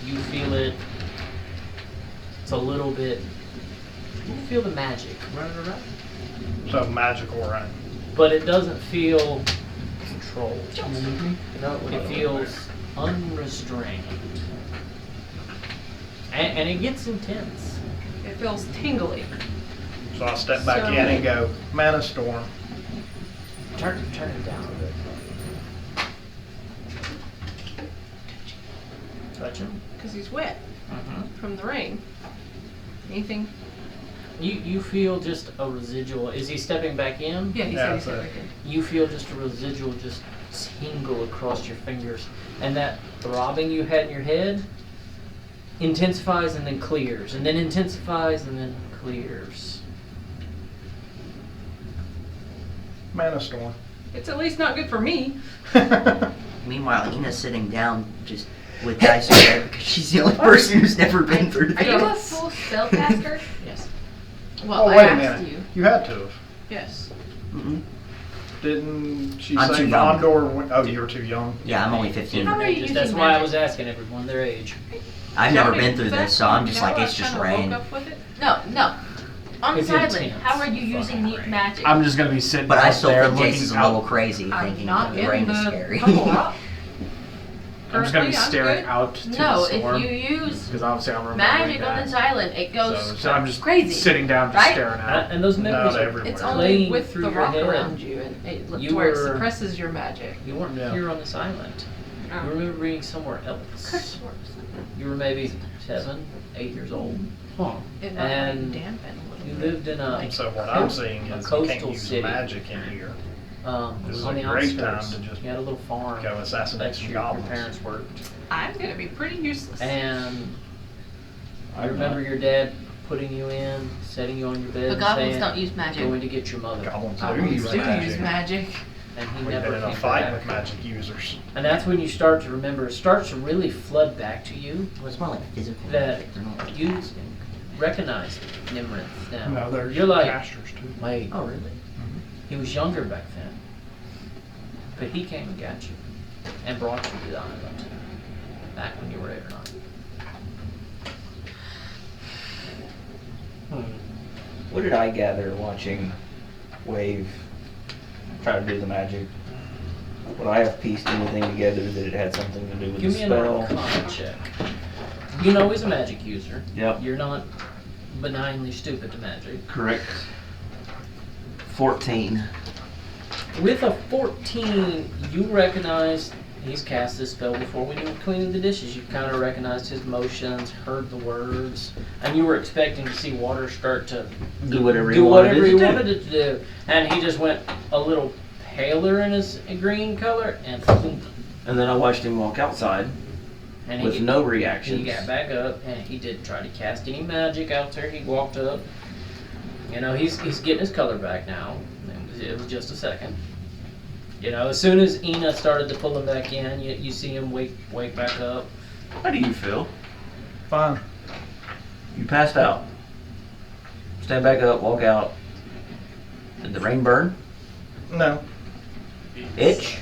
You feel it. It's a little bit. You feel the magic running around, So magical rain. but it doesn't feel controlled. No, it feels unrestrained, and it gets intense. It feels tingly. So I step back So- in and go, mana storm. Turn it down a bit. Touch him. Because he's wet Mm-hmm. from the rain. Anything? You feel just a residual. Is he stepping back in? Yeah, he Yeah, said he so- said again. You feel just a residual just tingle across your fingers, and that throbbing you had in your head intensifies and then clears, and then intensifies and then clears. Mana storm. It's at least not good for me. Meanwhile, Ina's sitting down just with dice there because she's the only person who's never been through Are you a this. full spellcaster? Yes. Well, Oh, I wait a asked minute. you. You had to have. Yes. Mm-mm. Didn't she I'm say too young. Gondor? Oh, you were too young. Yeah, I'm only 15. How are you Ages. That's using why I magic? was asking everyone their age. I've never Jody, been through is this, that so I'm just now like, I it's just kinda rain. woke up with it? No. On It's silent. intense. How are you using Fucking rain. magic? I'm just gonna be sitting But I out still there think looking Jason's a out. little crazy, I'm thinking not that the rain in is the scary. bubble rock. I'm just gonna be Currently, I'm staring good. out to No, the storm. if you use Because obviously I'm remembering magic that. on this island, it goes So I'm just crazy. sitting down, just right? staring out. And those memories Not are everywhere. It's only playing with through the your rock head. around you, and You to where it were- suppresses your magic. You weren't Yeah. here on this island. Oh. You remember being somewhere else. You were maybe 7, 8 years old. Huh. It might And dampen a You little bit. lived in a So what I'm seeing a is you can't coastal use city. magic in here. This is On a the great time outskirts. to just You had a little farm. go assassinate That's some your goblins. parents worked. I'm gonna be pretty useless. And I remember your dad putting you in, setting you on your bed, The and goblins saying, don't use magic. going to get your mother. Goblins do Goblins use do use magic. magic. And he We've never been in a came fight back. with magic users. And that's when you start to remember, it starts to really flood back to you Well, it's more like physical that magic. They're not like you recognize Nimrith now. No, there's You're like, casters too. wait, Oh, really? he was younger back then. But he came and got you and brought you to the island back when you were 8 or 9. What did I gather watching Wave try to do the magic? Would I have pieced anything together that it had something to do with Give the me an spell? Arcana check. You know he's a magic user. Yep. You're not benignly stupid to magic. Correct. 14. With a 14, you recognize he's cast this spell before when you were cleaning the dishes. You kind of recognized his motions, heard the words, and you were expecting to see water start to Do whatever do you wanted whatever it he to do. wanted it to do. And he just went a little paler in his green color, and And then I watched him walk outside and with he, no he reactions. got back up, and he didn't try to cast any magic out there. He walked up. You know, he's getting his color back now. It was just a second. You know, as soon as Ina started to pull him back in, you see him wake back up. How do you feel? Fine. You passed out. Stand back up, walk out. Did the rain burn? No. Itch?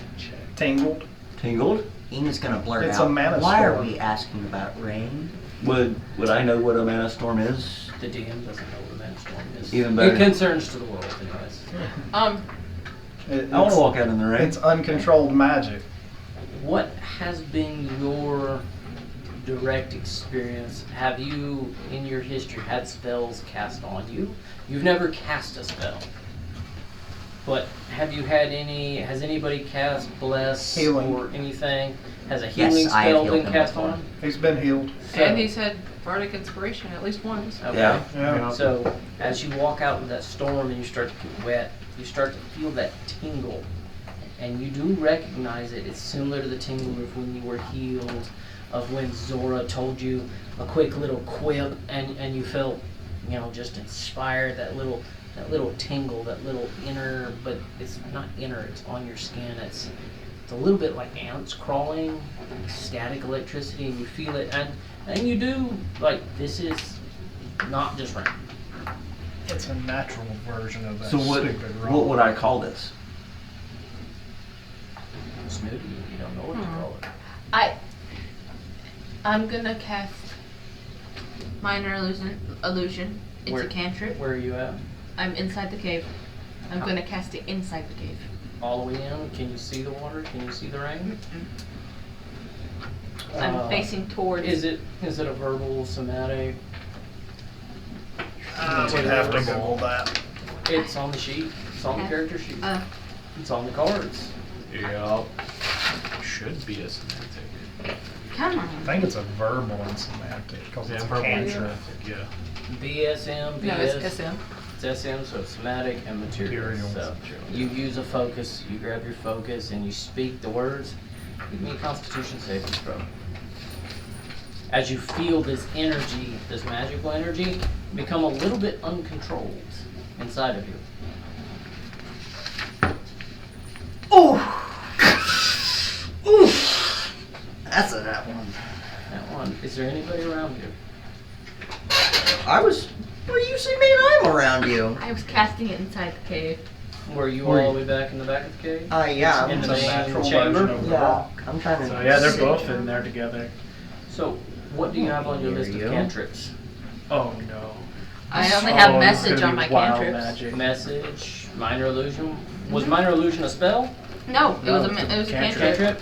Tingled. Tingled? Ina's gonna blurt It's out. a mana Why are storm." we asking about rain? Would I know what a mana storm is? The DM doesn't know what a mandstorm is. Even better. It concerns to the world, anyways. I want to walk out in the rain. It's uncontrolled magic. What has been your direct experience? Have you, in your history, had spells cast on you? You've never cast a spell. But have you had any, has anybody cast Bless Healing. or anything? Has a Yes, healing I have spell healed been him cast before. on him? He's been healed. And he's had bardic inspiration at least once. Okay. Yeah. Yeah. So as you walk out with that storm and you start to get wet, you start to feel that tingle. And you do recognize it. It's similar to the tingle of when you were healed, of when Zora told you a quick little quip and you felt, you know, just inspired, that little tingle, that little inner, but it's not inner, it's on your skin. It's a little bit like ants crawling, static electricity, and you feel it, and you do, like, this is not just rain. It's a natural version of that So stupid rock. what would I call this? Snooty, you don't know what to call it. I'm gonna cast minor illusion. It's Where- a cantrip. Where are you at? I'm inside the cave. I'm gonna cast it inside the cave. All the way in? Can you see the water? Can you see the rain? I'm facing towards. Is it a verbal, somatic? I would have to Google that. It's on the sheet. It's on the Okay. character sheet. Uh, It's on the cards. Yep. Should be a semantic. come I on. think it's a verbal and semantic because it's a verbal and cantrip. Yeah. BSM, No, BS. it's SM. It's SM, so it's somatic and material. Materials. So you use a focus, you grab your focus, and you speak the words. Give me a Constitution saving throw. As you feel this energy, this magical energy, become a little bit uncontrolled inside of you. That's a that one. That one. Is there anybody around you? What do you see me and I'm around you? I was casting it inside the cave. Were you Were all you- the way back in the back of the cave? Yeah, In I'm the It's a main natural chamber? version of the Yeah, rock. I'm trying to. So yeah, they're sit both here. in there together. So, what do you have on your Here list of you go. cantrips? Oh no. I only have Oh, it's message gonna on be my wild cantrips. magic. Message, minor illusion. Was minor illusion a spell? No, it was No, a it's a cantrip. Cantrip?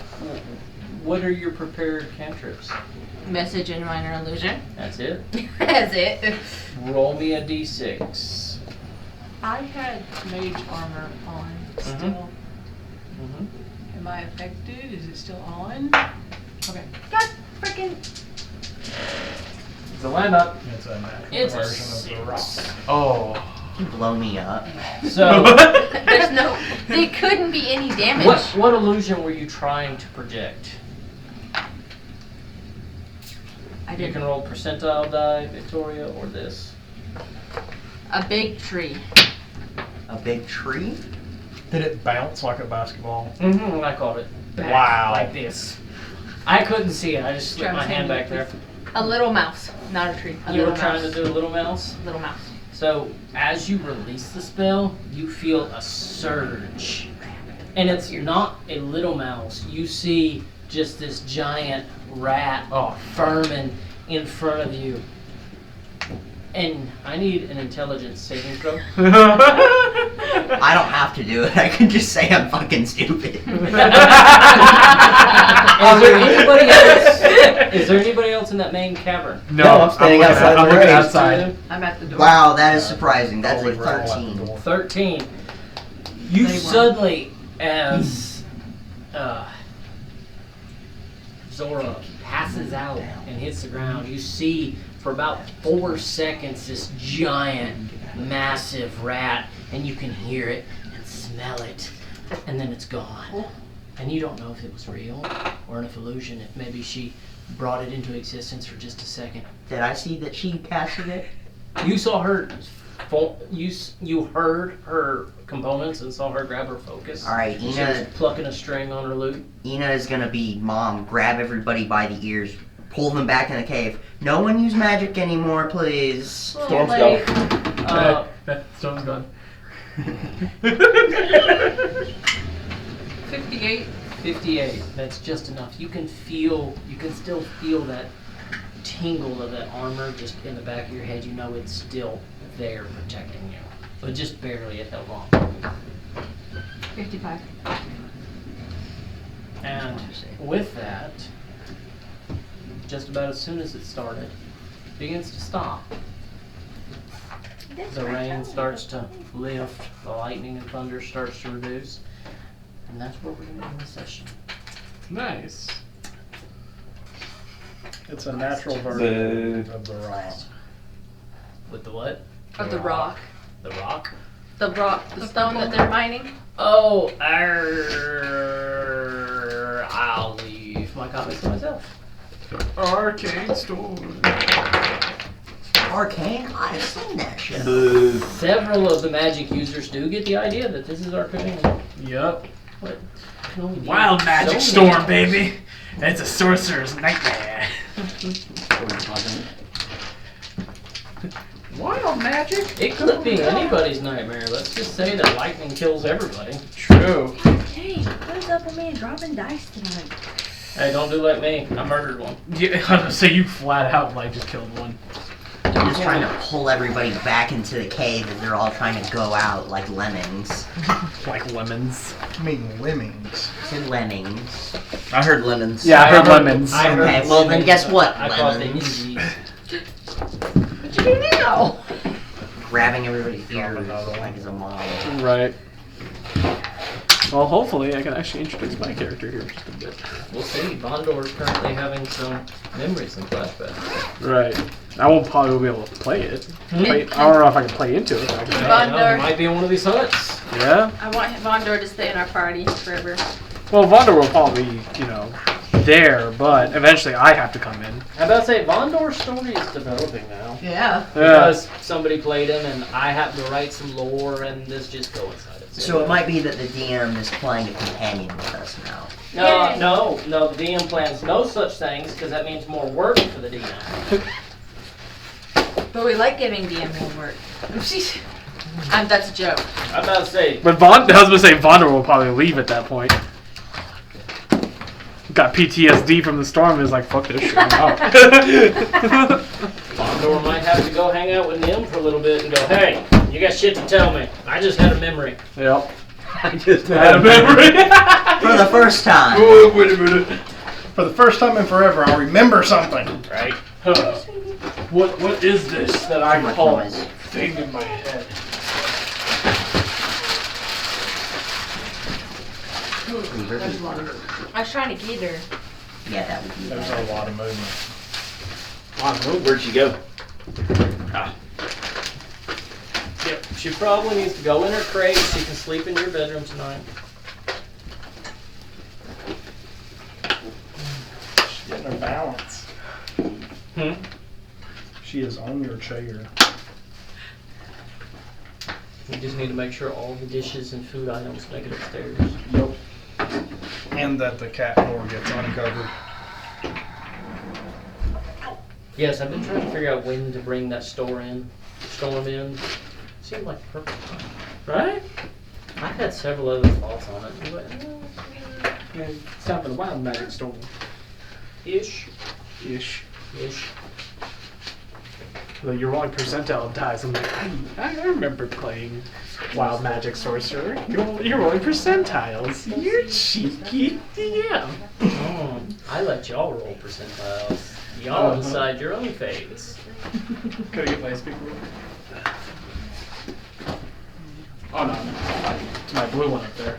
what are your prepared cantrips? Message and minor illusion. That's it. That's it. Roll me a d6. I had mage armor on still. Mm-hmm. Am I affected? Is it still on? Okay. God freaking. It's a land up. It's a natural It's a version of the rock. 6. Oh. You blow me up. So, There's no. There couldn't be any damage. what illusion were you trying to project? I You did can roll percentile die, Victoria, or this. a big tree. A big tree? Did it bounce like a basketball? Mm-hmm. I called it back, Wow. like this. I couldn't see it. I just slipped my hand back there. A little mouse, not a tree. A You were little trying mouse. to do a little mouse. Little mouse. So as you release the spell, you feel a surge. And it's not a little mouse. You see just this giant rat vermin in front of you. And I need an intelligence saving throw. I don't have to do it. I can just say I'm fucking stupid. Is there anybody else? Is there anybody else in that main cavern? No, I'm standing outside the looking race. outside. I'm at the door. Wow, that is surprising. That's Holy a roll at the 13. door. 13. You They won. suddenly, as Zora passes out and hits the ground, you see for about 4 seconds this giant, massive rat, and you can hear it and smell it, and then it's gone. And you don't know if it was real or an illusion, if maybe she brought it into existence for just a second. Did I see that she casted it? You saw her, you heard her components and saw her grab her focus. Alright, She was Ina, plucking a string on her lute. Ina is gonna be mom, grab everybody by the ears, pull them back in the cave. No one use magic anymore, please. Storm's Late. go. Storm's gone. 58. 58. That's just enough. You can still feel that tingle of that armor just in the back of your head. You know it's still there protecting you, but just barely. It held on. 55. And with that, just about as soon as it started, it begins to stop. The rain starts to lift, the lightning and thunder starts to reduce, and that's where we're going to end the session. Nice. It's a natural version of the rock. With the what? Of the rock. The rock? The rock. The stone that they're mining. Oh, I'll leave my comments to myself. Arcane storm. Arcane? I've seen that shit. Boo. Several of the magic users do get the idea that this is arcane. Yep. What? can only be Wild so magic many storm, times. baby. It's a sorcerer's nightmare. Wild magic? It could be anybody's nightmare. Let's just say that lightning kills everybody. True. Hey, what is up with me dropping dice tonight? Hey, don't do like me. I murdered one. Yeah, I was gonna say you flat out like just killed one. I'm just trying to pull everybody back into the cave as they're all trying to go out like lemmings. Like lemons. I mean, lemmings. I said lemmings. I heard lemons. Yeah, I heard lemons. I heard Okay, well then lemons, guess but what, I thought they lemons? Indies. What you do now? Grabbing everybody's ears like as a mom. Right. Well, hopefully I can actually introduce my character here just a bit. We'll see. Bondor is currently having some memories and flashbacks. Right. I won't probably be able to play it. I don't know if I can play into it. But I can I don't know, Bondor. it might be in one of these huts. Yeah. I want Vondor to stay in our party forever. Well, Vondor will probably be, there, but eventually I have to come in. I'm about to say, Vondor's story is developing now. Yeah. Because somebody played him and I happen to write some lore and this just coincided. So it might be that the DM is playing a companion with us now. No, the DM plans no such things because that means more work for the DM. But we like giving DM more work. That's a joke. I'm about to say, But I was going to say Vondor will probably leave at that point. Got PTSD from the storm and is like, fuck this shit, I'm out. Bondor might have to go hang out with Nim for a little bit and go, hey, you got shit to tell me. I just had a memory. Yep. I just Had a memory. For the first time. Oh, wait a minute. For the first time in forever, I'll remember something. Right? What is this that I much call noise. thing in my head? I was trying to get her. Yeah, that would be There's bad. a lot of movement. Where'd she go? Yep. She probably needs to go in her crate. She can sleep in your bedroom tonight. She's getting her balance. She is on your chair. You just need to make sure all the dishes and food items make it upstairs. Yep. And that the cat door gets uncovered. Yes, I've been trying to figure out when to bring that storm in. Seemed like the perfect time. Right? I've had several other thoughts on it, but Yeah, it's time for the wild magic storm. ish. Ish. Ish. Though your rolling percentile dies, I'm like, I remember playing wild magic sorcerer. You're rolling percentiles. You're cheeky. Yeah. Oh, I let y'all roll percentiles. Y'all decide your own fates. Could I get my speaker? Oh no, it's my blue one up there.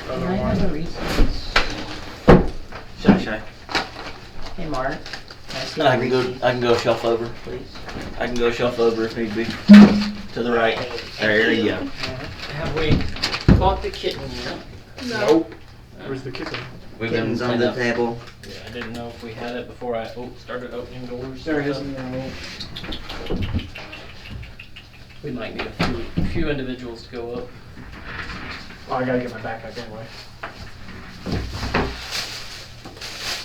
Other one. Shy. Hey, Mark. I can go shelf over. Please. I can go shelf over if need be. To the right. There you go. Have we caught the kitten yet? Nope. Where's the kitten? We've been Kittens on cleaned the up. table. Yeah, I didn't know if we had it before I started opening doors. There it is. We might need a few individuals to go up. Oh, I gotta get my backpack anyway.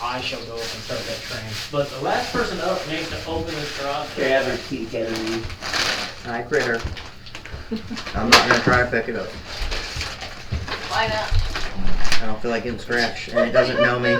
I shall go up and start that train. But the last person up needs to open this garage. Okay, I have a kitty cat in you. Hi, critter. I'm not gonna try to pick it up. Why not? I don't feel like getting scratched, and it doesn't know me.